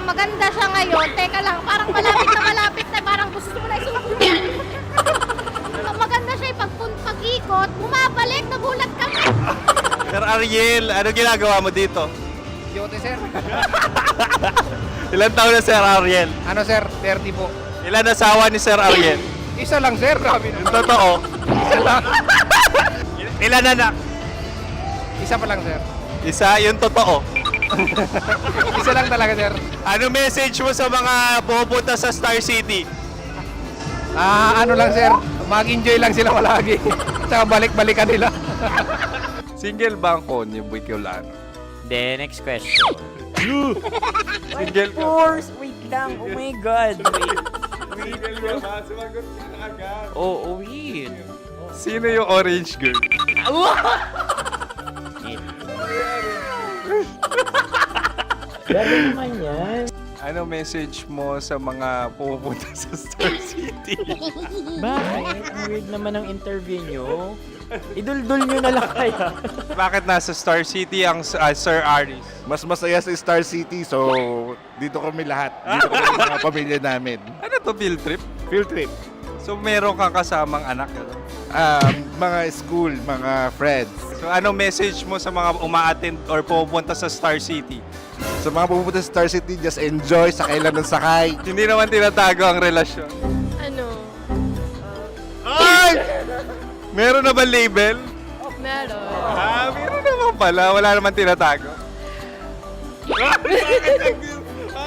maganda siya ngayon. Teka lang, parang malapit na. Parang gusto mo na isubukan. Maganda siya pag-ikot, bumabalik, nagulat ka. Sir Ariel, ano ginagawa mo dito? Yote, sir. Ilan taon na Sir Ariel? Ano, sir? 30 po. Ilan asawa ni Sir Ariel? Isa lang, sir. Grabe Yung totoo? Isa lang. Ilan anak? Isa pa lang, sir. Isa, yung totoo. Isa lang talaga, sir. Ano message mo sa mga pumupunta sa Star City? Ano lang, sir. Mag-enjoy lang sila palagi. Tsaka balik-balikan nila. Single ba ang Konyo, Boy Kiolano? Then, next question. Single ka? Wait lang. Oh my God. Single ka ba? Sumagot ka na agad. Oh, wait. Sino yung orange girl? Grabe naman yan. Ano message mo sa mga pumupunta sa Star City? Bakit? Ang weird naman ng interview nyo. Idul-dul nyo na lang kaya. Bakit nasa Star City ang Sir Aris? Mas masaya sa Star City, so dito kami lahat. Dito kami mga pamilya namin. Ano to, field trip? Field trip. So meron kang kasamang anak? Ano? Mga school, mga friends. So ano message mo sa mga uma-attend or pumupunta sa Star City? Sa mga pupunta sa Star City, just enjoy, sakay lang ng sakay. Hindi naman tinatago ang relasyon. Ano? Ay! Meron na ba label? Meron. Meron naman pala. Wala naman tinatago.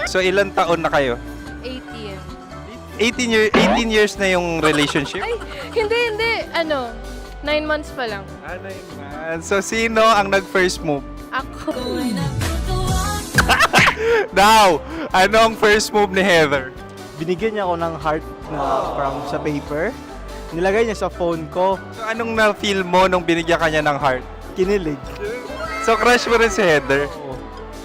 So ilan taon na kayo? 18. 18 years na yung relationship? Hindi. 9 months pa lang. So sino ang nag-first move? Ako. Now, ano ang first move ni Heather? Binigyan niya ako ng heart na from sa paper. Nilagay niya sa phone ko. So anong na-feel mo nung binigyan ka niya ng heart? Kinilig. So crush mo rin si Heather?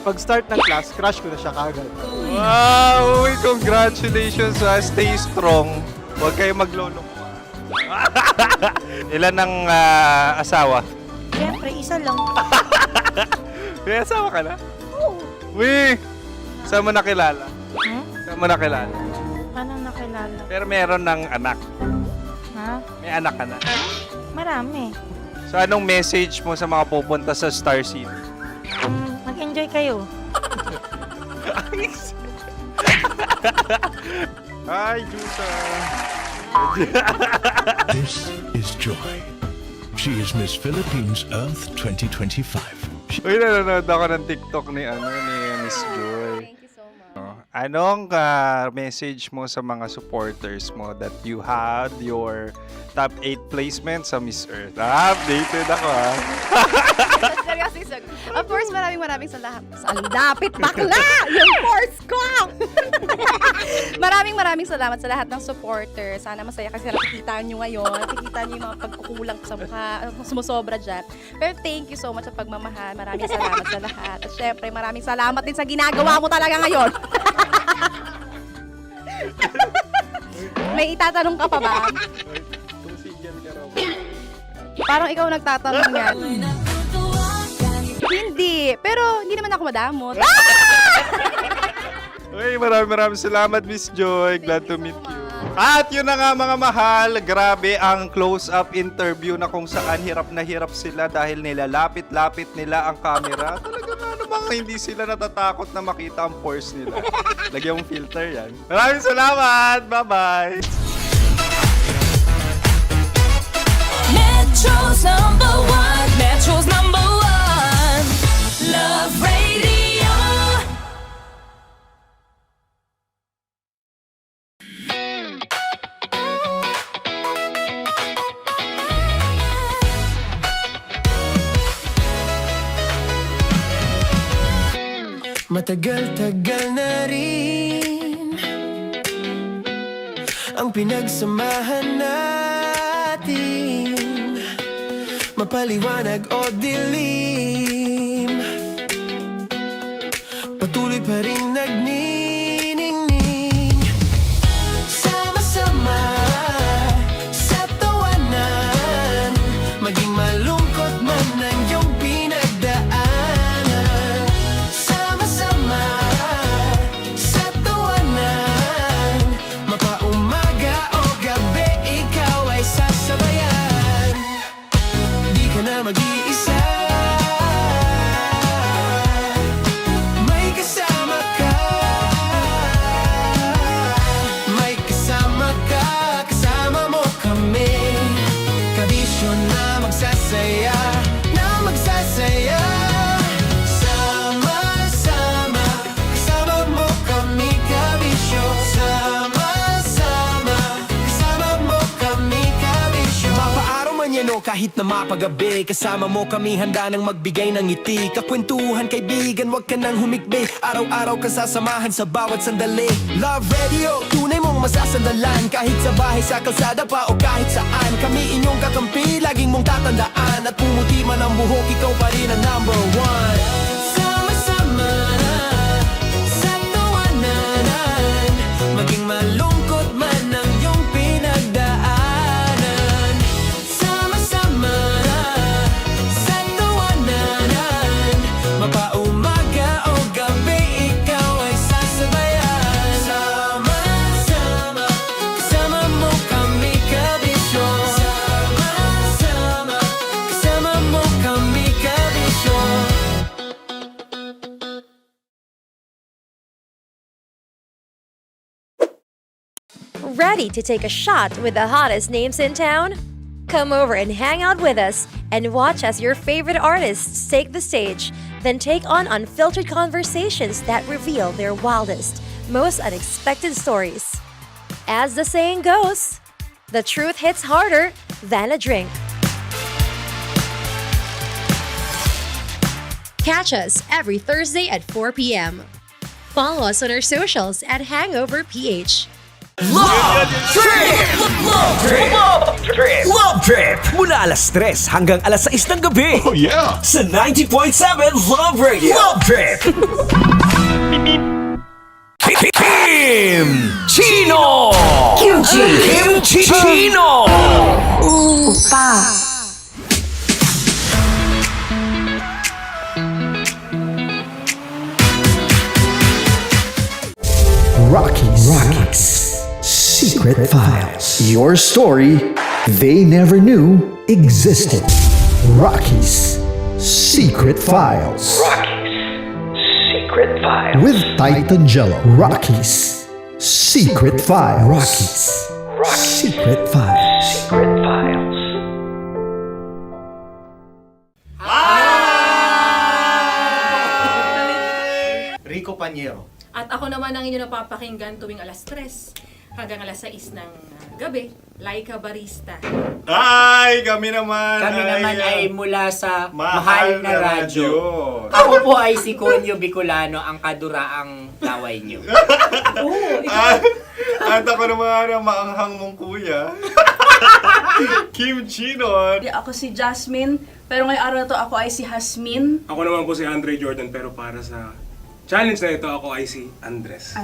Pag-start ng class, crush ko na siya kagad. Wow! Uy, congratulations! Stay strong. Huwag kayo maglolo. Ilan ang asawa? Siyempre, isa lang. May asawa ka na? Oo. Uy! Saan mo nakilala? Saan mo nakilala? Paano nakilala? Pero meron ng anak. Ha? May anak ka na. Marami. So anong message mo sa mga pupunta sa Star City? Mag-enjoy kayo. Hi, Jusa! This is Joy. She is Miss Philippines Earth 2025. Uy, nanonood ako ng TikTok ni Miss Joy. Thank you so much. Anong message mo sa mga supporters mo that you had your top 8 placement sa Miss Earth? Updated ako Of course, maraming salamat. Ang lapit bakla! Yung course ko! maraming salamat sa lahat ng supporters. Sana masaya kasi nakikita nyo ngayon. Nakikita nyo yung mga pagkukulang ko sa mukha. Sumusobra dyan. Pero thank you so much sa pagmamahal. Maraming salamat sa lahat. At syempre, maraming salamat din sa ginagawa mo talaga ngayon. May itatanong ka pa ba? Parang ikaw nagtatanong yan. Hindi. Pero hindi naman ako madamot. Uy, maraming salamat, Miss Joy. Glad to meet you. At yun na nga mga mahal, grabe ang close-up interview na kung saan hirap na hirap sila dahil nilalapit-lapit nila ang camera. Talaga nga namang hindi sila natatakot na makita ang pores nila. Lagyan mong filter yan. Maraming salamat! Bye-bye! Matagal-tagal na rin ang pinagsamahan natin, mapaliwanag o dilim, patuloy pa rin nagniningning. Sama-sama sa tawanan, maging malungkot man ang iyong pinagdaanan. Sama-sama sa tawanan, mapaumaga o gabi, ikaw ay sasabayan. Di ka na mag-iisa, may kasama ka. May kasama ka, kasama mo kami. Kabisyo na magsasaya, na magsasaya. Sama-sama, kasama mo kami, kabisyo. Sama-sama, kasama mo kami, kabisyo. Mapaaraw man yan o kahit na mapagabi, kasama mo kami, handa nang magbigay ng ngiti. Kakwentuhan, kaibigan, wag ka nang humikbi. Araw-araw ka sasamahan sa bawat sandali. Love Radio, tunay mong masasandalan. Kahit sa bahay, sa kalsada pa o kahit saan, kami inyong kakampi, laging mong tatandaan. At pumuti man ang buhok, ikaw pa rin ang number one. Sama-sama sa tawanan, maging malungkot man ang iyong pinagdaanan. Sama-sama sa tawanan, mapaumaga o gabi, ikaw ay sasabayan. Sama-sama, kasama mo kami, kabisyo. Sama-sama, kasama mo kami, kabisyo. Ready to take a shot with the hottest names in town? Come over and hang out with us and watch as your favorite artists take the stage, then take on unfiltered conversations that reveal their wildest, most unexpected stories. As the saying goes, the truth hits harder than a drink. Catch us every Thursday at 4 p.m. Follow us on our socials at Hangover PH. Love Trip! Love Trip! Love Trip! Love Trip! Mula alas 3 hanggang alas 6 ng gabi. Oh yeah! Sa 90.7 Love Radio. Love Trip! Kim Chino! Kim Chino! Upa. Rockies. Secret Files. Your story they never knew existed. Rockies Secret Files. Secret Files. With Titan Jello. Rockies Secret Files. Rockies Secret Files. Secret Files. Rico Panyero. At ako naman ang inyo napapakinggan tuwing alas 3 hanggang alas 6 ng gabi, Laika Barista. Ay, kami naman. Kami naman ay mula sa Mahal na Radyo. Ako Ako po ay si Conyo Bicolano, ang kaduraang laway nyo. At ako naman ang maanghang mong kuya. Kim Chino. Ako si Jasmine, pero ngayong araw na to ako ay si Hasmin. Ako naman po si Andre Jordan, pero para sa challenge na ito, ako ay si Andres.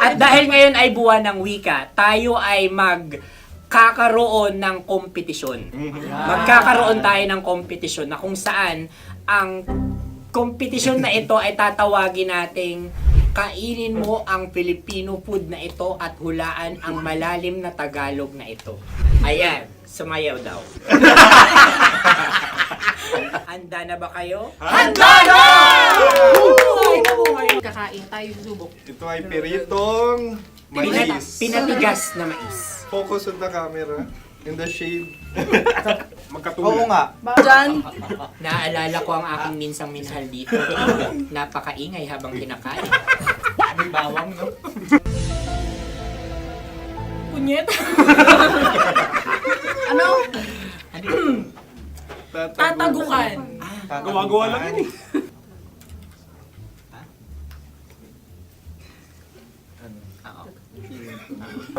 At dahil ngayon ay buwan ng wika, tayo ay magkakaroon ng kompetisyon. Magkakaroon tayo ng kompetisyon na kung saan ang kompetisyon na ito ay tatawagin nating kainin mo ang Filipino food na ito at hulaan ang malalim na Tagalog na ito. Ayan, sumayaw daw. Handa na ba kayo? Handa na! Kakain tayo, subok. Ito ay peritong mais. Pinatigas na mais. Focus on the camera. In the shade. Oo nga. Diyan. Naalala ko ang aking minsang minahal dito. Napakaingay habang kinakain. May bawang, no? Punyet. Ano? Tatagukan. Gawa-gawa lang yun eh.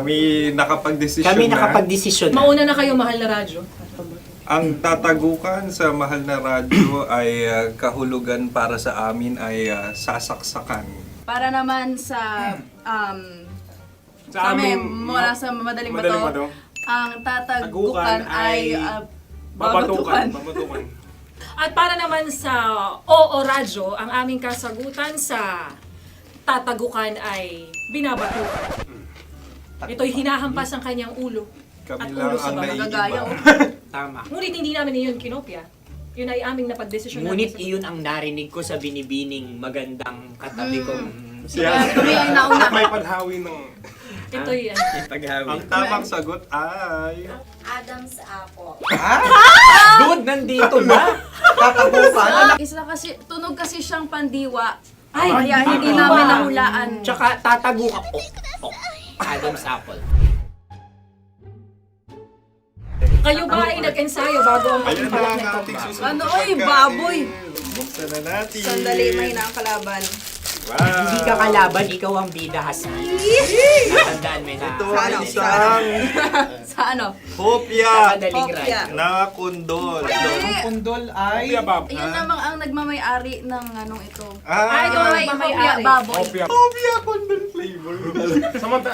Kami nakapag-desisyon Kami na. nakapag-desisyon na. Mauna na kayo, mahal na radyo. Ang tatagukan sa mahal na radyo ay kahulugan para sa amin ay sasaksakan. Para naman sa Sa amin, amin, mula sa Madaling Madaling Bato, Bato. ang tatagukan Tagukan ay Babatukan. babatukan. At para naman sa Oo Radyo, ang aming kasagutan sa tatagukan ay binabatukan. Ito'y hinahampas ang kanyang ulo. Kami At lang ulo sa ang mga naiiba. gagayaw. Tama. Ngunit hindi namin iyon kinopya. Yun ay aming napagdesisyon Ngunit namin. iyon ang narinig ko sa binibining magandang katabi kong Kami ang nauna. May panhawi ng... Ito'y Ang tamang sagot ay... Adam's apple. Dude, nandito ba? Isa kasi, tunog kasi siyang pandiwa. Ay, Kaya hindi namin nahulaan. Tsaka tatago ka. Adam's apple. kayo ba ay nag-ensayo bago ang Ayun na pagbalak ang nito? ating susunod Ano, na oy, pagkain. baboy. Buksan na natin. Sandali, may nakakalaban. Wow. Hindi ka kalaban, ikaw ang bida, Hasmi. Natandaan mo na. Ito ay isang Sa ano? hopya Nakadaling Hopya. na kundol. Hindi. Pundol ay... Yun namang ang nagmamayari ng anong ito. Ah, Ito may hopya, baboy. hopya kundol flavor. Samanta...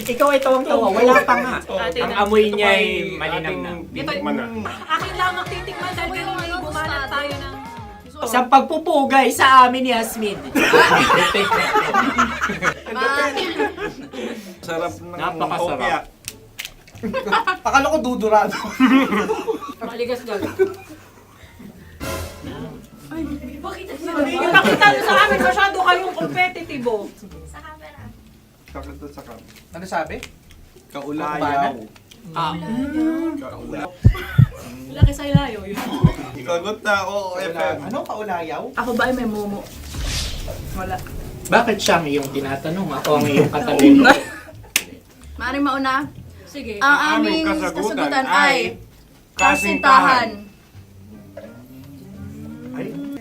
Ikaw ay tawang-tawa, wala pa nga. Ate Ang na. amoy niya ay malinang na. Ito'y akin lamang titikman dahil kayo may bumanat tayo ng... Sa pagpupugay sa amin ni Hasmin. Sarap ng Napakasarap. hopya. Akala ko dudurado. Maligas gal. Ipakita nyo sa amin, masyado kayong competitive. Kakanta sa kam. Ano sabi? Kaulayaw. Laki sa ilayo yun. Sagot na, oo, FM. Ano? Kaulayaw? Ako ba ay may momo? Wala. Bakit siya ang iyong tinatanong? Ako ang iyong katabi. Maaaring mauna. Sige. Ang aming kasagutan ay kasintahan.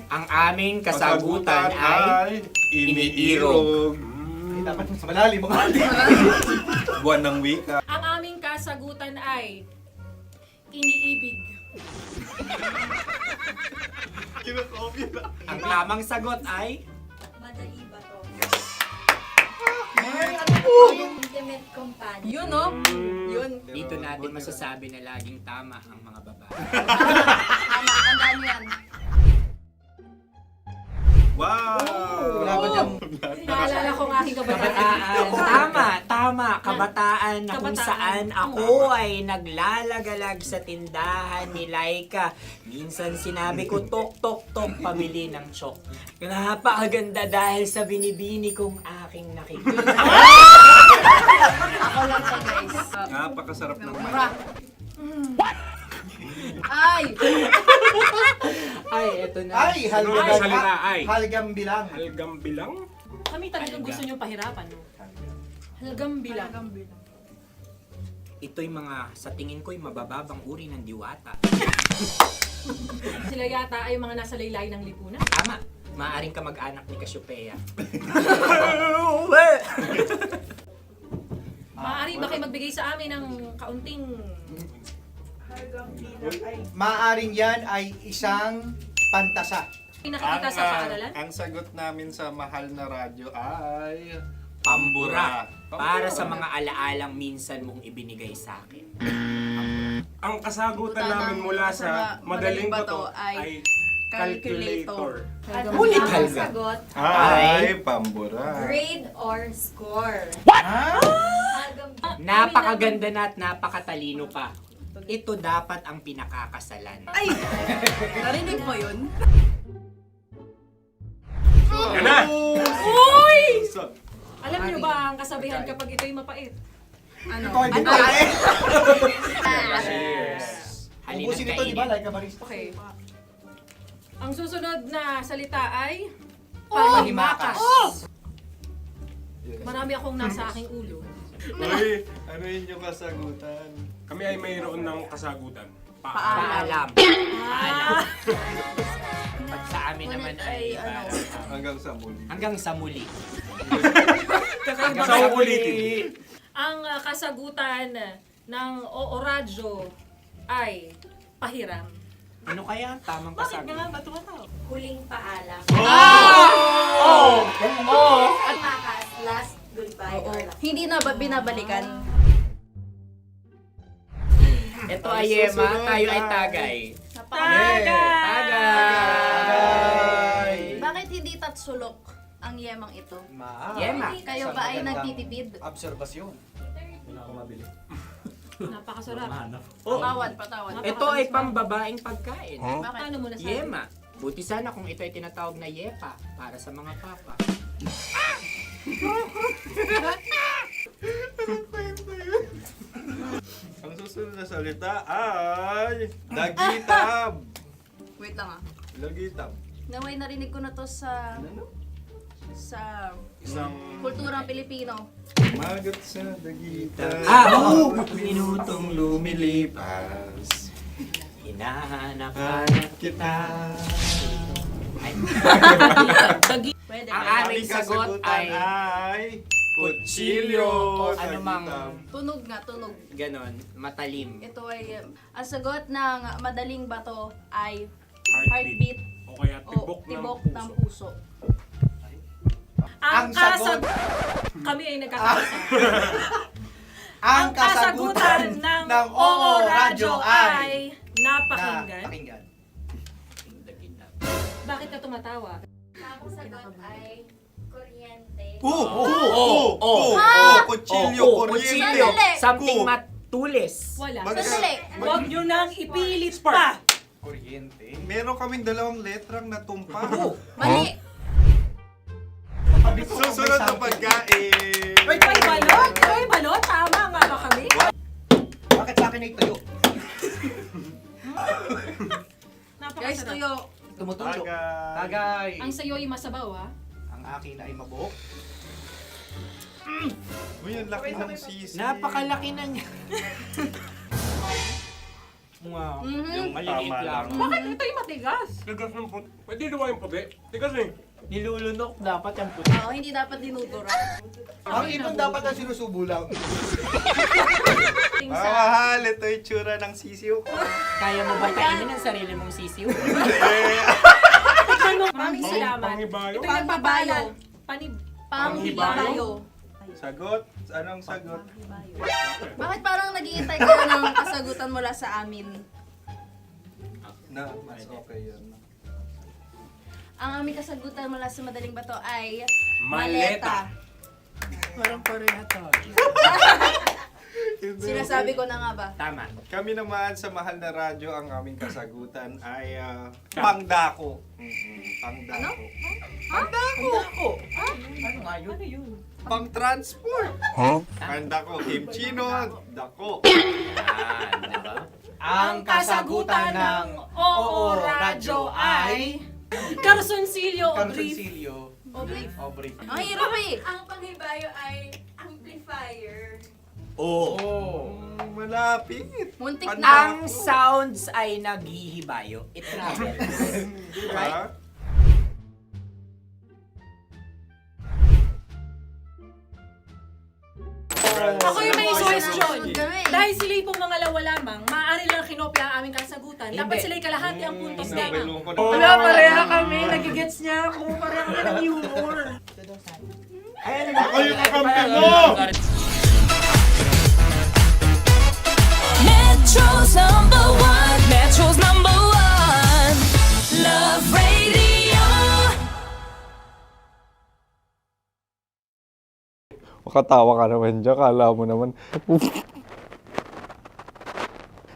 Ang aming kasagutan ay iniirog. Dapat sa malalim mga Buwan ng wika. Ang aming kasagutan ay iniibig. ang tamang sagot ay Intimate companion. Yun, no? Yun. dito natin masasabi na laging tama ang mga babae. Tama, tandaan mo yan. Wow! Wala ba dyan? Naalala ko ang aking kabataan. Kabataan. Tama. Kabataan na kung Kabataan. saan ako ay naglalagalag sa tindahan ni Laika. Minsan sinabi ko, tok, tok, tok, pamili ng chok. Napakaganda dahil sa binibini kong aking nakikita. Ako lang to, guys. Napakasarap ng Mura. Ay! Ay, eto na. Ay, halgam. Salita ay. Halgam bilang. Halgam bilang? Kami talagang gusto nyo pahirapan, no? Halagang bilang. Ito'y mga, sa tingin ko'y mabababang uri ng diwata. Sila yata ay mga nasa laylay ng lipunan. Tama. Maaring ka mag-anak ni Cassiopeia. Maaari ba kayo magbigay sa amin ng kaunting... Maaring yan ay isang pantasa. Nakikita sa paaralan? Ang sagot namin sa mahal na radyo ay... Pambura. Para sa mga alaalang minsan mong ibinigay sa akin. Ang kasagutan namin mula sa Madaling Bato ay calculator. Ulit halga. Sagot, Ay, pambura. grade or score. Napakaganda na at napakatalino pa. Ito dapat ang pinakakasalan. Ay! Narinig mo yun? Yan na! Uy! Alam niyo ba ang kasabihan kapag ito'y mapait? Ano? Ano? Halina't Ubusin ito, di ba? kainin. Like a barista. Okay. Ang susunod na salita ay... Panghimakas. Marami akong nasa aking ulo. Uy, ano yun yung kasagutan? Kami ay mayroon ng kasagutan. Paalam. Paalam. Pag sa amin naman ay Hanggang sa muli. hanggang sa muli. Sa ulitin. Ang kasagutan ng Oo Radyo ay pahiram. Ano kaya ang tamang Bakit kasagutan? nga ba tumatawa? Huling paalam. At makas, last goodbye. Hindi na ba binabalikan? Ito ay Yema, tayo ay Tagay. Bakit hindi tatsulok ang yemang ito? Yema. Kayo ba ay nagtitipid? Obserbasyon. Napakasarap. Patawad. Ito ay pambabaeng pagkain. Bakit? Paano mo nasabi? Yema. Buti sana kung ito ay tinatawag na yepa para sa mga papa. Ang susunod na salita ay dagitab. Wait lang ah. Dagitab. Naway narinig ko na to sa Isang kulturang Pilipino. magat sa dagitab. Minutong lumilipas. Hinahanap-hanap kita. Pwede. Ang aming sagot ay kutsilyo. Ano mang Tunog nga, tunog. ganon, matalim. Ito ay, ang sagot ng madaling bato ay heartbeat O kaya o tibok ng puso. Ang kami ay nagkakasa. Ang kasagutan ng Oo Radyo ay napakinggan. Bakit ka tumatawa? Ang sagot ay kuryente. Kutsilyo, kuryente. Sandali. Something matulis. Wala. Sandali. Huwag nyo nang ipilit pa. Kuryente. Meron kaming dalawang letrang natumpa. Mali. Susunod na pagkain. May balot? May balot? Tama nga ba kami? Bakit sa akin ay tuyo? Guys, Napakasarap. tuyo. Tumutulo. Tagay. Tagay. Ang sayo ay masabaw, ha? Ang akin ay mabuhok. Uy, ang laki ng sisi. Napakalaki na niya. Yung maliliit Tama lang. Bakit ito'y matigas? Tigas ng puti. Pwede luwa yung puti. Tigas eh. Nilulunok dapat yung puti. Oo, hindi dapat dinudura. Ang ibon dapat ang sinusubo lang. Mga mahal, ito yung tsura ng sisiw. Kaya mo ba kainin ang sarili mong sisiw? Maraming salamat. Pangibayo. Ito'y nagpapaalal. Panghibayo. Sagot? Anong sagot? Bakit parang nag-iintay kayo ng kasagutan mula sa amin? Na, mas okay yun. Ang aming kasagutan mula sa madaling bato ay Maleta. Parang parehata. Sinasabi ko na nga ba? Tama. Kami naman sa mahal na radyo, ang aming kasagutan ay pangdako. Pangdako. Pangdako. Ano nga yun? Ano yun? Pang-transport. Pangdako. Kimchino, dako. Diba? Ang kasagutan ng Oo Radyo ay Carsoncillo o Brief. Obrief. Ang hirap eh. Ang panghibayo ay amplifier. Malapit. Muntik Pangdako. na. Ang sounds ay naghihibayo. It travels. Diba? Ako yung may question. Kami. Dahil sila'y pong mga lawa lamang, maaari lang kinopya ang aming kasagutan. Dapat Hindi. sila'y kalahati ang puntos lamang. Wala, pareha kami. Nagigets niya ako. Pareha kami ng humor. Ayan, Ako yung kakampi mo! Metro's #1, Metro's #1, Love Radio. Makatawa ka naman dyan. Kala mo naman.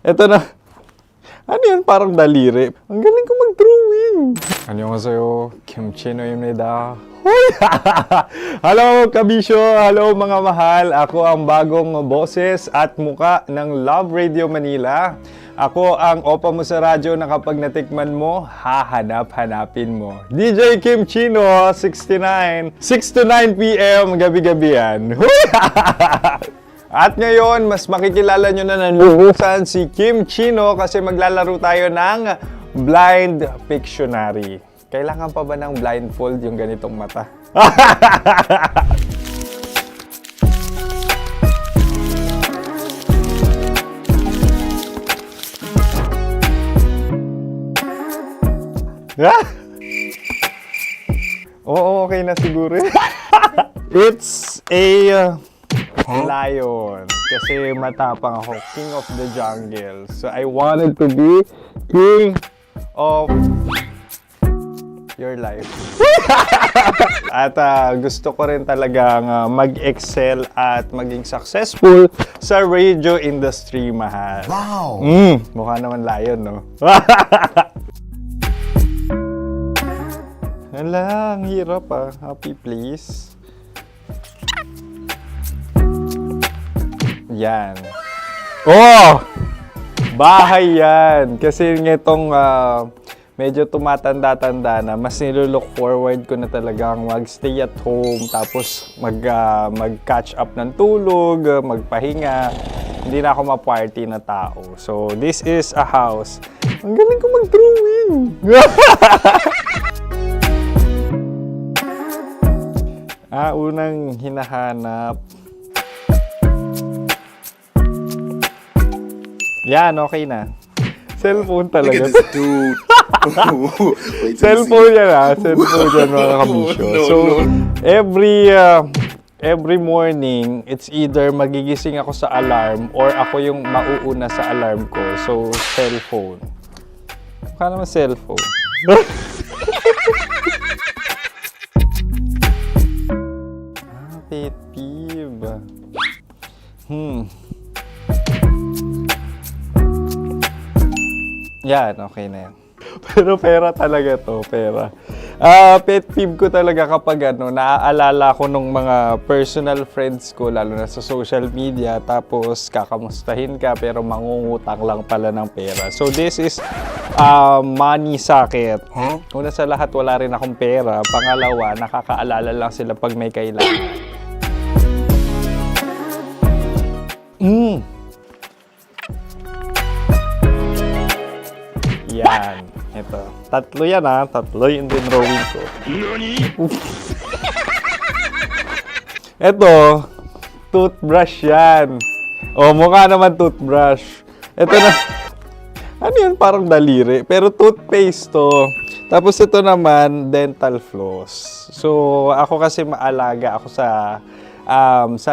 Eto na. Ano yan? Parang daliri. Ang galing ko mag-drawing. 안녕하세요. 김치노입니다. Hello, kabisyo! Hello, mga mahal! Ako ang bagong boses at muka ng Love Radio Manila. Ako ang opa mo sa radyo na kapag natikman mo, hahanap-hanapin mo. DJ Kim Chino, 69. 6 to 9 p.m. gabi-gabi yan. At ngayon, mas makikilala nyo na ng lubusan si Kim Chino kasi maglalaro tayo ng Blind Pictionary. Kailangan pa ba ng blindfold yung ganitong mata? Oo, okay na siguro. It's a lion. Kasi matapang ako. King of the jungle. So I wanted to be king of your life. At gusto ko rin talagang mag-excel at maging successful sa radio industry, mahal. Wow! Mukha naman lion, no? Hala, ang hirap Happy place. Yan. Oh! Bahay yan. Kasi itong medyo tumatanda-tanda na, mas nilook forward ko na talagang mag-stay at home, tapos mag-catch up ng tulog, magpahinga. Hindi na ako ma-party na tao. So, this is a house. Ang galing ko mag-drawing! Unang hinahanap. Yan, okay na. Cellphone talaga. Look at this dude. Wait till you Cellphone yan Cellphone yan, mga kabisyo. So, every morning, it's either magigising ako sa alarm or ako yung mauuna sa alarm ko. So, cellphone. Mukha naman cellphone. Pet peeve. Yan, okay na yan. Pero pera talaga to, pera. Pet peeve ko talaga kapag naaalala ko nung mga personal friends ko, lalo na sa social media, tapos kakamustahin ka pero mangungutang lang pala ng pera. So this is money sakit. Una sa lahat, wala rin akong pera. Pangalawa, nakakaalala lang sila pag may kailangan. Yan. Ito. Tatlo yan Tatlo yung dinrawing ko. Ito. Toothbrush yan. Mukha naman toothbrush. Ito na. Ano yan? Parang daliri. Pero toothpaste to. Tapos ito naman, dental floss. So, ako kasi maalaga ako sa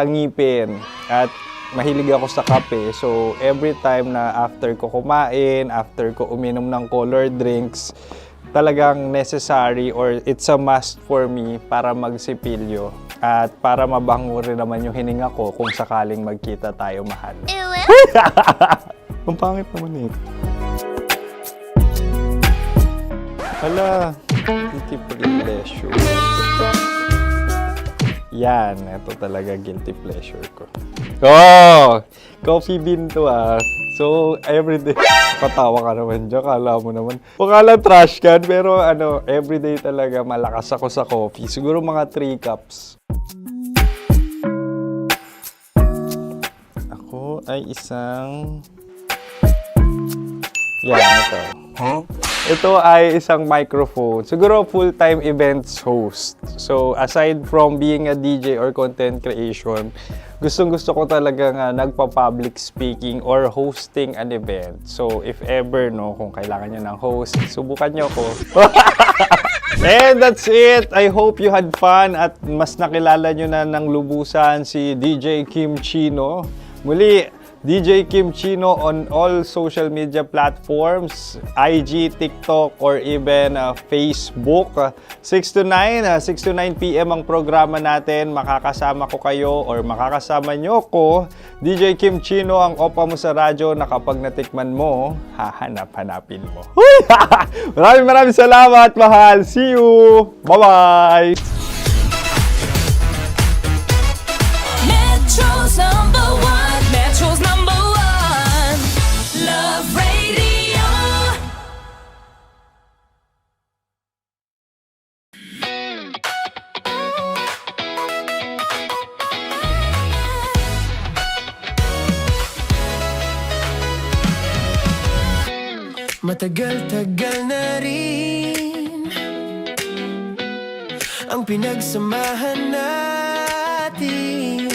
ngipin. At mahilig ako sa kape. So, every time na after ko kumain, after ko uminom ng colored drinks, talagang necessary or it's a must for me para magsipilyo. At para mabango rin naman yung hininga ko kung sakaling magkita tayo, mahal. Ang pangit naman Hala, guilty pleasure. Yan, ito talaga guilty pleasure ko. Coffee bean to So, everyday. Patawa ka naman dyan, kala mo naman. Pakala trash can, pero everyday talaga malakas ako sa coffee. Siguro mga 3 cups. Ako ay isang... Yan, ito. Ito ay isang microphone. Siguro full-time events host. So, aside from being a DJ or content creation, gustong-gusto ko talaga nagpa-public speaking or hosting an event. So, if ever, kung kailangan nyo ng host, subukan nyo ko. And that's it! I hope you had fun at mas nakilala nyo na ng lubusan si DJ Kim Chino. Muli, DJ Kim Chino on all social media platforms, IG, TikTok, or even Facebook. 6 to 9 p.m. ang programa natin. Makakasama ko kayo or makakasama nyo ko. DJ Kim Chino, ang opa mo sa radyo na kapag natikman mo, hahanap-hanapin mo. Maraming salamat, mahal. See you! Bye-bye! Metro's number one. Metro's number one. Love Radio. Matagal-tagal na rin ang pinagsamahan natin,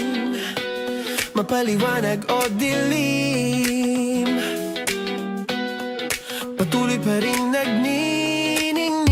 mapaliwanag o dilim, patuloy pa rin nagniningning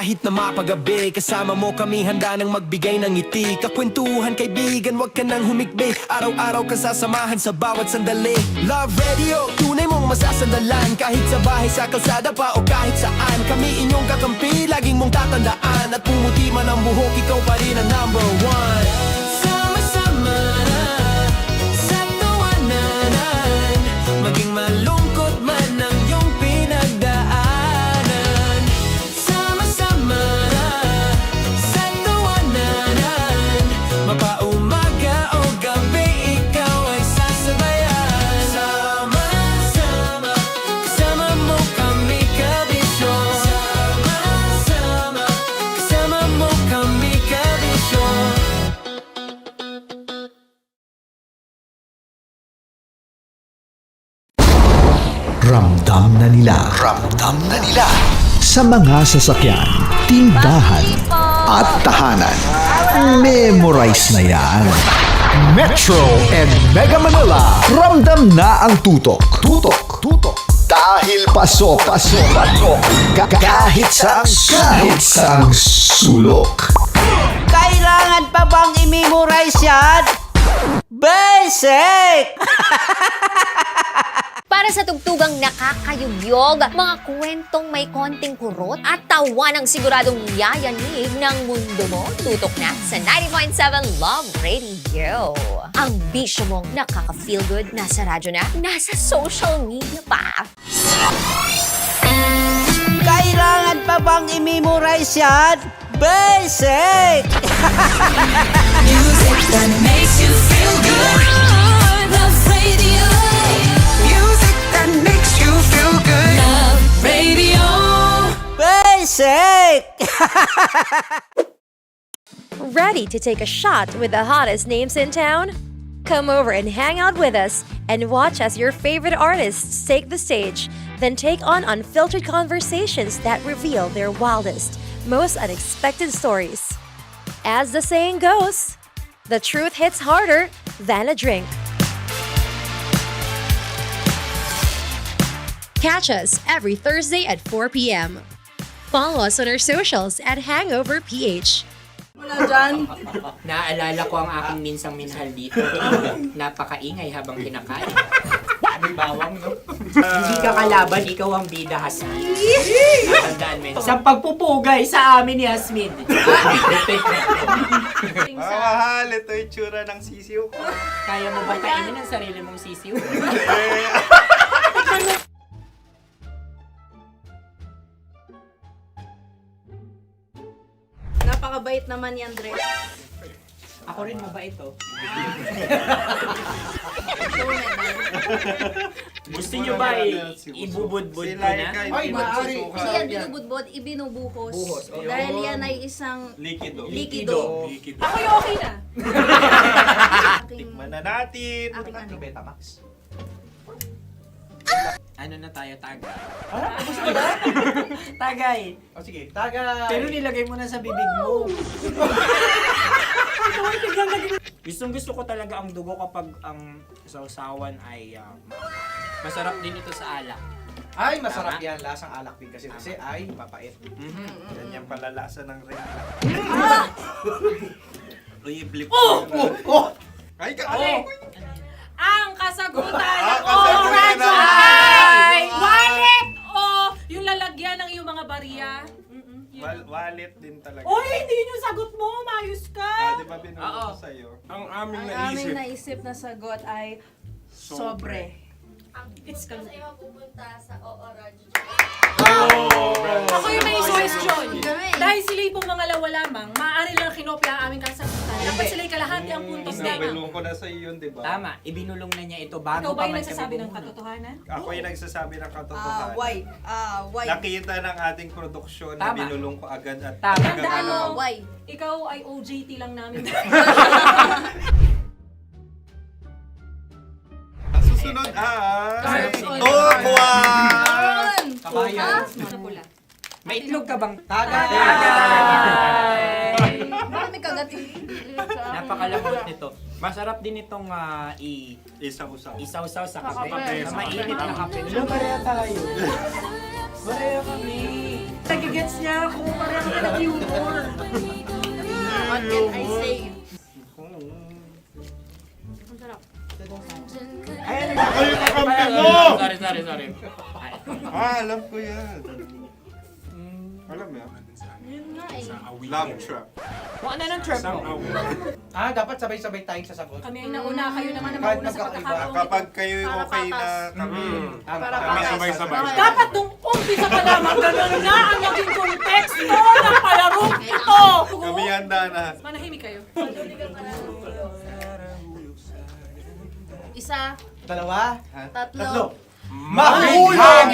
kahit na mapagabi. Kasama mo kami handa nang magbigay ng ngiti. Kakwentuhan kaibigan, wag ka nang humikbi. Araw-araw ka sasamahan sa bawat sandali. Love Radio, tunay mong masasandalan. Kahit sa bahay, sa kalsada pa o kahit saan. Kami inyong kakampi, laging mong tatandaan. At pumuti man ang buhok, ikaw pa rin ang number one. Sama-sama na sa tawanan, maging malungkot man ang iyong pinagdaanan. Sama-sama na sa tawanan, mapaumaga o gabi, ikaw ay sasabayan. Sama-sama, kasama mo kami kabisyo. Sama-sama, kasama mo kami kabisyo. Ramdam na nila sa mga sasakyan, tindahan at tahanan. Memorize na yan. Metro and Mega Manila, ramdam na ang tutok. Dahil pasok. Kahit saang sulok. Kailangan pa bang i-memorize yan? Basic! Para sa tugtugang nakakayugyog, mga kwentong may konting kurot at tawa ng siguradong yayanig ng mundo mo, tutok na sa 90.7 Love Radio. Ang bisyo mong nakaka-feel good, nasa radyo na, nasa social media pa. Kailangan pa bang i-memorize yan? Basic! Music that makes you feel good. Love Radio. Music that makes you feel good. Love Radio. Basic! Ready to take a shot with the hottest names in town? Come over and hang out with us and watch as your favorite artists take the stage, then take on unfiltered conversations that reveal their wildest, most unexpected stories. As the saying goes, the truth hits harder than a drink. Catch us every Thursday at 4 p.m. Follow us on our socials at Hangover PH. Wala dyan. Naaalala ko ang aking minsang minahal dito. Napakaingay habang kinakain. May bawang, no? Hindi ka kalaban, ikaw ang bida, Hasmin. Natandaan mo yun. Sa pagpupugay sa amin ni Hasmin. Mahal, ito yung tsura ng sisiw ko. Kaya mo ba kainin ang sarili mong sisiw? Napakabait naman yan, Dre. Ako rin mabait, oh. Gusto nyo ba ibubudbud ko na? Ay, maaari. Hindi yan binubudbod, ibinubuhos. Buhos, oh. Dahil yan ay isang Likido. Ako yung okay na. Tikman na natin. Aking ano? Betamax. Ano na tayo, tagay? Tagay. O sige, tagay. Pero nilagay mo na sa bibig mo. Gusto ko talaga ang dugo kapag ang sausawan ay masarap din ito sa alak. Ay, masarap yan. Lasang alak din kasi ay papait. Yan yung palalasa ng rin. Uy, blip. Ay, Ang kasagutan Ang ng kasagutan Radyo ay- ay wallet o yung lalagyan ng iyong mga bariya. Wallet din talaga. Oy, hindi yun yung sagot mo. Mayos ka. Di ba binulong ko sa'yo? Ang aming Ang aming naisip na sagot ay sobre. It's ka. pupunta sa Oo Radyo. Ako yung may question. Dahil sila yung mga lamang, maaari lang kinopya ang aming kasagutan. Dapat sila kalahati ang puntos na. Binulong ko na sa'yo yun, di ba? Tama, ibinulong na niya ito bago Ikaw ba pa yung man nagsasabi kami ng bumulong. katotohanan? Ako yung nagsasabi ng katotohanan. Why? Nakita ng ating produksyon na Tama. binulong ko agad at Tama. talagang Tandaan mo, Why? ikaw ay OJT lang namin. Ang susunod ay... Sunod. Tukwan! Kabayan. Sa pula. May itlog ka bang? Tagay! Marami kagat. Napakalambot nito. Masarap din itong Isaw-usaw. isaw-saw sa kape. Kape. Na mainit na kape. Pareha tayo. Pareha kami. Nagigets niya ako, parang ka nag-humor. What can I say? Ang sarap. Sorry. Alam ko yan. Alam mo yan? Yun nga eh. Love trap. Kung ano ng trap mo? Dapat sabay-sabay tayong sasagot. Kami ay nauna, kayo naman ang Kahit mauna sa magkakaiba. pagkakataon. Kapag kayo okay na kami. Kami sabay-sabay. Dapat nung umpisa pa lamang, ganun na ang naging konteksto ng palarong ito. Kami handa na. Manahimik kayo. Isa, Dalawa. tatlo. Mahulog!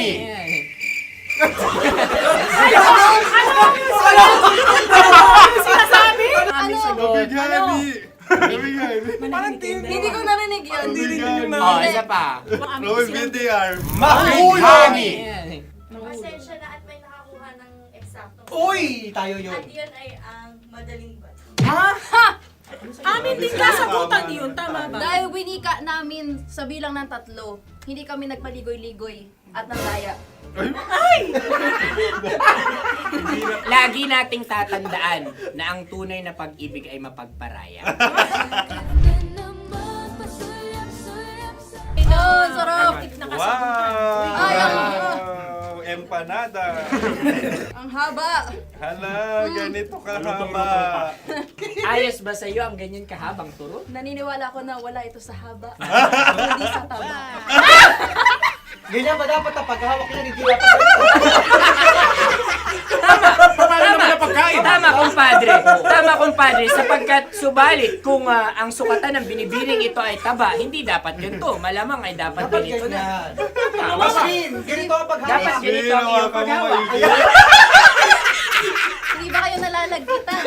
Sinasabi? Ano? Hindi ko narinig yun. Oh, isa pa. Roll VTR. Mahulog! Pasensya na at may nakakuha ng eksakto. Uy! Tayo yun. At yun ay ang madaling bato. Amin din kasagutan yun, tama ba? Dahil winika namin sa bilang ng 3, hindi kami nagpaligoy-ligoy at nandaya. Lagi nating tatandaan na ang tunay na pag-ibig ay mapagparaya. Ito, sarap! Wow! Empanada. Ang haba! Hala, ganito kahaba. Ayos ba sa'yo ang ganyan kahabang turo? Naniniwala ko na wala ito sa haba. Hindi sa taba. Ganyan ba dapat ang paghawak niya? Hindi dapat Tama, kumpadre. Sapagkat subalit kung ang sukatan ng binibining ito ay taba, hindi dapat ganito. Malamang ay dapat ganito na. Ganito ang paghawak. Dapat ganito ang iyong paghawak. Hindi ba kayo nalalagkitan?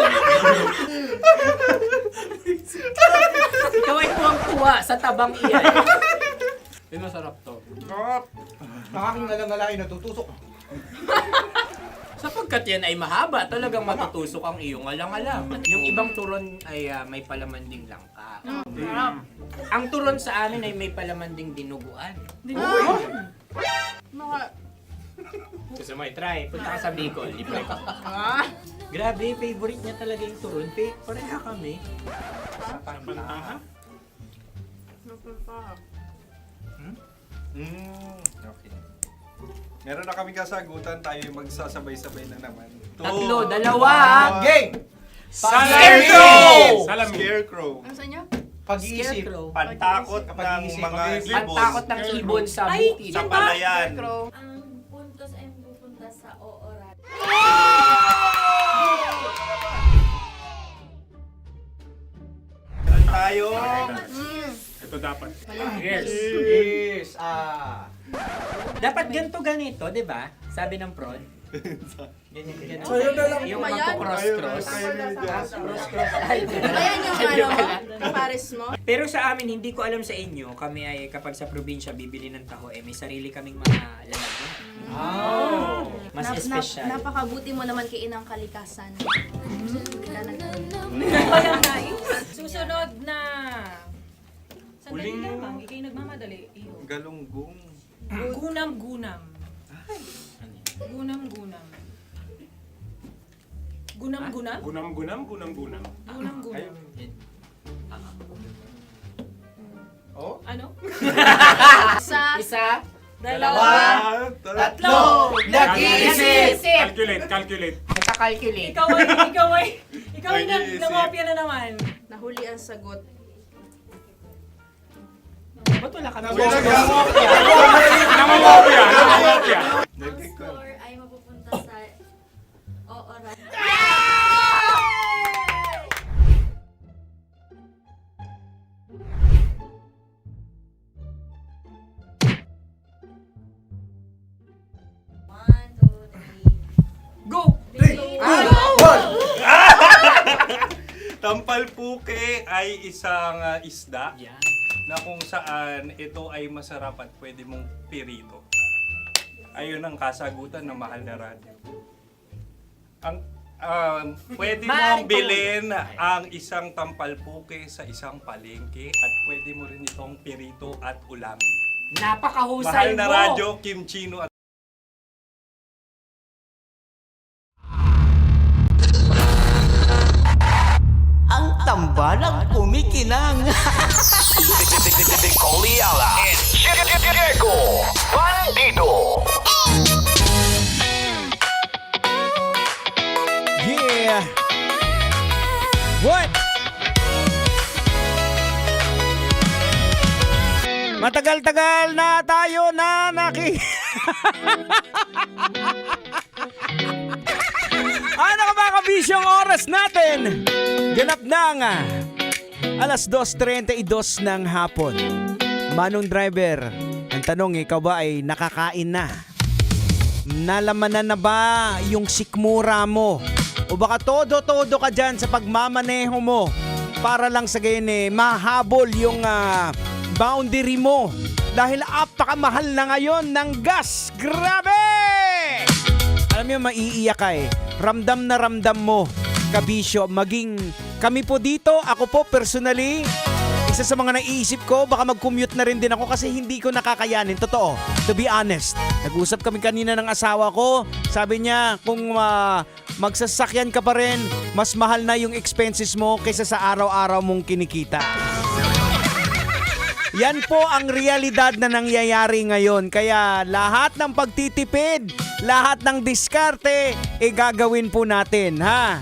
Ikaw ay tuwang-tuwa sa tabang iyan. Masarap to. Ang aking ngalang-ngalain natutusok. Sapagkat yan ay mahaba, talagang matutusok ang iyong alang-alang. Yung ibang turon ay may palamanding langka. Ang turon sa amin ay may palamanding dinuguan. Gusto mo i-try? Punta ka sa Bicol, libre ko. Grabe, favorite niya talaga yung turon. Pareha kami. Okay. Meron na kaming kasagutan, tayo yung magsasabay-sabay na naman. Tatlo, dalawa. Gang! Scarecrow! Scarecrow. Ano sa inyo? Pag-iisip. Pantakot ng mga ibon. Pantakot ng ibon sa bukid. Sa palayan. Ang puntos ay pupunta sa oorat. Tayo. Ito dapat. Yes. Dapat ganito, di ba? Sabi ng prod. Ganyan. Yung Ayan. magpo-cross-cross. Cross-cross. Ay, Ayan yung pares mo. Pero sa amin, hindi ko alam sa inyo, kami ay kapag sa probinsya bibili ng taho, may sarili kaming mga lalagyan. Mas espesyal. Napakabuti mo naman kay Inang Kalikasan. Susunod na. Sandali lamang, ikay nagmamadali. Iyo. Galunggong. Gunam-gunam. Gunam-gunam. Gunam-gunam? Gunam-gunam. Oh? Ano? Isa. Dalawa. Tatlo. Nag-iisip. Calculate. Nakakalculate. Ikaw ay nangopia na naman. Nahuli ang sagot. Ba't wala kami? Nangangopia. Ang score ay mapupunta sa oorat. Go! Tampalpuke ay isang isda na kung saan ito ay masarap at pwede mong pirito. Ayun ang kasagutan ng Mahal na Radyo. Ang pwede mong bilhin ang isang tampalpuke sa isang palengke at pwede mo rin itong pirito at ulamin. Napakahusay Mahal na mo! Radyo, Kim Chino at Kinang. Nicole Ayala and Diego Bandido. Yeah. What? Matagal-tagal na tayo na Ano ka mga kabisyong oras natin? Ganap na nga. Alas 2:32 ng hapon. Manong driver, ang tanong, ikaw ba ay nakakain na? Nalamanan na ba yung sikmura mo? O baka todo-todo ka dyan sa pagmamaneho mo para lang sa gayon mahabol yung boundary mo dahil apakamahal na ngayon ng gas. Grabe! Alam mo, maiiyak ka Ramdam na ramdam mo, kabisyo. Maging kami po dito, ako po personally, isa sa mga naiisip ko, baka mag-commute na rin din ako kasi hindi ko nakakayanin. Totoo, to be honest. Nag-usap kami kanina ng asawa ko. Sabi niya, kung magsasakyan ka pa rin, mas mahal na yung expenses mo kaysa sa araw-araw mong kinikita. Yan po ang realidad na nangyayari ngayon. Kaya lahat ng pagtitipid, lahat ng diskarte, gagawin po natin, ha?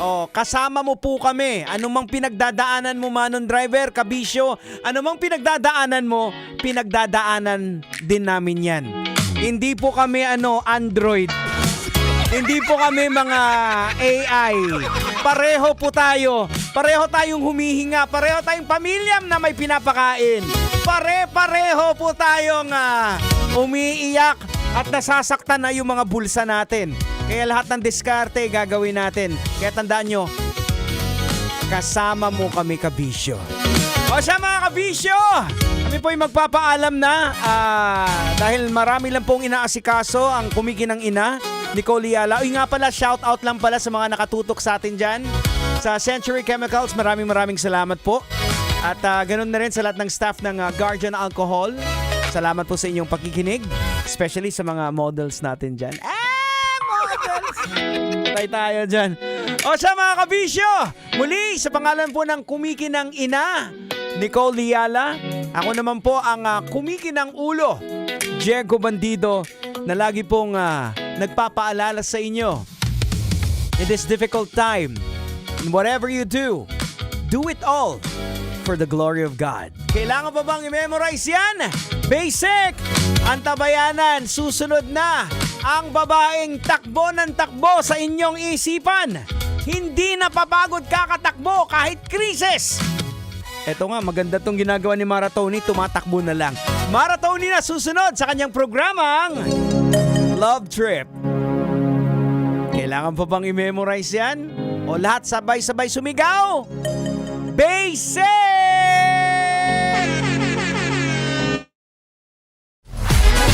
O, kasama mo po kami. Anumang pinagdadaanan mo, Manon Driver, kabisyo, anumang pinagdadaanan mo, pinagdadaanan din namin yan. Hindi po kami Android. Hindi po kami mga AI. Pareho po tayo. Pareho tayong humihinga. Pareho tayong pamilyam na may pinapakain. Pare-pareho po tayong umiiyak at nasasaktan na yung mga bulsa natin. Kaya lahat ng diskarte gagawin natin. Kaya tandaan nyo, kasama mo kami, kabisyo. O siya mga kabisyo, kami po ay magpapaalam na dahil marami lang pong inaasikaso ang kumikinang ina, Nicole Ayala. Uy nga pala, shout out lang pala sa mga nakatutok sa atin dyan sa Century Chemicals. Maraming salamat po. At ganun na rin sa lahat ng staff ng Guardian Alcohol. Salamat po sa inyong pakikinig, especially sa mga models natin dyan. Models! Patay tayo dyan. O siya mga kabisyo, muli sa pangalan po ng kumikinang ina, Nicole Ayala. Ako naman po ang kumikinang ulo, Diego Bandido, na lagi pong nagpapaalala sa inyo. In this difficult time, in whatever you do it all for the glory of God. Kailangan pa bang i-memorize yan? Basic! Ang tabayanan, susunod na ang babaeng takbo ng takbo sa inyong isipan. Hindi napapagod kakatakbo kahit krisis. Eto nga, maganda tong ginagawa ni Mara Tony, tumatakbo na lang. Mara Tony na susunod sa kanyang programang Love Trip. Kailangan pa bang i-memorize yan? O lahat sabay-sabay sumigaw? Basic!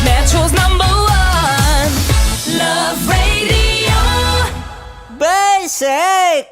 Metro's #1 Love Radio. Basic!